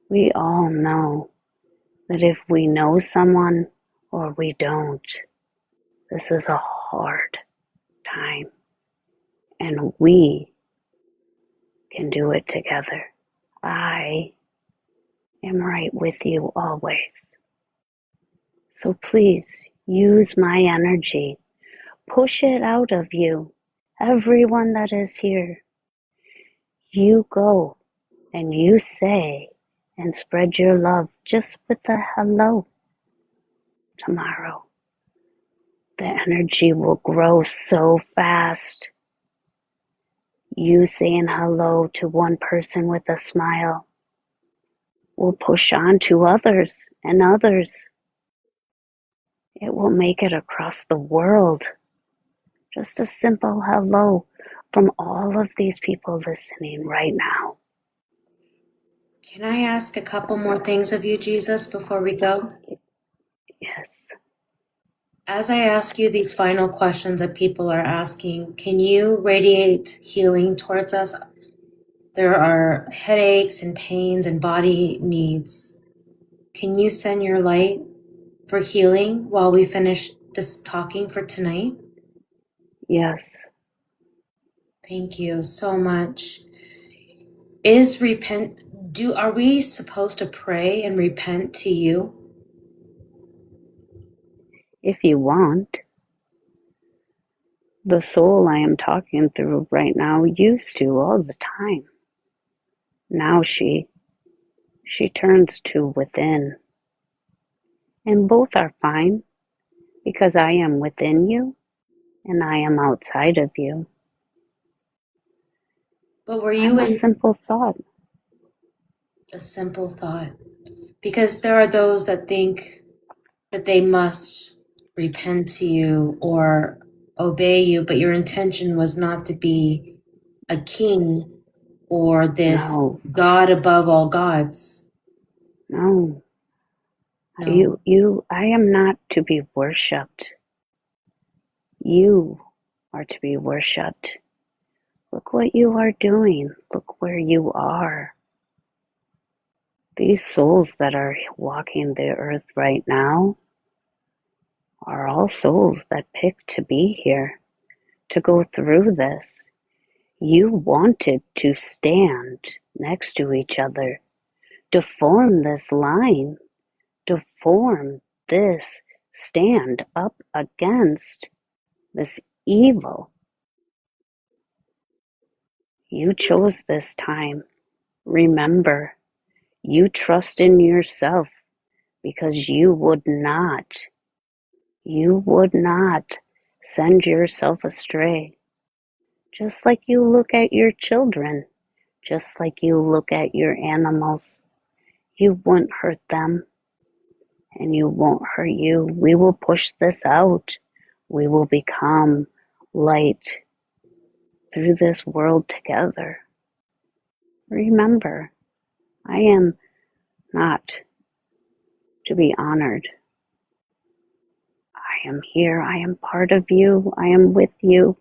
We all know that if we know someone or we don't, this is a hard time, and we can do it together. I am right with you always. So please use my energy. Push it out of you. Everyone that is here, you go and you say and spread your love just with a hello tomorrow. The energy will grow so fast. You saying hello to one person with a smile will push on to others and others. It will make it across the world. Just a simple hello from all of these people listening right now. Can I ask a couple more things of you, Jesus, before we go? Yes. As I ask you these final questions that people are asking, can you radiate healing towards us? There are headaches and pains and body needs. Can you send your light for healing while we finish this talking for tonight? Yes. Thank you so much. Are we supposed to pray and repent to you? If you want. The soul I am talking through right now used to all the time. Now she turns to within. And both are fine because I am within you and I am outside of you. But were I'm you a in simple thought. A simple thought. Because there are those that think that they must repent to you or obey you, but your intention was not to be a king or this No, God above all gods. no. No. I am not to be worshipped. You are to be worshipped. Look what you are doing. Look where you are. These souls that are walking the earth right now are all souls that picked to be here, to go through this. You wanted to stand next to each other, to form this line, to form this stand up against this evil. You chose this time. Remember, you trust in yourself because you would not send yourself astray. Just like you look at your children, just like you look at your animals, you won't hurt them and you won't hurt you. We will push this out. We will become light through this world together. Remember, I am not to be honored. I am here. I am part of you. I am with you.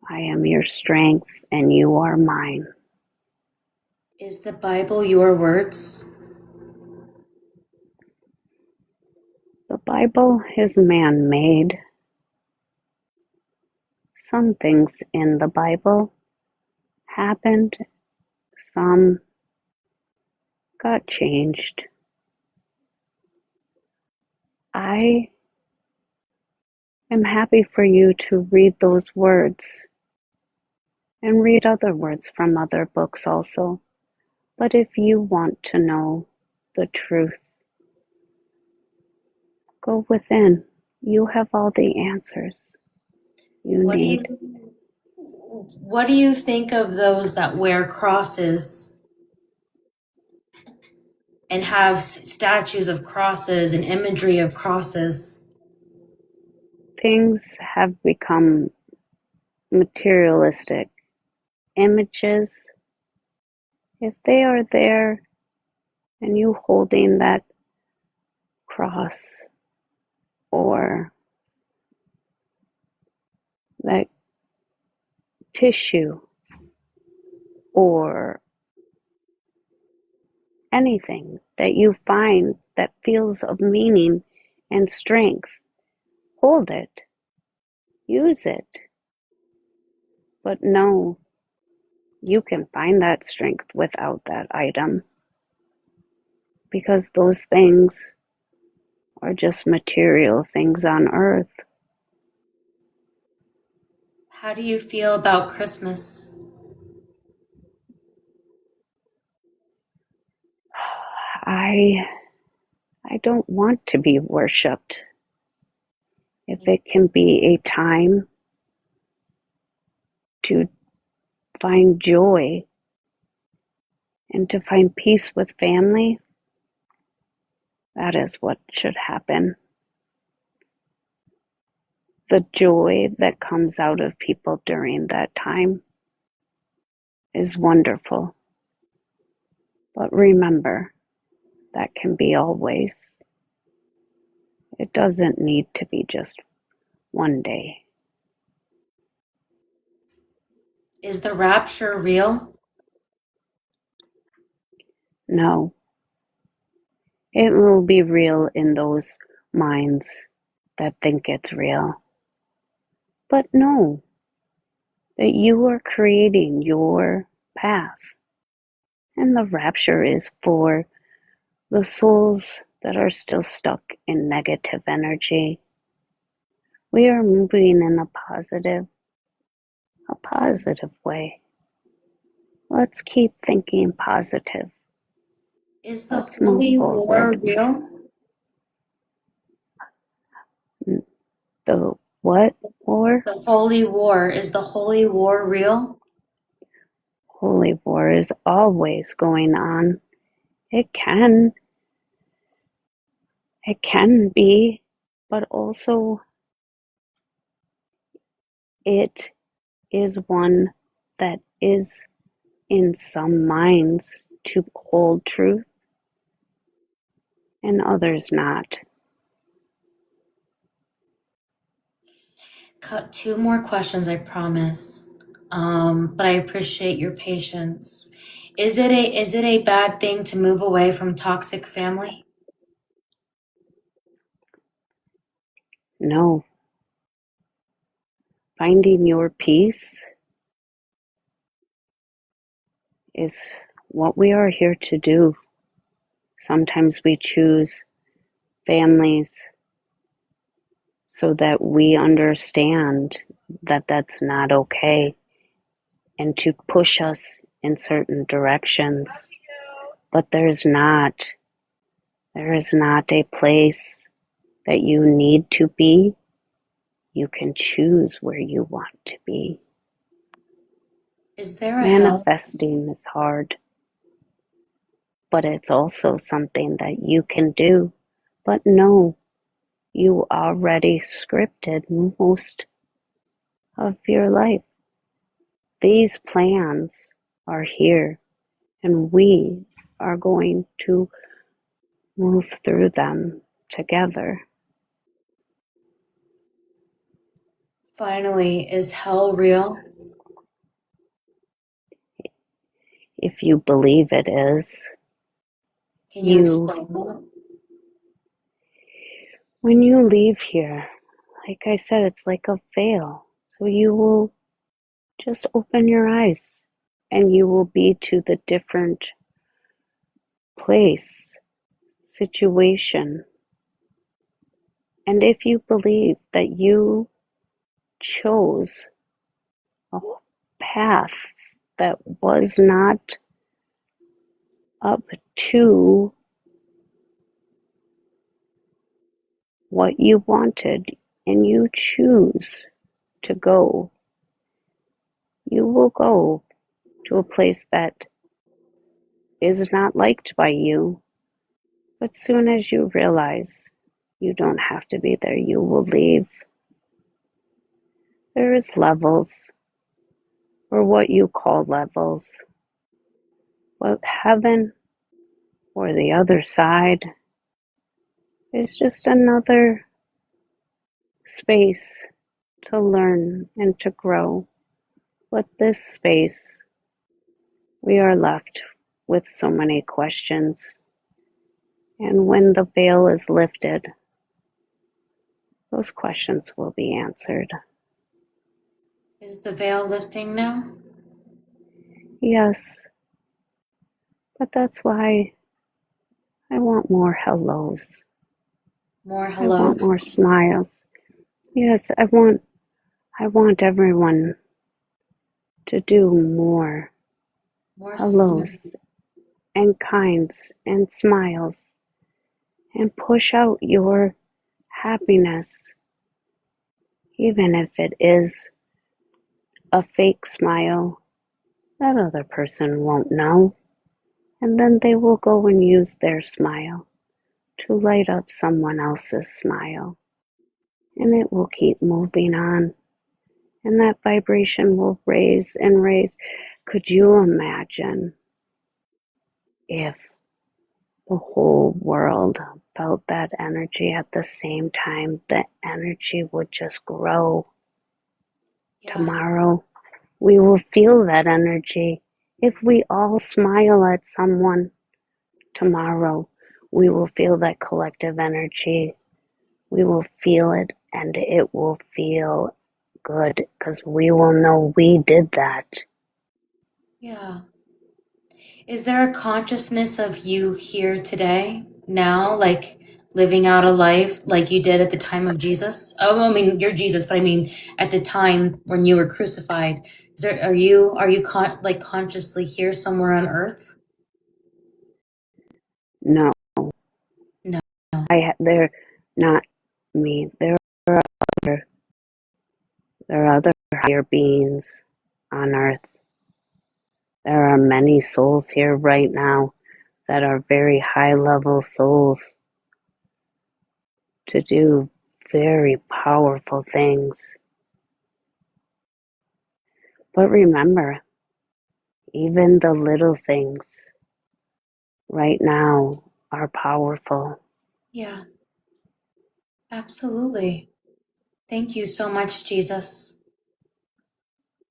I am your strength and you are mine. Is the Bible your words? The Bible is man-made. Some things in the Bible happened, some got changed. I am happy for you to read those words and read other words from other books also. But if you want to know the truth, go within. You have all the answers you What do need. you what do you think of those that wear crosses and have statues of crosses and imagery of crosses? Things have become materialistic. Images, if they are there and you holding that cross or that tissue or anything that you find that feels of meaning and strength, hold it, use it. But no, you can find that strength without that item because those things are just material things on earth. How do you feel about Christmas? I I don't want to be worshipped. If it can be a time to find joy and to find peace with family, that is what should happen. The joy that comes out of people during that time is wonderful. But remember, that can be always. It doesn't need to be just one day. Is the rapture real? No, it will be real in those minds that think it's real. But know that you are creating your path. And the rapture is for the souls that are still stuck in negative energy. We are moving in a positive way. Let's keep thinking positive. Is the Let's move Holy War forward. real? The what war? The Holy War. Is the Holy War real? Holy war is always going on. It can be, but also it is one that is in some minds to hold truth and others not. Cut two more questions, I promise. But I appreciate your patience. Is it a bad thing to move away from toxic family? No, finding your peace is what we are here to do. Sometimes we choose families so that we understand that that's not okay and to push us in certain directions. But there is not a place that you need to be. You can choose where you want to be. Is there a hell? Manifesting is hard, but it's also something that you can do. But no, you already scripted most of your life. These plans are here, and we are going to move through them together. Finally, is hell real? If you believe it is, Can you you, explain that? when you leave here, like I said, it's like a veil. So you will just open your eyes and you will be to the different place, situation. And if you believe that you chose a path that was not up to what you wanted and you choose to go, you will go to a place that is not liked by you. But soon as you realize you don't have to be there, you will leave. There is levels, or what you call levels. But heaven, or the other side, is just another space to learn and to grow. But this space, we are left with so many questions. And when the veil is lifted, those questions will be answered. Is the veil lifting now? Yes, but that's why I want more hellos. More I want hellos? more smiles. Yes, I want everyone to do more More smiles? hellos and kinds and smiles and push out your happiness, even if it is a fake smile that other person won't know. And then they will go and use their smile to light up someone else's smile. And it will keep moving on. And that vibration will raise and raise. Could you imagine if the whole world felt that energy at the same time? The energy would just grow. Yeah. Tomorrow, we will feel that energy. If we all smile at someone, tomorrow, we will feel that collective energy. We will feel it and it will feel good because we will know we did that. Yeah. Is there a consciousness of you here today, now, like living out a life like you did at the time of Jesus? Oh, I mean, you're Jesus, but I mean, at the time when you were crucified, are you consciously here somewhere on earth? No, No. they're not me. Other, there are other higher beings on earth. There are many souls here right now that are very high level souls to do very powerful things. But remember, even the little things right now are powerful. Yeah, absolutely. Thank you so much, Jesus.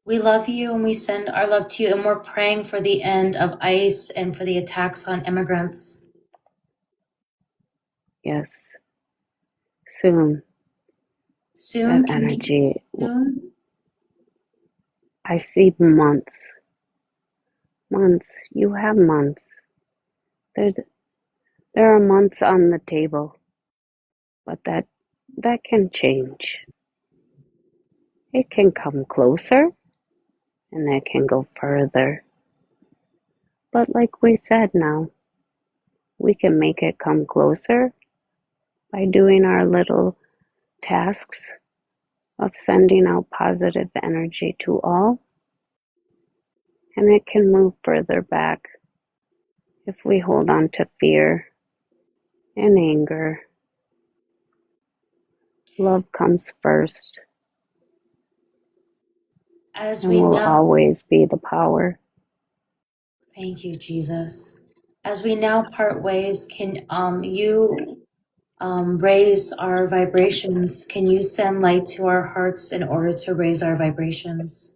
We love you and we send our love to you, and we're praying for the end of ICE and for the attacks on immigrants. Yes, soon that Soon, can you energy, soon? I see months, you have months. There, there are months on the table, but that can change. It can come closer and it can go further. But like we said now, we can make it come closer by doing our little tasks of sending out positive energy to all, and it can move further back if we hold on to fear and anger. Love comes first As and we will now, always be the power. thank you, Jesus. As we now part ways, can you raise our vibrations? Can you send light to our hearts in order to raise our vibrations,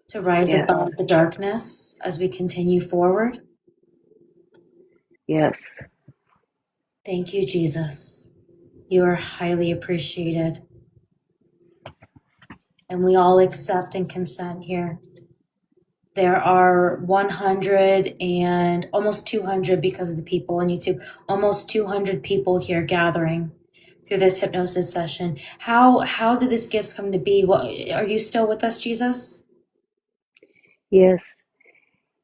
to rise Yes, above the darkness as we continue forward? yes, Thank you, Jesus. You are highly appreciated, and we all accept and consent here. There are 100 and almost 200, because of the people on YouTube, almost 200 people here gathering through this hypnosis session. How did this gifts come to be? What, are you still with us, Jesus? yes.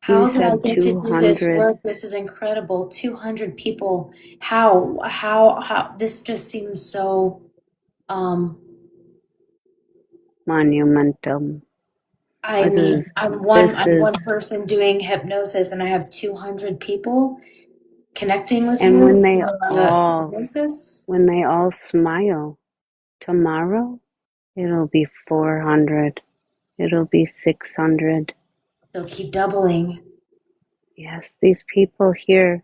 You How did I said get to do this 200 work? This is incredible. 200 people. How this just seems so um monumentum. I But mean, this I'm is, one person doing hypnosis and I have 200 people connecting with and you through hypnosis. when they all smile tomorrow, it'll be 400. It'll be 600. They'll keep doubling. Yes, these people here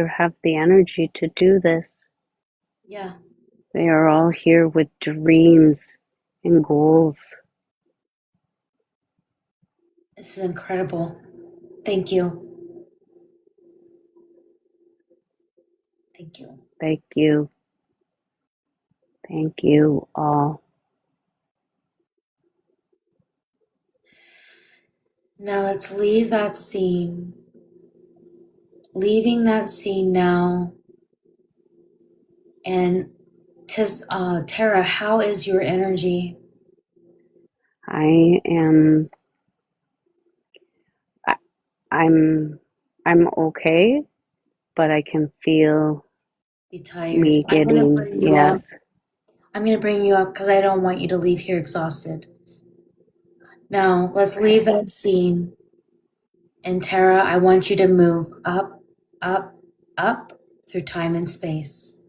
have the energy to do this. Yeah, They are all here with dreams and goals. this is incredible. Thank you. Thank you. Thank you. Thank you all. Now let's leave that scene. Leaving that scene now. And Terra, how is your energy? I am I, I'm okay, but I can feel Be tired. me getting, yes, I'm gonna bring you up because I don't want you to leave here exhausted. Now let's leave okay. that scene. And Terra, I want you to move up, up, up through time and space.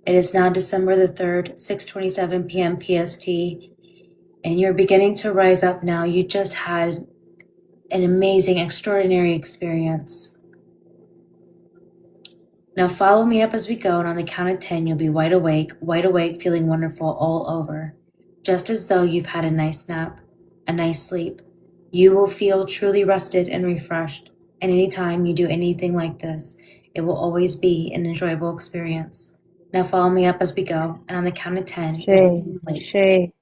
It is now December the 3rd, 6:27 p.m. PST, and you're beginning to rise up now. You just had an amazing, extraordinary experience. Now follow me up as we go, and on the count of 10, you'll be wide awake, feeling wonderful all over. Just as though you've had a nice nap, a nice sleep. You will feel truly rested and refreshed. And anytime you do anything like this, it will always be an enjoyable experience. Now follow me up as we go, and on the count of 10, you'll Shay, be awake. Shay,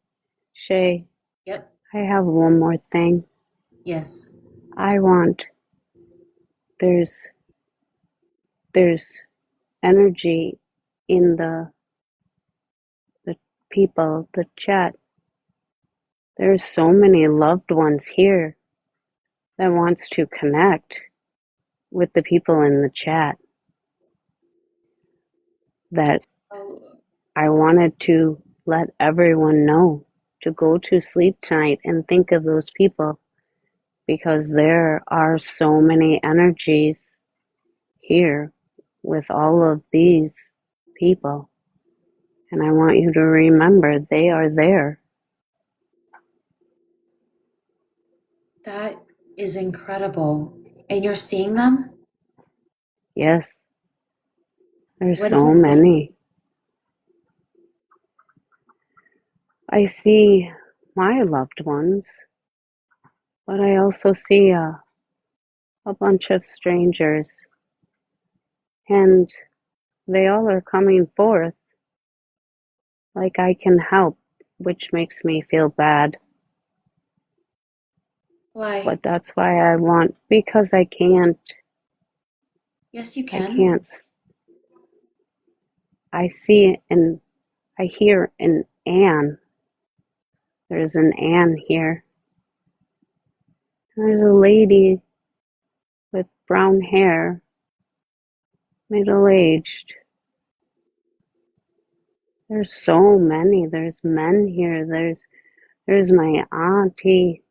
Shay, Yep. I have one more thing. Yes. I want, there's, there's energy in the people, the chat. There's so many loved ones here that wants to connect with the people in the chat that Oh, I wanted to let everyone know to go to sleep tonight and think of those people because there are so many energies here with all of these people. And I want you to remember they are there. That is incredible. And you're seeing them? Yes, there's What is so it like? many. I see my loved ones, but I also see a bunch of strangers, and they all are coming forth like I can help, which makes me feel bad. Why? But that's why I want, because Yes, you I can. can't, I see and I hear an Anne. There's an Anne here. There's a lady with brown hair, middle-aged. There's so many. There's men here. There's my auntie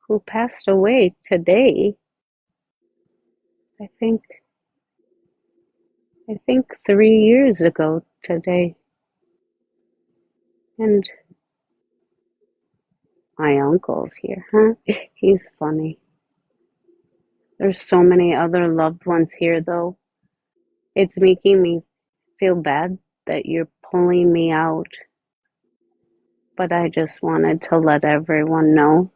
who passed away today. I think 3 years ago today. And my uncle's here, huh? He's funny. There's so many other loved ones here, though. It's making me feel bad that you're pulling me out. But I just wanted to let everyone know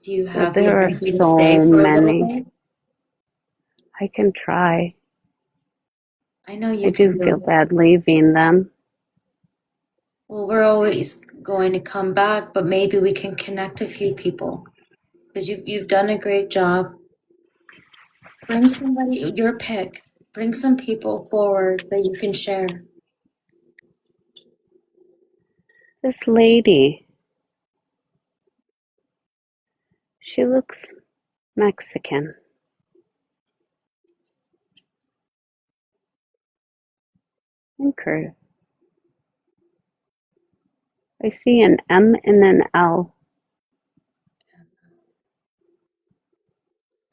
Do you that have the there are ability to stay so for a little many. bit? I can try. I know I you do can do feel it. bad leaving them. Well, we're always going to come back, but maybe we can connect a few people because you've done a great job. Bring somebody, your pick. Bring some people forward that you can share. This lady, she looks Mexican. Incredible. I see an M and an L.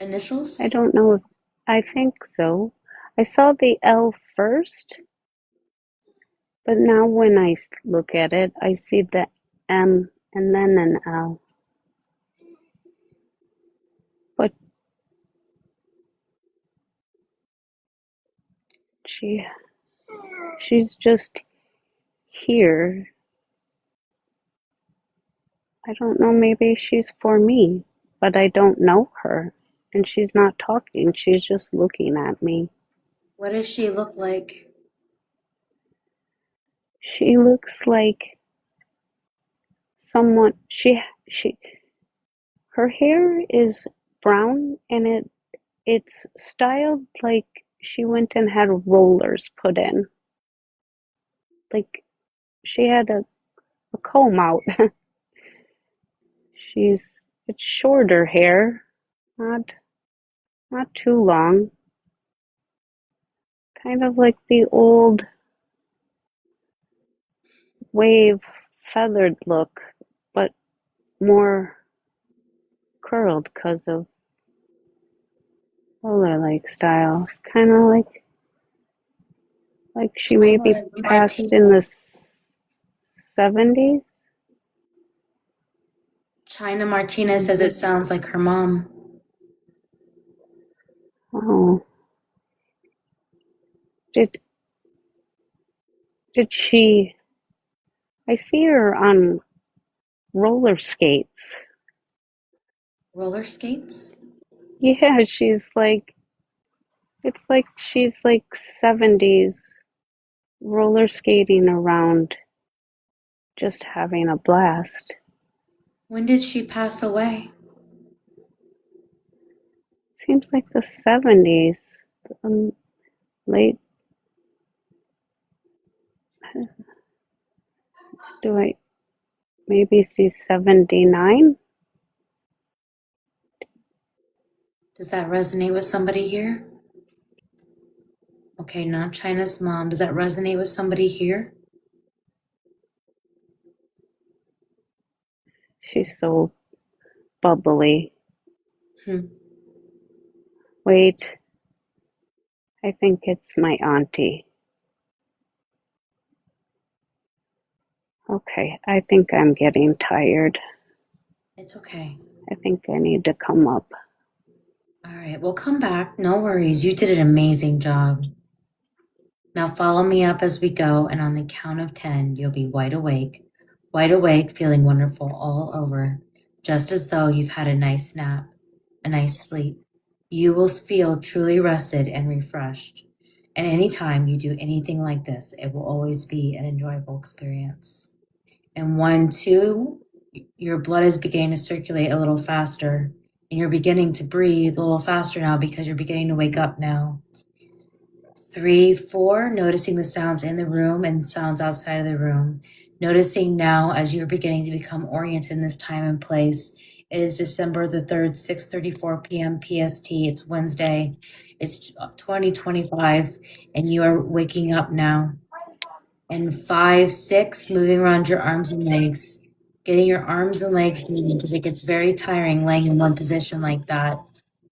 I Initials? don't know if I think so. I saw the L first, but now when I look at it, I see the M and then an L. But she's just here. I don't know, maybe she's for me, but I don't know her. And she's not talking, she's just looking at me. What does she look like? She looks like someone she her hair is brown and it's styled like she went and had rollers put in. Like she had a comb out. It's shorter hair, not not too long. Kind of like the old wave feathered look, but more curled because of roller-like style. Kind of like she maybe China passed in the Martinez. 70s. China Martinez says it sounds like her mom. Oh, did did she? I see her on roller skates. Roller skates? Yeah, it's like she's like 70s roller skating around, just having a blast. When did she pass away? Seems like the 70s, um, late. Do I maybe see 79? Does that resonate with somebody here? Okay, not China's mom. Does that resonate with somebody here? She's so bubbly. Hmm. Wait, I think it's my auntie. Okay, I think I'm getting tired. It's okay. I think I need to come up. All right, well, come back. No worries. You did an amazing job. Now follow me up as we go, and on the count of 10, you'll be wide awake, feeling wonderful all over, just as though you've had a nice nap, a nice sleep. You will feel truly rested and refreshed. And anytime you do anything like this, it will always be an enjoyable experience. And one, two, your blood is beginning to circulate a little faster, and you're beginning to breathe a little faster now because you're beginning to wake up now. 3, 4, noticing the sounds in the room and sounds outside of the room. Noticing now as you're beginning to become oriented in this time and place. It is December the 3rd, 6:34 p.m. PST. It's Wednesday. It's 2025, and you are waking up now. And 5, 6, moving around your arms and legs. Getting your arms and legs moving because it gets very tiring laying in one position like that.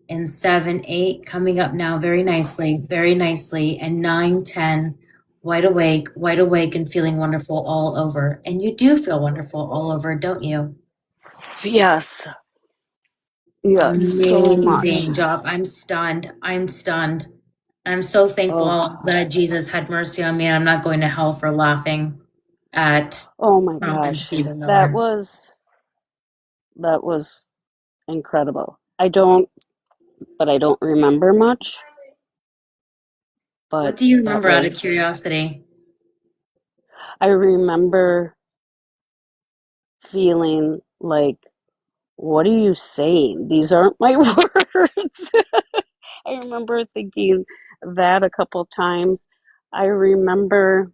And 7, 8, coming up now very nicely, very nicely. And 9, 10, wide awake, and feeling wonderful all over. And you do feel wonderful all over, don't you? Yes, yes, so much. Amazing job. I'm stunned. I'm stunned. I'm so thankful Oh, that Jesus had mercy on me and I'm not going to hell for laughing at oh my Trump and gosh. Stephen That Miller. was that was incredible. I don't remember much, What but do you that remember out of was curiosity? I remember feeling like, what are you saying? These aren't my words. I remember thinking that a couple times. I remember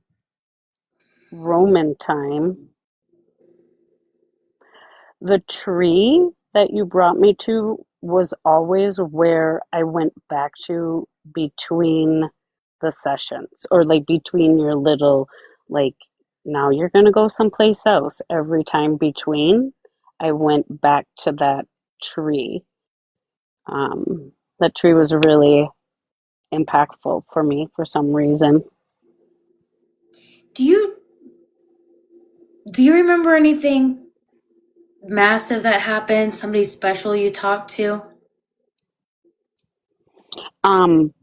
Roman time. The tree that you brought me to was always where I went back to between the sessions, or like between your little, like, now you're going to go someplace else. Every time between, I went back to that tree. That tree was really impactful for me for some reason. Do you do you remember anything massive that happened? Somebody special you talked to? Um,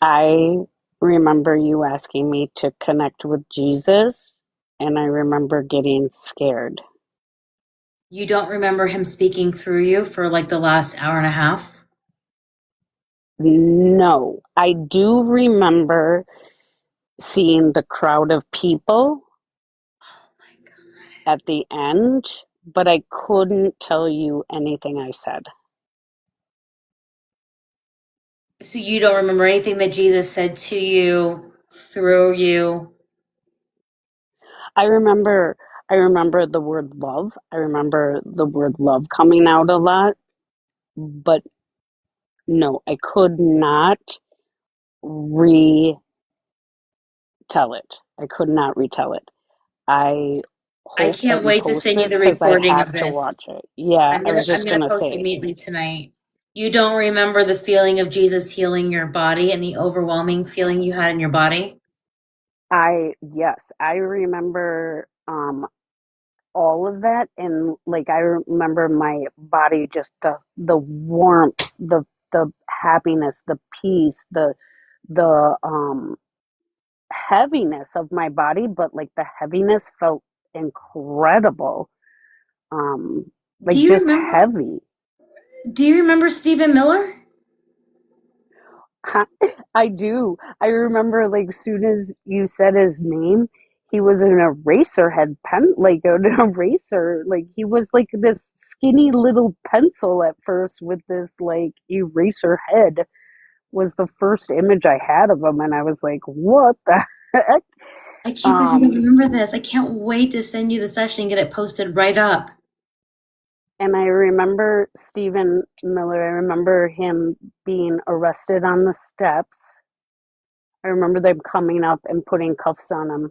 I remember you asking me to connect with Jesus, and I remember getting scared. You don't remember him speaking through you for like the last hour and a half? No, I do remember seeing the crowd of people Oh my God. at the end, but I couldn't tell you anything I said. So you don't remember anything that Jesus said to you, through you? I remember I remember the word love. I remember the word love coming out a lot, but no, I could not retell it. I could not retell it. I I hope that can't you wait to post send you this the because I recording of have to this. watch it. Yeah, I'm I gonna was I'm just gonna gonna post say, immediately tonight. You don't remember the feeling of Jesus healing your body and the overwhelming feeling you had in your body? yes, I remember all of that, and like I remember my body, just the warmth, the happiness, the peace, the heaviness of my body, but like the heaviness felt incredible. Um, Do like you just remember heavy. do you remember Stephen Miller? I do. I remember like soon as you said his name, he was an eraser head pen, like an eraser. Like he was like this skinny little pencil at first with this like eraser head was the first image I had of him, and I was like, what the heck? I can't believe you don't Um, remember this. I can't wait to send you the session and get it posted right up. and I remember Stephen Miller. I remember him being arrested on the steps. I remember them coming up and putting cuffs on him,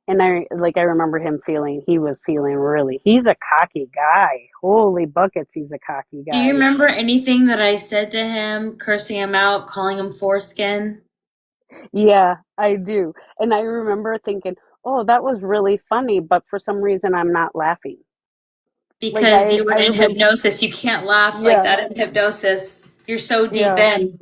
And I remember him feeling, he was feeling really, he's a cocky guy. Holy buckets, he's a cocky Do you guy. remember anything that I said to him, cursing him out, calling him foreskin? Yeah, I do. And I remember thinking, oh, that was really funny, but for some reason I'm not laughing. Like Because you were I in remember, hypnosis. You can't laugh like yeah, that in hypnosis. You're so deep yeah, in.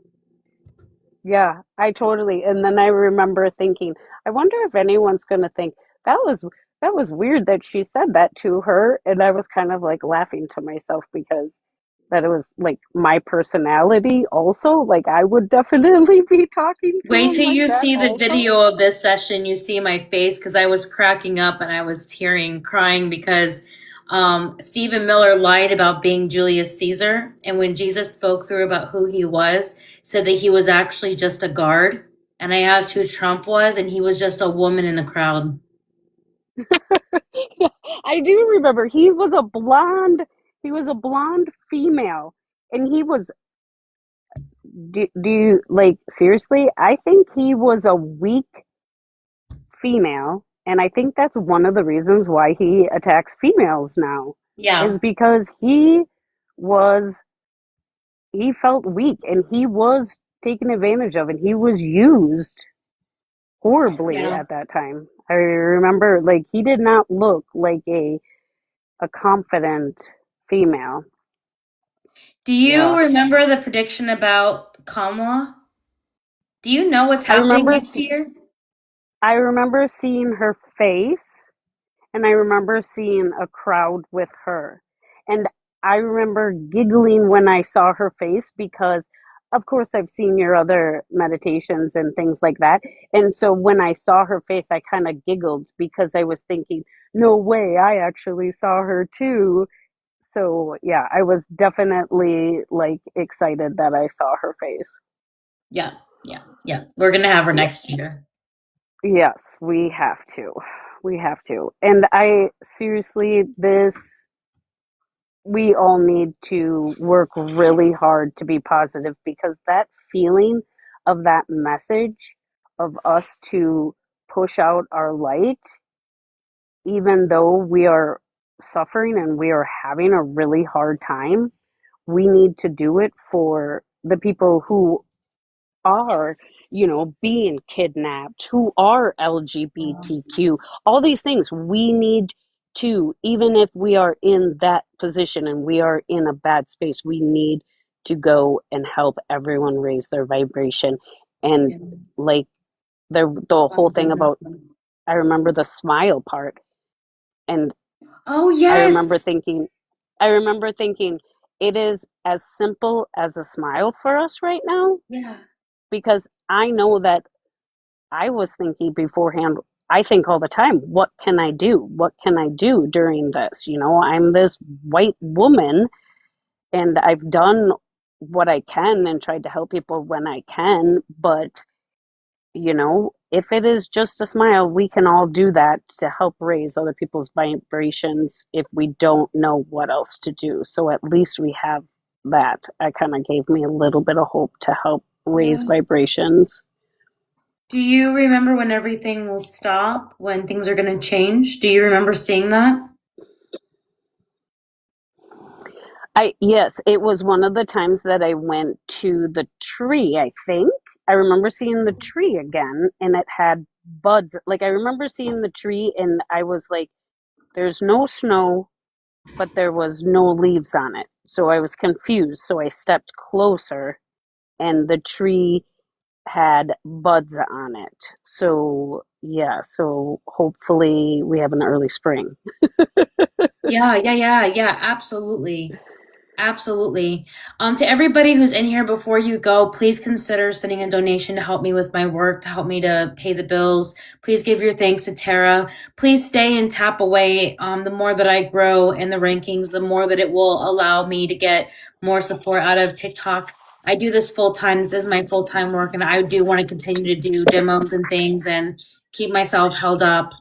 yeah, I totally. And then I remember thinking, I wonder if anyone's going to think that was that was weird that she said that to her. And I was kind of like laughing to myself because that it was like my personality also. Like I would definitely be talking to Wait him till like you that see the also. video of this session. You see my face because I was cracking up and I was tearing, crying because Stephen Miller lied about being Julius Caesar. And when Jesus spoke through about who he was, said that he was actually just a guard. And I asked who Trump was, and he was just a woman in the crowd. Yeah, I do remember he was a blonde female and he was do you like seriously? I think he was a weak female, and I think that's one of the reasons why he attacks females now is Yeah. because was he felt weak and he was taken advantage of and he was used horribly Yeah. at that time. I remember like he did not look like a confident female. Do you Yeah. remember the prediction about Kamala? Do you know what's I happening remember next year? I remember seeing her face and I remember seeing a crowd with her. And I remember giggling when I saw her face because, of course, I've seen your other meditations and things like that. And so when I saw her face, I kind of giggled because I was thinking, no way, I actually saw her too. So yeah, I was definitely like excited that I saw her face. Yeah, yeah, yeah. We're gonna have her Yeah. next year. Yes, we have to. We have to. And I seriously, this we all need to work really hard to be positive because that feeling of that message of us to push out our light, even though we are suffering and we are having a really hard time, we need to do it for the people who are, being kidnapped, who are LGBTQ, all these things. We need to, even if we are in that position and we are in a bad space, we need to go and help everyone raise their vibration. And Yeah. like the whole thing about, I remember the smile part, and Oh I remember yes. thinking, I remember thinking, it is as simple as a smile for us right now Yeah. because I know that I was thinking beforehand, I think all the time, what can I do? What can I do during this? I'm this white woman and I've done what I can and tried to help people when I can. But, if it is just a smile, we can all do that to help raise other people's vibrations if we don't know what else to do. So at least we have that. That kind of gave me a little bit of hope to help raise Yeah. vibrations. Do you remember when everything will stop, when things are gonna change? Do you remember seeing that? Yes, it was one of the times that I went to the tree, I think. I remember seeing the tree again and it had buds. Like I remember seeing the tree and I was like, there's no snow, but there was no leaves on it. So I was confused. So I stepped closer and the tree had buds on it. So yeah, so hopefully we have an early spring. Yeah, yeah, yeah, yeah, absolutely. Absolutely. To everybody who's in here before you go, please consider sending a donation to help me with my work, to help me to pay the bills. Please give your thanks to Terra. Please stay and tap away. The more that I grow in the rankings, the more that it will allow me to get more support out of TikTok. I do this full time. This is my full time work, and I do want to continue to do demos and things and keep myself held up.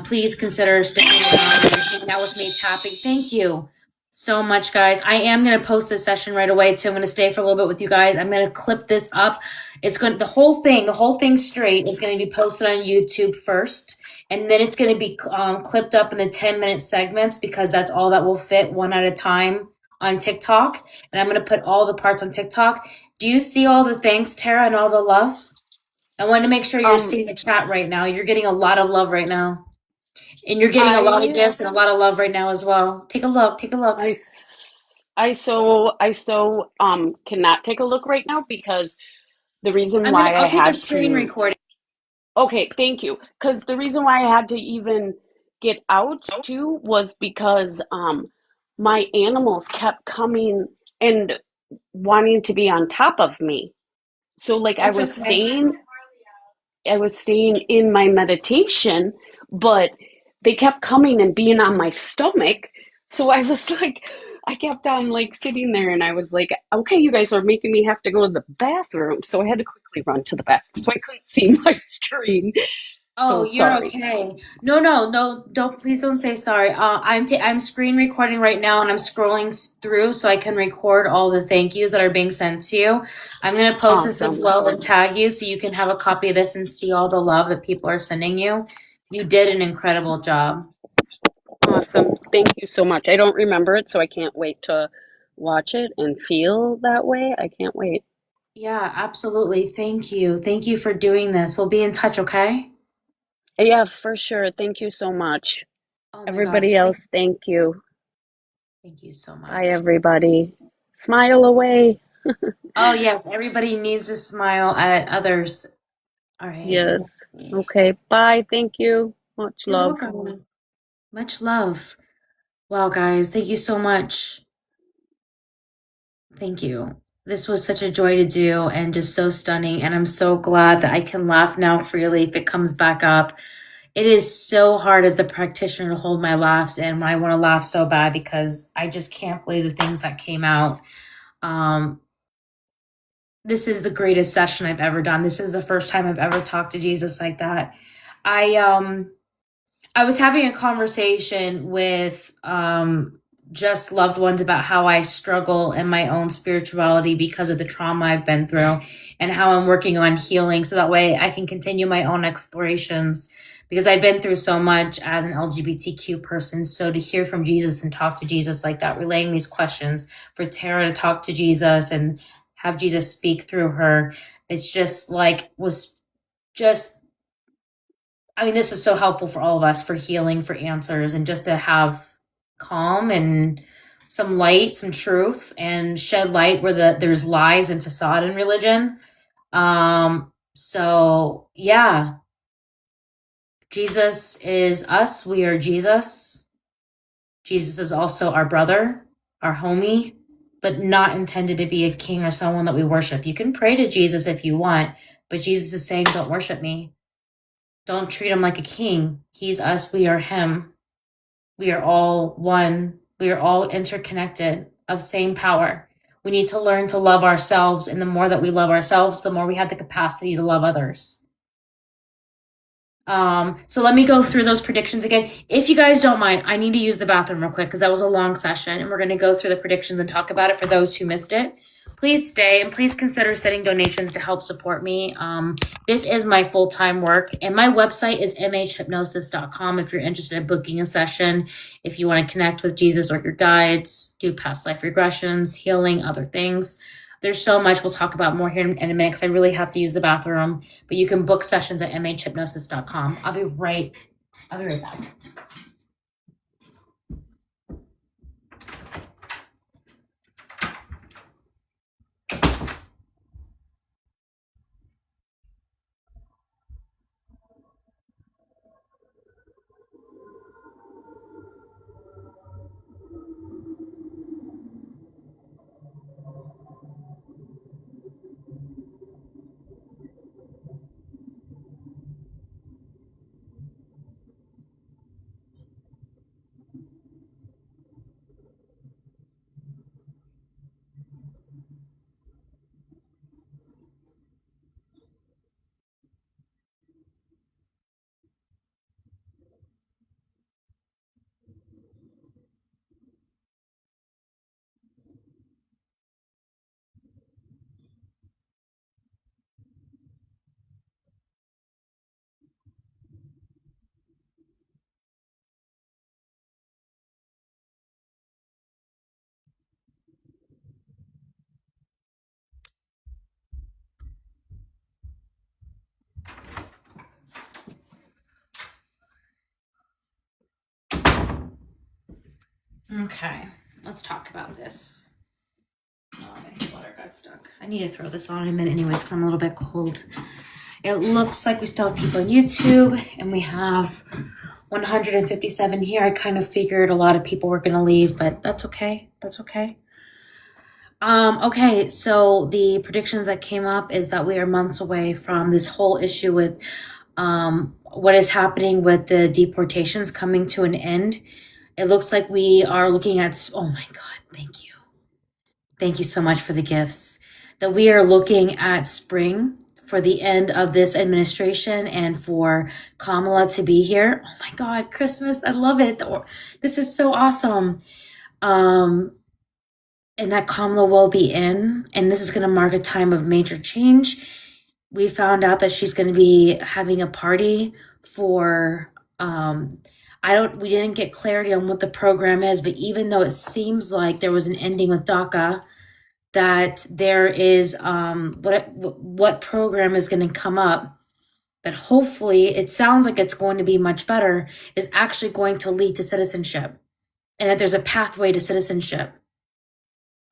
Please consider sticking around and hanging out with me, tapping. Thank you so much, guys. I am going to post this session right away too. I'm going to stay for a little bit with you guys. I'm going to clip this up. It's going the whole thing straight is going to be posted on YouTube first. and then it's going to be clipped up in the 10-minute segments because that's all that will fit one at a time on TikTok. And I'm going to put all the parts on TikTok. Do you see all the thanks, Tara, and all the love? I wanted to make sure you're Um, seeing the chat right now. You're getting a lot of love right now. And you're getting a lot of I, gifts and a lot of love right now as well. Take a look. Take a look. I cannot take a look right now because the reason why I I'll take a had screen to, recording. okay, thank you. Because the reason why I had to even get out too was because my animals kept coming and wanting to be on top of me. So like It's okay. I was staying in my meditation, but they kept coming and being on my stomach. So I was like, I kept on like sitting there and I was like, okay, you guys are making me have to go to the bathroom. So I had to quickly run to the bathroom. So I couldn't see my screen. Oh, So you're sorry. okay. No, no, no. Don't please don't say sorry. I'm screen recording right now and I'm scrolling through so I can record all the thank yous that are being sent to you. I'm gonna post this as Awesome. well and tag you so you can have a copy of this and see all the love that people are sending you. You did an incredible job. Awesome. Thank you so much. I don't remember it, so I can't wait to watch it and feel that way. I can't wait. Yeah, absolutely. Thank you. Thank you for doing this. We'll be in touch, okay? Yeah, for sure. Thank you so much. Oh my Everybody gosh. else, thank you. Thank you so Bye, much. everybody. Smile away. Oh yes, everybody needs to smile at others. All right. Yes. Okay. Bye. Thank you. Much You're love. welcome. Much love. Wow, guys, thank you so much. Thank you. This was such a joy to do and just so stunning. And I'm so glad that I can laugh now freely if it comes back up. It is so hard as the practitioner to hold my laughs in when I want to laugh so bad because I just can't believe the things that came out. Um, this is the greatest session I've ever done. This is the first time I've ever talked to Jesus like that. I um I was having a conversation with just loved ones about how I struggle in my own spirituality because of the trauma I've been through and how I'm working on healing so that way I can continue my own explorations because I've been through so much as an LGBTQ person. So to hear from Jesus and talk to Jesus like that, relaying these questions, for Tara to talk to Jesus and have Jesus speak through her, it's just like was just I mean, this was so helpful for all of us for healing, for answers, and just to have calm and some light, some truth, and shed light where there's lies and facade in religion. So yeah, Jesus is us. We are Jesus. Jesus is also our brother, our homie, but not intended to be a king or someone that we worship. You can pray to Jesus if you want, but Jesus is saying, don't worship me. Don't treat him like a king. He's us, we are him. We are all one. We are all interconnected of same power. We need to learn to love ourselves. And the more that we love ourselves, the more we have the capacity to love others. So let me go through those predictions again. If you guys don't mind, I need to use the bathroom real quick because that was a long session and we're going to go through the predictions and talk about it for those who missed it. Please stay and please consider setting donations to help support me. This is my full-time work and my website is mhhypnosis.com if you're interested in booking a session, if you want to connect with Jesus or your guides, do past life regressions, healing, other things. There's so much we'll talk about more here in a minute because I really have to use the bathroom. But you can book sessions at mhhypnosis.com. I'll be right back. Okay, let's talk about this. Oh, my sweater got stuck. I need to throw this on in a minute anyways because I'm a little bit cold. It looks like we still have people on YouTube, and we have 157 here. I kind of figured a lot of people were going to leave, but that's okay. That's okay. Okay, so the predictions that came up is that we are months away from this whole issue with what is happening with the deportations coming to an end. It looks like we are looking at, oh my God, thank you. Thank you so much for the gifts. That we are looking at spring for the end of this administration and for Kamala to be here. Oh my God, Christmas, I love it. This is so awesome. And that Kamala will be in, and this is going to mark a time of major change. We found out that she's going to be having a party for, we didn't get clarity on what the program is, but even though it seems like there was an ending with DACA, that there is, what program is going to come up, but hopefully it sounds like it's going to be much better, is actually going to lead to citizenship, and that there's a pathway to citizenship.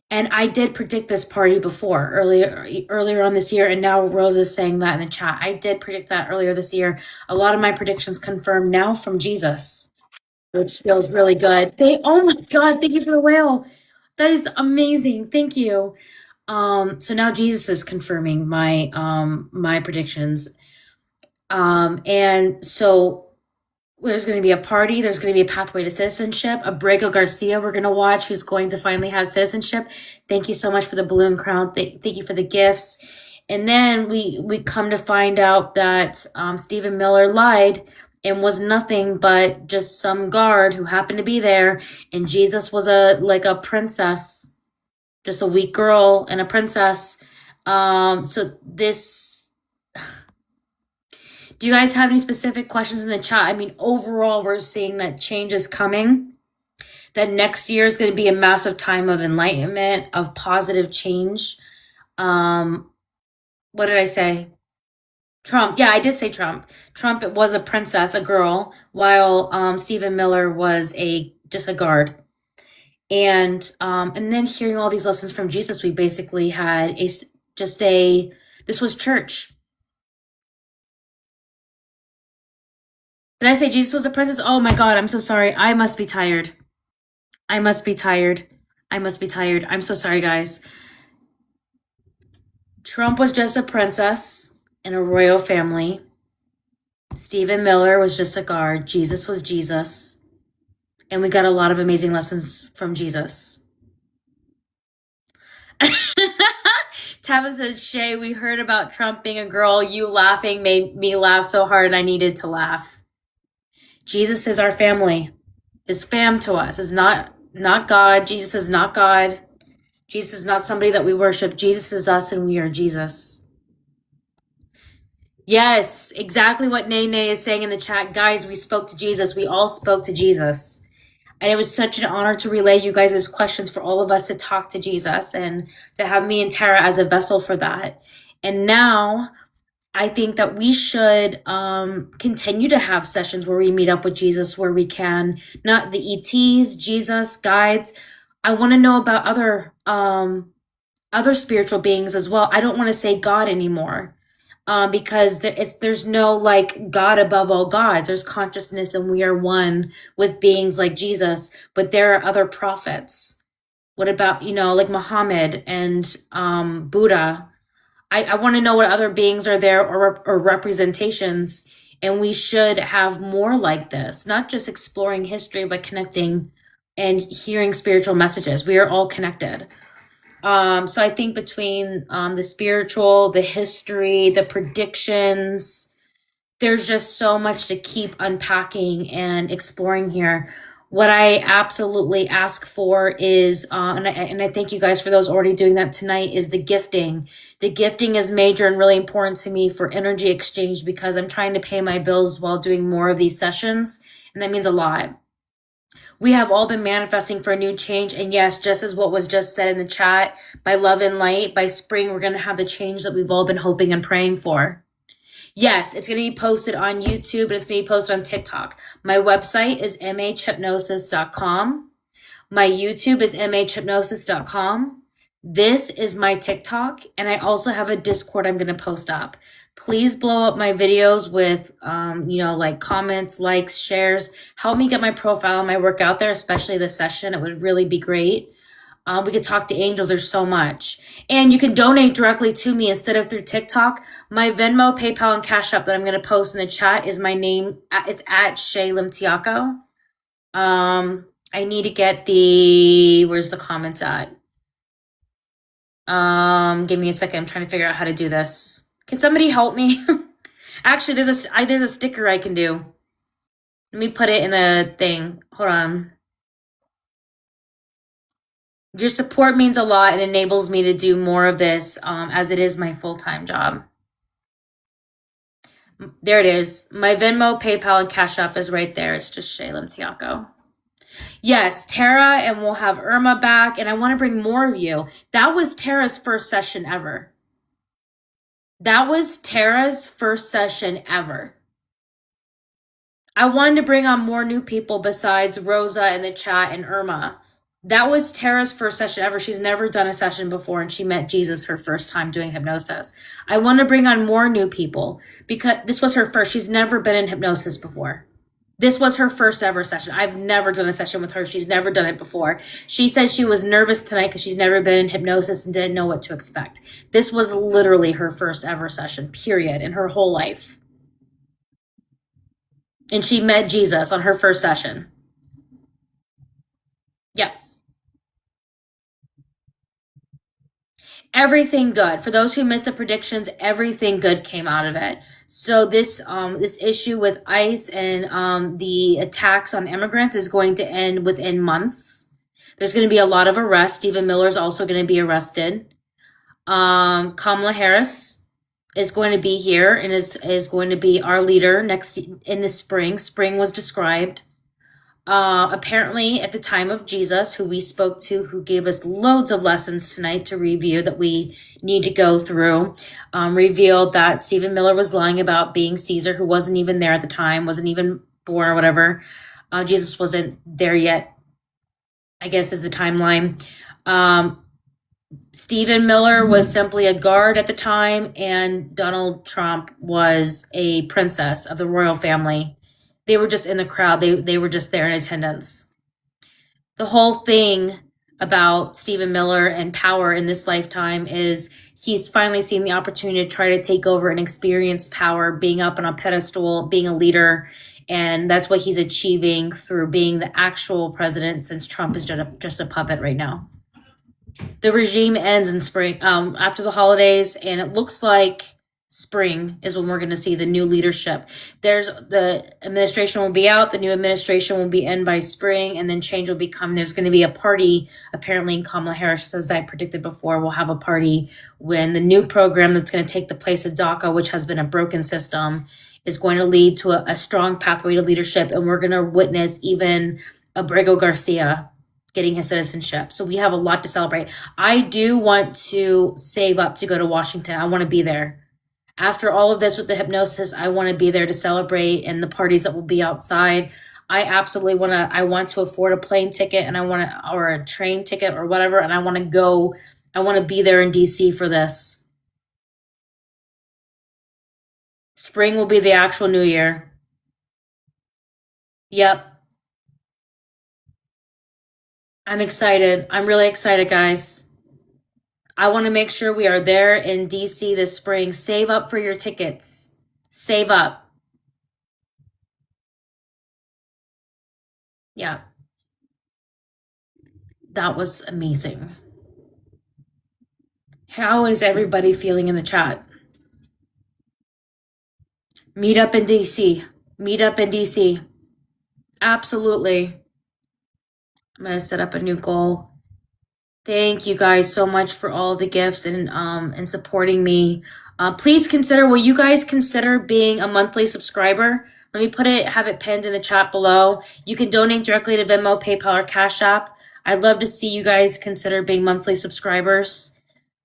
And I did predict this party before, earlier on this year, and now Rose is saying that in the chat. I did predict that earlier this year. A lot of my predictions confirmed now from Jesus, which feels really good. Oh my God, thank you for the whale. That is amazing. Thank you. So now Jesus is confirming my predictions. And so there's going to be a party. There's going to be a pathway to citizenship. Abrego Garcia, we're going to watch, who's going to finally have citizenship. Thank you so much for the balloon crown. Thank you for the gifts. And then we come to find out that Stephen Miller lied and was nothing but just some guard who happened to be there. And Jesus was like a princess, just a weak girl and a princess. So this. Do you guys have any specific questions in the chat? I mean, overall, we're seeing that change is coming. That next year is going to be a massive time of enlightenment, of positive change. What did I say? Trump. Yeah, I did say Trump. Trump was a princess, a girl, while Stephen Miller was just a guard. And then hearing all these lessons from Jesus, we basically had this was church. Did I say Jesus was a princess? Oh my God, I'm so sorry. I must be tired. I'm so sorry, guys. Trump was just a princess in a royal family. Stephen Miller was just a guard. Jesus was Jesus. And we got a lot of amazing lessons from Jesus. Tava says, Shay, we heard about Trump being a girl. You laughing made me laugh so hard I needed to laugh. Jesus is our family, is fam to us, is not God. Jesus is not God. Jesus is not somebody that we worship. Jesus is us and we are Jesus. Yes, exactly what Nene is saying in the chat. Guys, we spoke to Jesus. We all spoke to Jesus. And it was such an honor to relay you guys' questions, for all of us to talk to Jesus and to have me and Terra as a vessel for that. And now I think that we should continue to have sessions where we meet up with Jesus, where we can, not the ETs, Jesus, guides. I want to know about other spiritual beings as well. I don't want to say God anymore, because there's no like God above all gods. There's consciousness, and we are one with beings like Jesus. But there are other prophets. What about like Muhammad and Buddha? I want to know what other beings are there, or representations, and we should have more like this, not just exploring history, but connecting and hearing spiritual messages. We are all connected. So I think between the spiritual, the history, the predictions, there's just so much to keep unpacking and exploring here. What I absolutely ask for is, and I thank you guys for those already doing that tonight, is the gifting. The gifting is major and really important to me for energy exchange, because I'm trying to pay my bills while doing more of these sessions, and that means a lot. We have all been manifesting for a new change, and yes, just as what was just said in the chat, by love and light, by spring, we're going to have the change that we've all been hoping and praying for. Yes, it's going to be posted on YouTube, and it's going to be posted on TikTok. My website is mhhypnosis.com. My YouTube is mhhypnosis.com. This is my TikTok, and I also have a Discord I'm going to post up. Please blow up my videos with, like comments, likes, shares. Help me get my profile and my work out there, especially this session. It would really be great. We could talk to angels. There's so much. And you can donate directly to me instead of through TikTok. My Venmo, PayPal, and Cash App that I'm going to post in the chat is my name. It's at Shaylin Tiaco. I need to get where's the comments at? Give me a second. I'm trying to figure out how to do this. Can somebody help me? Actually, there's a sticker I can do. Let me put it in the thing. Hold on. Your support means a lot and enables me to do more of this, as it is my full-time job. There it is. My Venmo, PayPal, and Cash App is right there. It's just Shaylin Tiaco. Yes, Terra, and we'll have Irma back, and I want to bring more of you. That was Terra's first session ever. That was Terra's first session ever. I wanted to bring on more new people besides Rosa in the chat and Irma. That was Terra's first session ever. She's never done a session before, and she met Jesus her first time doing hypnosis. I want to bring on more new people because this was her first. She's never been in hypnosis before. This was her first ever session. I've never done a session with her. She's never done it before. She said she was nervous tonight because she's never been in hypnosis and didn't know what to expect. This was literally her first ever session, period, in her whole life. And she met Jesus on her first session. Yep. Everything good. For those who missed the predictions, everything good came out of it. So this issue with ICE and the attacks on immigrants is going to end within months. There's going to be a lot of arrests. Stephen Miller is also going to be arrested. Kamala Harris is going to be here and is going to be our leader next in the spring. Spring was described. Apparently at the time of Jesus, who we spoke to, who gave us loads of lessons tonight to review that we need to go through, revealed that Stephen Miller was lying about being Caesar, who wasn't even there at the time, wasn't even born or whatever. Jesus wasn't there yet, I guess is the timeline. Stephen Miller was simply a guard at the time, and Donald Trump was a princess of the royal family. They were just in the crowd. They were just there in attendance. The whole thing about Stephen Miller and power in this lifetime is he's finally seen the opportunity to try to take over and experience power, being up on a pedestal, being a leader. And that's what he's achieving through being the actual president, since Trump is just a puppet right now. The regime ends in spring, after the holidays, and it looks like spring is when we're going to see the new leadership. The administration will be out, the new administration will be in by spring, and then change will be coming. There's going to be a party, apparently, in Kamala Harris, as I predicted before, we'll have a party when the new program that's going to take the place of DACA, which has been a broken system, is going to lead to a strong pathway to leadership, and we're going to witness even Abrego Garcia getting his citizenship. So we have a lot to celebrate. I do want to save up to go to Washington. I want to be there. After all of this with the hypnosis, I want to be there to celebrate, and the parties that will be outside. I absolutely I want to afford a plane ticket, and or a train ticket or whatever. And I want to go, I want to be there in DC for this. Spring will be the actual new year. Yep. I'm excited. I'm really excited, guys. I want to make sure we are there in DC this spring. Save up for your tickets. Save up. Yeah. That was amazing. How is everybody feeling in the chat? Meet up in DC. Meet up in DC. Absolutely. I'm going to set up a new goal. Thank you guys so much for all the gifts and supporting me. Please consider, will you guys consider being a monthly subscriber? Let me have it pinned in the chat below. You can donate directly to Venmo, PayPal, or Cash App. I'd love to see you guys consider being monthly subscribers.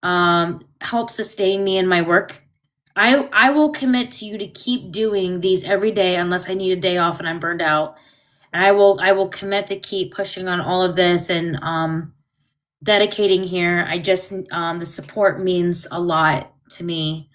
Help sustain me in my work. I will commit to you to keep doing these every day unless I need a day off and I'm burned out. And I will commit to keep pushing on all of this and dedicating here. I just the support means a lot to me.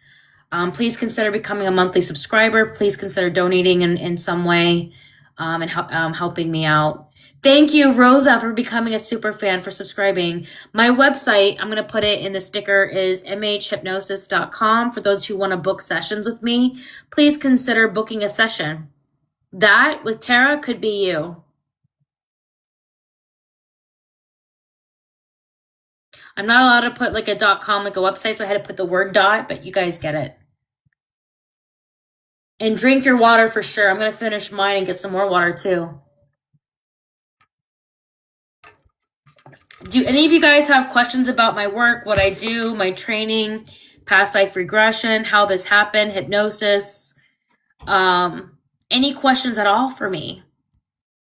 Please consider becoming a monthly subscriber. Please consider donating in some way and helping me out. Thank you, Rosa, for becoming a super fan, for subscribing. My website, I'm going to put it in the sticker, is mhhypnosis.com. For those who want to book sessions with me, please consider booking a session. That with Terra could be you. I'm not allowed to put like a .com, like a website, so I had to put the word dot, but you guys get it. And drink your water for sure. I'm going to finish mine and get some more water too. Do any of you guys have questions about my work, what I do, my training, past life regression, how this happened, hypnosis? Any questions at all for me?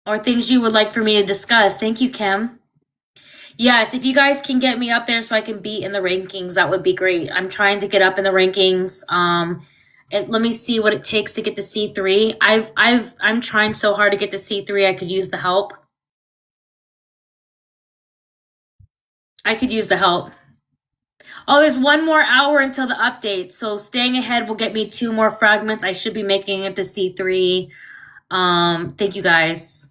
Or things you would like for me to discuss? Thank you, Kim. Yes, if you guys can get me up there so I can be in the rankings, that would be great. I'm trying to get up in the rankings. Let me see what it takes to get to C3. I'm trying so hard to get to C3. I could use the help. Oh, there's 1 more hour until the update. So staying ahead will get me 2 more fragments. I should be making it to C3. Thank you guys.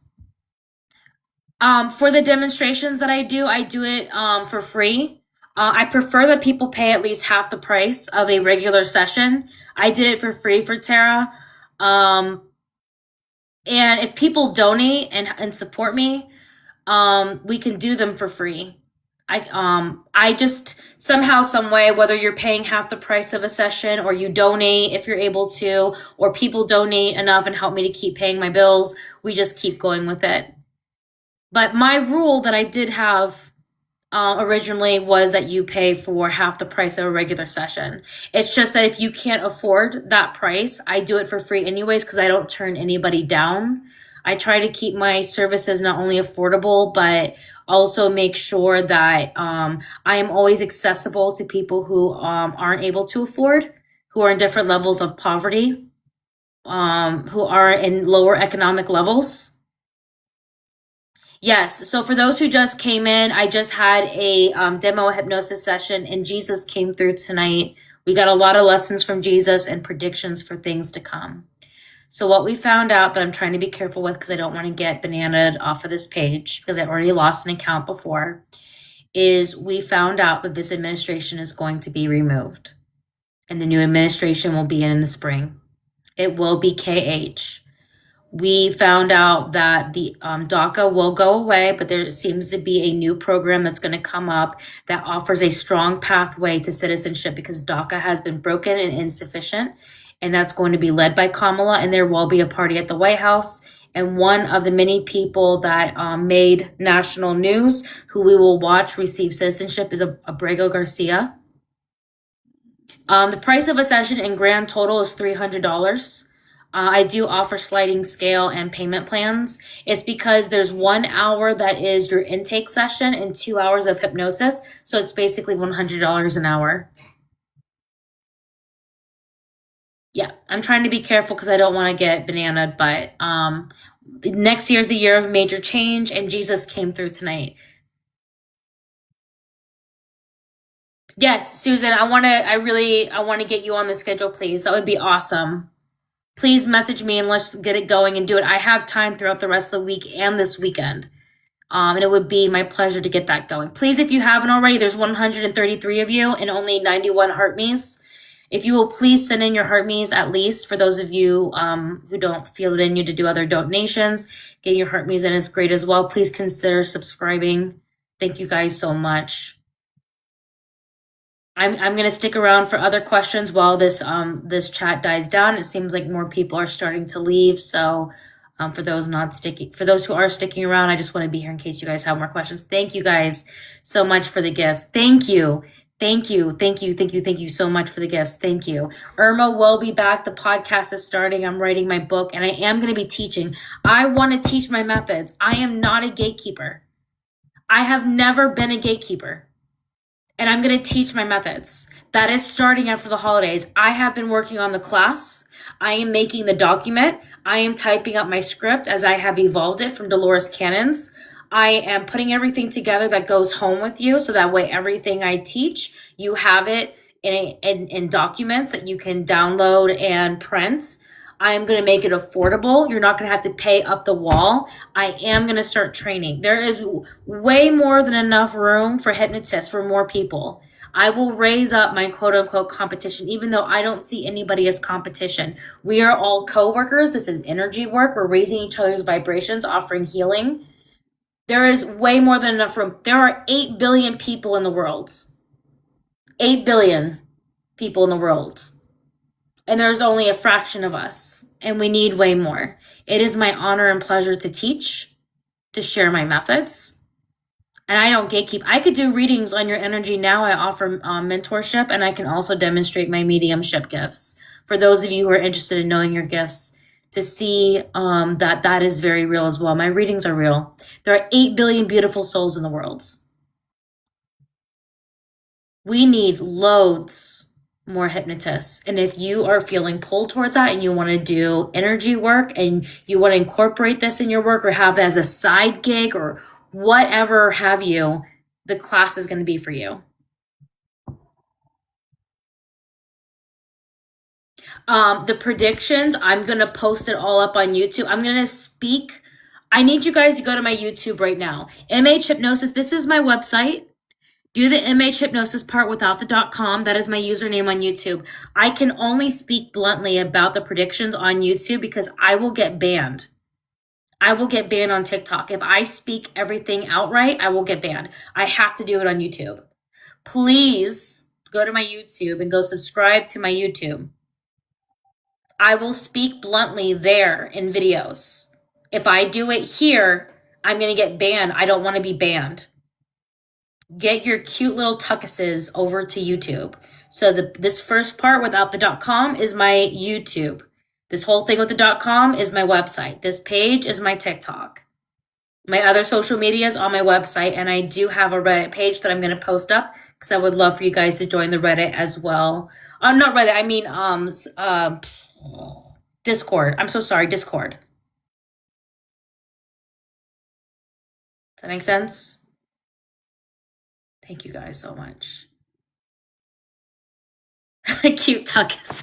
For the demonstrations that I do it for free. I prefer that people pay at least half the price of a regular session. I did it for free for Terra. And if people donate and support me, we can do them for free. I just somehow, some way, whether you're paying half the price of a session or you donate if you're able to, or people donate enough and help me to keep paying my bills, we just keep going with it. But my rule that I did have originally was that you pay for half the price of a regular session. It's just that if you can't afford that price, I do it for free anyways because I don't turn anybody down. I try to keep my services not only affordable, but also make sure that I am always accessible to people who aren't able to afford, who are in different levels of poverty, who are in lower economic levels. Yes. So for those who just came in, I just had a demo hypnosis session and Jesus came through tonight. We got a lot of lessons from Jesus and predictions for things to come. So what we found out, that I'm trying to be careful with because I don't want to get bananaed off of this page because I already lost an account before, is we found out that this administration is going to be removed and the new administration will be in the spring. It will be KH. We found out that the DACA will go away, but there seems to be a new program that's going to come up that offers a strong pathway to citizenship because DACA has been broken and insufficient. And that's going to be led by Kamala, and there will be a party at the White House. And one of the many people that made national news who we will watch receive citizenship is Abrego Garcia. The price of a session in grand total is $300. I do offer sliding scale and payment plans. It's because there's 1 hour that is your intake session and 2 hours of hypnosis. So it's basically $100 an hour. Yeah, I'm trying to be careful because I don't want to get bananaed, but next year's the year of major change and Jesus came through tonight. Yes, Susan, I want to get you on the schedule, please. That would be awesome. Please message me and let's get it going and do it. I have time throughout the rest of the week and this weekend. And it would be my pleasure to get that going. Please, if you haven't already, there's 133 of you and only 91 heart me's. If you will please send in your heart me's, at least for those of you who don't feel it in you to do other donations, getting your heart me's in is great as well. Please consider subscribing. Thank you guys so much. I'm going to stick around for other questions while this chat dies down. It seems like more people are starting to leave. So for those who are sticking around, I just want to be here in case you guys have more questions. Thank you guys so much for the gifts. Thank you. Thank you so much for the gifts. Thank you. Irma will be back. The podcast is starting. I'm writing my book and I am going to be teaching. I want to teach my methods. I am not a gatekeeper. I have never been a gatekeeper. and I'm going to teach my methods. That is starting after the holidays. I have been working on the class. I am making the document. I am typing up my script as I have evolved it from Dolores Cannons. I am putting everything together that goes home with you, so that way everything I teach, you have it in documents that you can download and print. I am going to make it affordable. You're not going to have to pay up the wall. I am going to start training. There is way more than enough room for hypnotists, for more people. I will raise up my quote unquote competition, even though I don't see anybody as competition. We are all co-workers. This is energy work. We're raising each other's vibrations, offering healing. There is way more than enough room. There are 8 billion people in the world. 8 billion people in the world. And there's only a fraction of us, and we need way more. It is my honor and pleasure to teach, to share my methods. And I don't gatekeep. I could do readings on your energy now. I offer mentorship, and I can also demonstrate my mediumship gifts. For those of you who are interested in knowing your gifts, to see that is very real as well. My readings are real. There are 8 billion beautiful souls in the world. We need loads more hypnotists. And if you are feeling pulled towards that and you want to do energy work and you want to incorporate this in your work or have it as a side gig or whatever have you, the class is going to be for you. The predictions, I'm going to post it all up on YouTube. I'm going to speak. I need you guys to go to my YouTube right now. MH Hypnosis. This is my website. Do the MH Hypnosis part without the .com. That is my username on YouTube. I can only speak bluntly about the predictions on YouTube because I will get banned. I will get banned on TikTok. If I speak everything outright, I will get banned. I have to do it on YouTube. Please go to my YouTube and go subscribe to my YouTube. I will speak bluntly there in videos. If I do it here, I'm going to get banned. I don't want to be banned. Get your cute little tuckuses over to YouTube. So this first part without the .com is my YouTube. This whole thing with the .com is my website. This page is my TikTok. My other social media is on my website, and I do have a Reddit page that I'm going to post up because I would love for you guys to join the Reddit as well. Not Reddit, I mean Discord. I'm so sorry, Discord. Does that make sense? Thank you guys so much. Cute tuckus.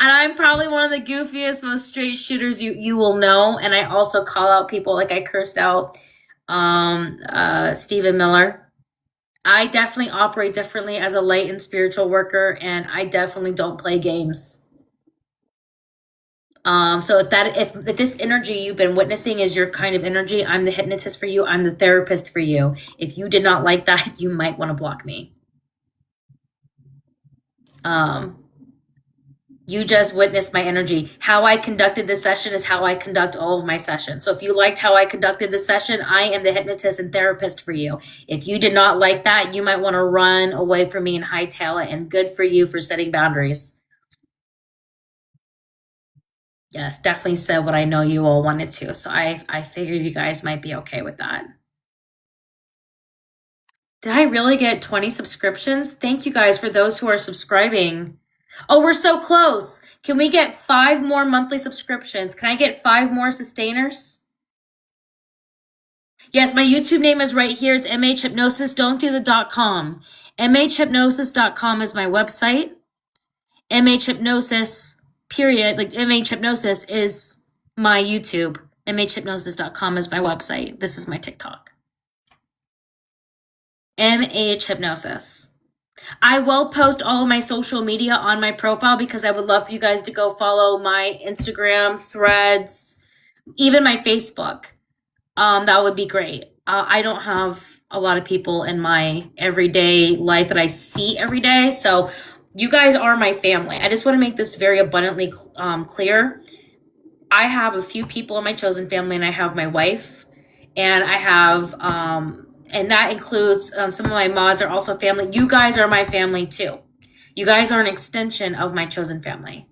And I'm probably one of the goofiest, most straight shooters you will know. And I also call out people, like I cursed out Stephen Miller. I definitely operate differently as a light and spiritual worker, and I definitely don't play games. So if this energy you've been witnessing is your kind of energy, I'm the hypnotist for you. I'm the therapist for you. If you did not like that, you might want to block me. You just witnessed my energy. How I conducted this session is how I conduct all of my sessions. So if you liked how I conducted this session, I am the hypnotist and therapist for you. If you did not like that, you might want to run away from me and hightail it, and good for you for setting boundaries. Yes, definitely said what I know you all wanted to. So I figured you guys might be okay with that. Did I really get 20 subscriptions? Thank you guys for those who are subscribing. Oh, we're so close. Can we get 5 more monthly subscriptions? Can I get 5 more sustainers? Yes, my YouTube name is right here. It's MH Hypnosis. Don't do the .com. MHhypnosis.com is my website. MH Hypnosis, period. Like MH Hypnosis is my YouTube. MHhypnosis.com is my website. This is my TikTok. MH Hypnosis. I will post all of my social media on my profile because I would love for you guys to go follow my Instagram, Threads, even my Facebook. That would be great. I don't have a lot of people in my everyday life that I see every day. So you guys are my family. I just want to make this very abundantly clear. I have a few people in my chosen family, and I have my wife, and I have, and that includes some of my mods are also family. You guys are my family too. You guys are an extension of my chosen family.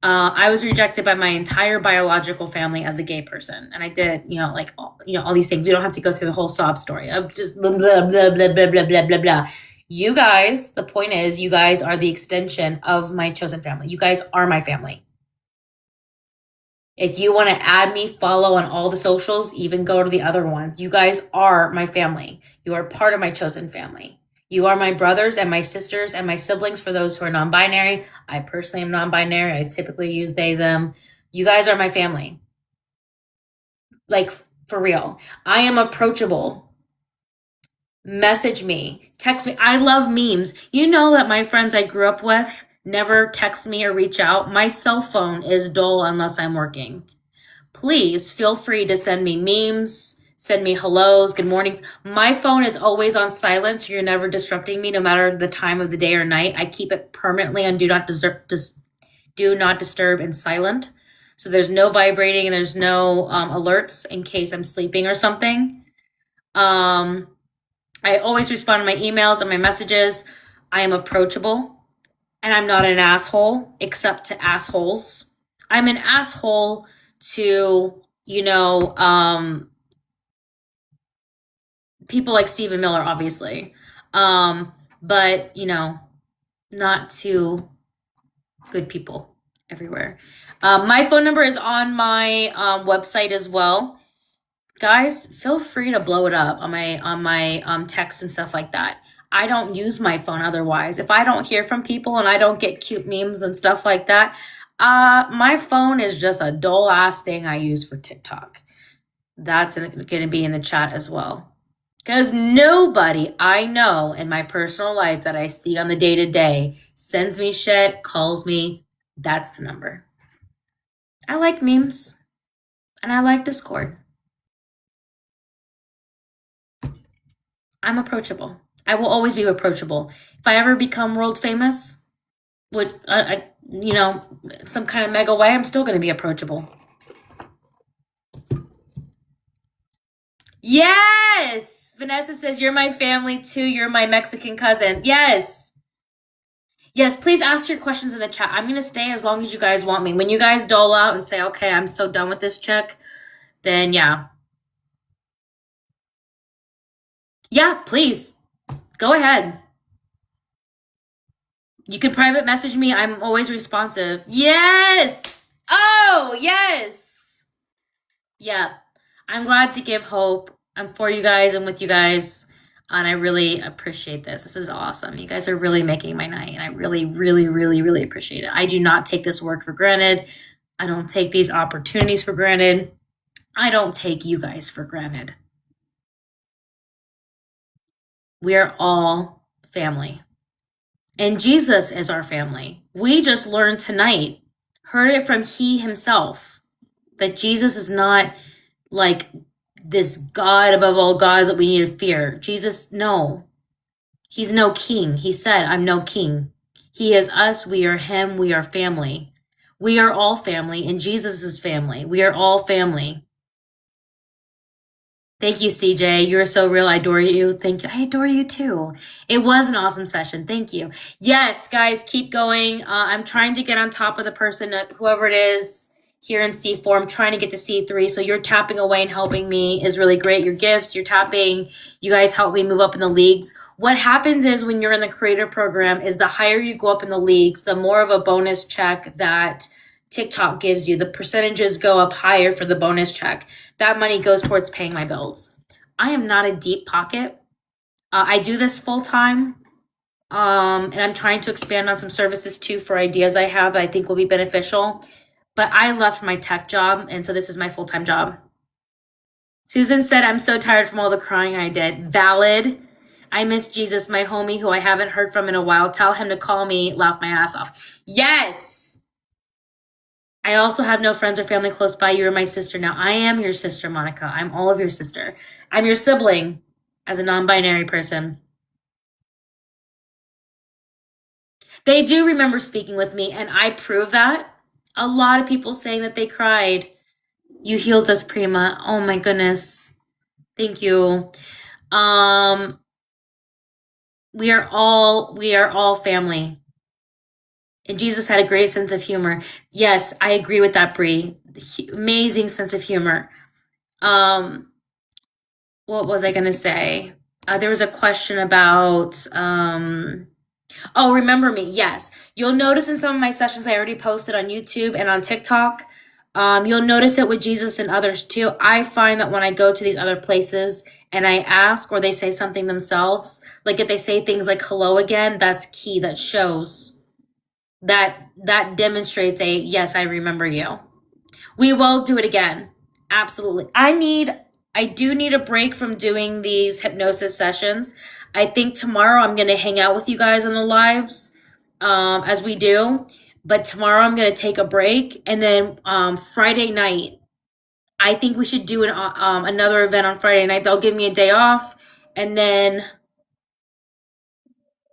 I was rejected by my entire biological family as a gay person, and I did, like all these things. We don't have to go through the whole sob story of just blah blah blah blah blah blah blah blah blah. You guys, the point is, you guys are the extension of my chosen family. You guys are my family. If you want to add me, follow on all the socials, even go to the other ones. You guys are my family. You are part of my chosen family. You are my brothers and my sisters and my siblings for those who are non binary. I personally am non binary. I typically use they, them. You guys are my family. Like, for real. I am approachable. Message me, text me. I love memes. You know that my friends I grew up with never text me or reach out. My cell phone is dull unless I'm working. Please feel free to send me memes, send me hellos, good mornings. My phone is always on silent, so you're never disrupting me no matter the time of the day or night. I keep it permanently on do not disturb and silent. So there's no vibrating and there's no alerts in case I'm sleeping or something. I always respond to my emails and my messages. I am approachable. And I'm not an asshole, except to assholes. I'm an asshole to, people like Stephen Miller, obviously. But, not to good people everywhere. My phone number is on my website as well. Guys, feel free to blow it up on my texts and stuff like that. I don't use my phone otherwise. If I don't hear from people and I don't get cute memes and stuff like that, my phone is just a dull ass thing I use for TikTok. That's going to be in the chat as well. Because nobody I know in my personal life that I see on the day to day sends me shit, calls me. That's the number. I like memes and I like Discord. I'm approachable. I will always be approachable. If I ever become world famous, with some kind of mega way, I'm still going to be approachable. Yes! Vanessa says, you're my family too. You're my Mexican cousin. Yes. Yes, please ask your questions in the chat. I'm going to stay as long as you guys want me. When you guys dole out and say, okay, I'm so done with this chick, then yeah. Yeah, please. Go ahead. You can private message me. I'm always responsive. Yes! Oh, yes! Yeah. I'm glad to give hope. I'm for you guys and with you guys. And I really appreciate this. This is awesome. You guys are really making my night. And I really, really, really, really appreciate it. I do not take this work for granted. I don't take these opportunities for granted. I don't take you guys for granted. We are all family. And Jesus is our family. We just learned tonight, heard it from He Himself, that Jesus is not like this God above all gods that we need to fear. Jesus, no. He's no king. He said, I'm no king. He is us. We are Him. We are family. We are all family, and Jesus is family. We are all family. Thank you, CJ. You're so real. I adore you. Thank you. I adore you too. It was an awesome session. Thank you. Yes, guys, keep going. I'm trying to get on top of the person, whoever it is here in C4. I'm trying to get to C3. So you're tapping away and helping me is really great. Your gifts, you're tapping. You guys help me move up in the leagues. What happens is when you're in the creator program is the higher you go up in the leagues, the more of a bonus check that TikTok gives you. The percentages go up higher for the bonus check. That money goes towards paying my bills. I am not a deep pocket. I do this full time. And I'm trying to expand on some services too for ideas I have that I think will be beneficial. But I left my tech job, and so this is my full-time job. Susan said, I'm so tired from all the crying I did. Valid. I miss Jesus, my homie, who I haven't heard from in a while. Tell him to call me, laugh my ass off. Yes! I also have no friends or family close by. You're my sister now. I am your sister, Monica. I'm all of your sister. I'm your sibling as a non-binary person. They do remember speaking with me, and I prove that. A lot of people saying that they cried. You healed us, Prima. Oh my goodness. Thank you. We are all family. And Jesus had a great sense of humor. Yes, I agree with that, Bree. Amazing sense of humor. Um, what was I gonna say? There was a question about oh, remember me. Yes. You'll notice in some of my sessions I already posted on YouTube and on TikTok. You'll notice it with Jesus and others too. I find that when I go to these other places and I ask or they say something themselves, like if they say things like hello again, that's key. That shows that demonstrates a yes, I remember you. We will do it again. Absolutely. I do need a break from doing these hypnosis sessions. I think tomorrow I'm going to hang out with you guys on the lives as we do. But tomorrow I'm going to take a break. And then Friday night, I think we should do another event on Friday night. They'll give me a day off. And then,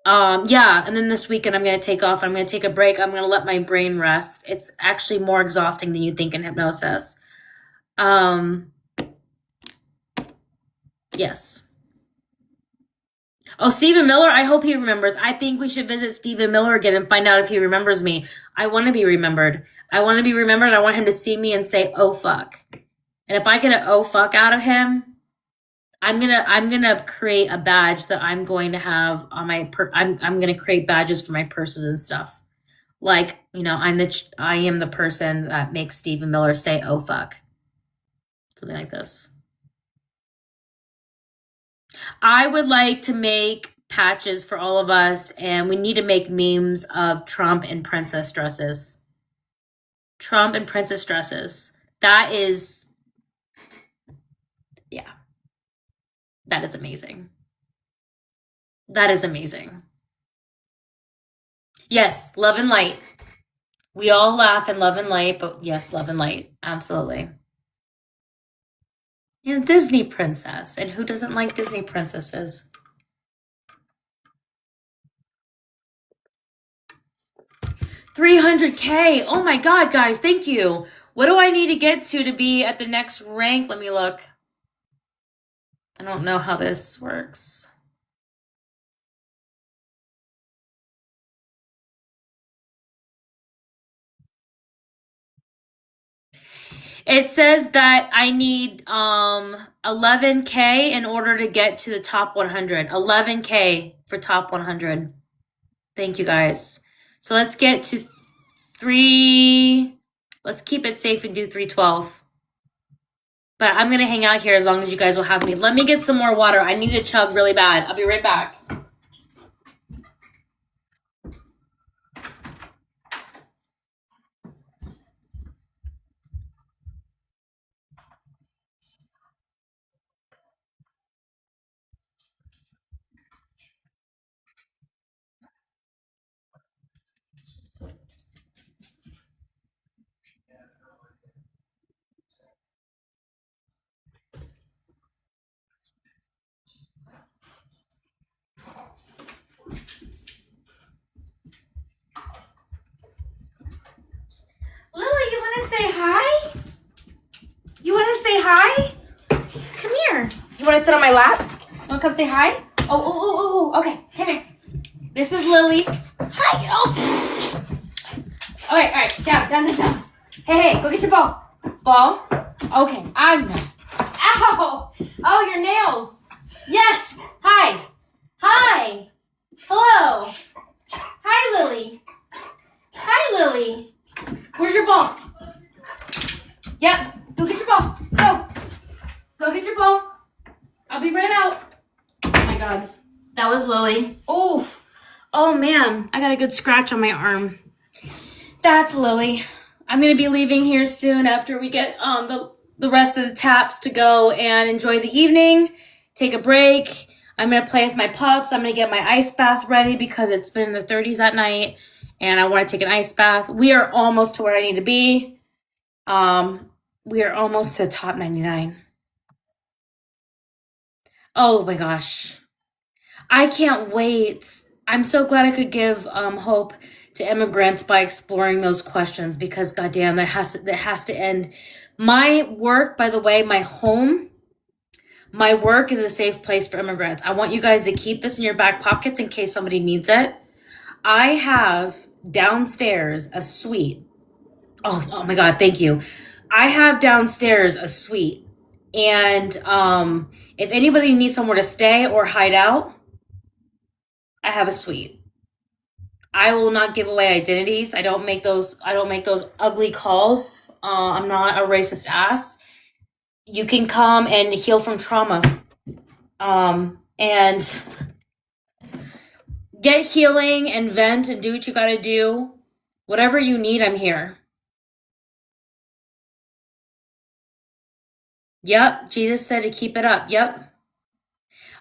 yeah. And then this weekend I'm going to take off. I'm going to take a break. I'm going to let my brain rest. It's actually more exhausting than you think in hypnosis. Yes. Oh, Stephen Miller, I hope he remembers. I think we should visit Stephen Miller again and find out if he remembers me. I want to be remembered. I want to be remembered. I want him to see me and say, "Oh fuck." And if I get an "oh fuck" out of him, I'm gonna create a badge that I'm going to have on my I'm gonna create badges for my purses and stuff. Like, I am the person that makes Stephen Miller say, "Oh fuck." Something like this. I would like to make patches for all of us, and we need to make memes of Trump and princess dresses. Trump and princess dresses. That is, yeah, that is amazing. That is amazing. Yes, love and light. We all laugh and love and light, but yes, love and light. Absolutely. Yeah, Disney princess. And who doesn't like Disney princesses? 300K. Oh my God, guys, thank you. What do I need to get to be at the next rank? Let me look. I don't know how this works. It says that I need 11K in order to get to the top 100. 11K for top 100. Thank you guys. So let's get to 3. Let's keep it safe and do 312. But I'm going to hang out here as long as you guys will have me. Let me get some more water. I need to chug really bad. I'll be right back. Lily, you want to say hi? You want to say hi? Come here. You want to sit on my lap? You want to come say hi? Oh, okay. Come here. This is Lily. Hi. Oh. All right. Down. Hey, go get your ball. Ball. Okay, I know. Ow. Oh, your nails. Yes. Hi. Hello. Hi, Lily. Where's your ball? Yep. Go get your ball. Go get your ball. I'll be right out. Oh my God. That was Lily. Oof. Oh man, I got a good scratch on my arm. That's Lily. I'm gonna be leaving here soon after we get the rest of the taps to go and enjoy the evening, take a break. I'm gonna play with my pups. I'm gonna get my ice bath ready because it's been in the 30s at night and I want to take an ice bath. We are almost to where I need to be. We are almost to the top 99. Oh my gosh. I can't wait. I'm so glad I could give hope to immigrants by exploring those questions because goddamn, that has to end. My work, by the way, my work is a safe place for immigrants. I want you guys to keep this in your back pockets in case somebody needs it. I have downstairs a suite. Oh my God, thank you. I have downstairs a suite. And if anybody needs somewhere to stay or hide out, I have a suite. I will not give away identities. I don't make those ugly calls. I'm not a racist ass. You can come and heal from trauma. And get healing and vent and do what you got to do. Whatever you need, I'm here. Yep, Jesus said to keep it up. Yep.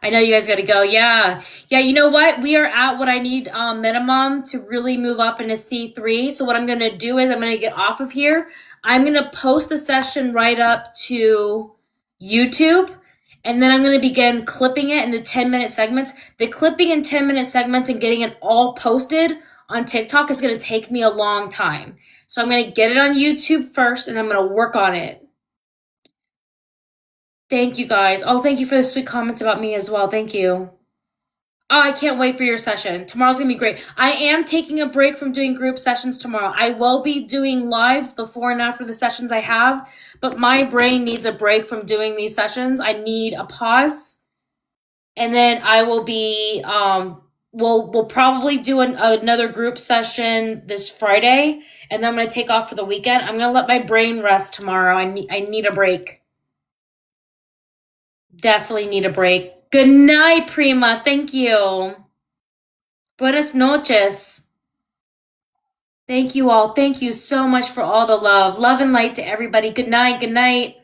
I know you guys got to go. Yeah. Yeah, you know what? We are at what I need minimum to really move up into C3. So what I'm going to do is I'm going to get off of here. I'm going to post the session right up to YouTube. And then I'm going to begin clipping it in the 10-minute segments. The clipping in 10-minute segments and getting it all posted on TikTok is going to take me a long time. So I'm going to get it on YouTube first and I'm going to work on it. Thank you guys. Oh, thank you for the sweet comments about me as well. Thank you. Oh, I can't wait for your session. Tomorrow's gonna be great. I am taking a break from doing group sessions tomorrow. I will be doing lives before and after the sessions I have, but my brain needs a break from doing these sessions. I need a pause. And then I will be we'll probably do another group session this Friday, and then I'm gonna take off for the weekend. I'm gonna let my brain rest tomorrow. I need a break. Definitely need a break. Good night, Prima. Thank you. Buenas noches. Thank you all. Thank you so much for all the love. Love and light to everybody. Good night. Good night.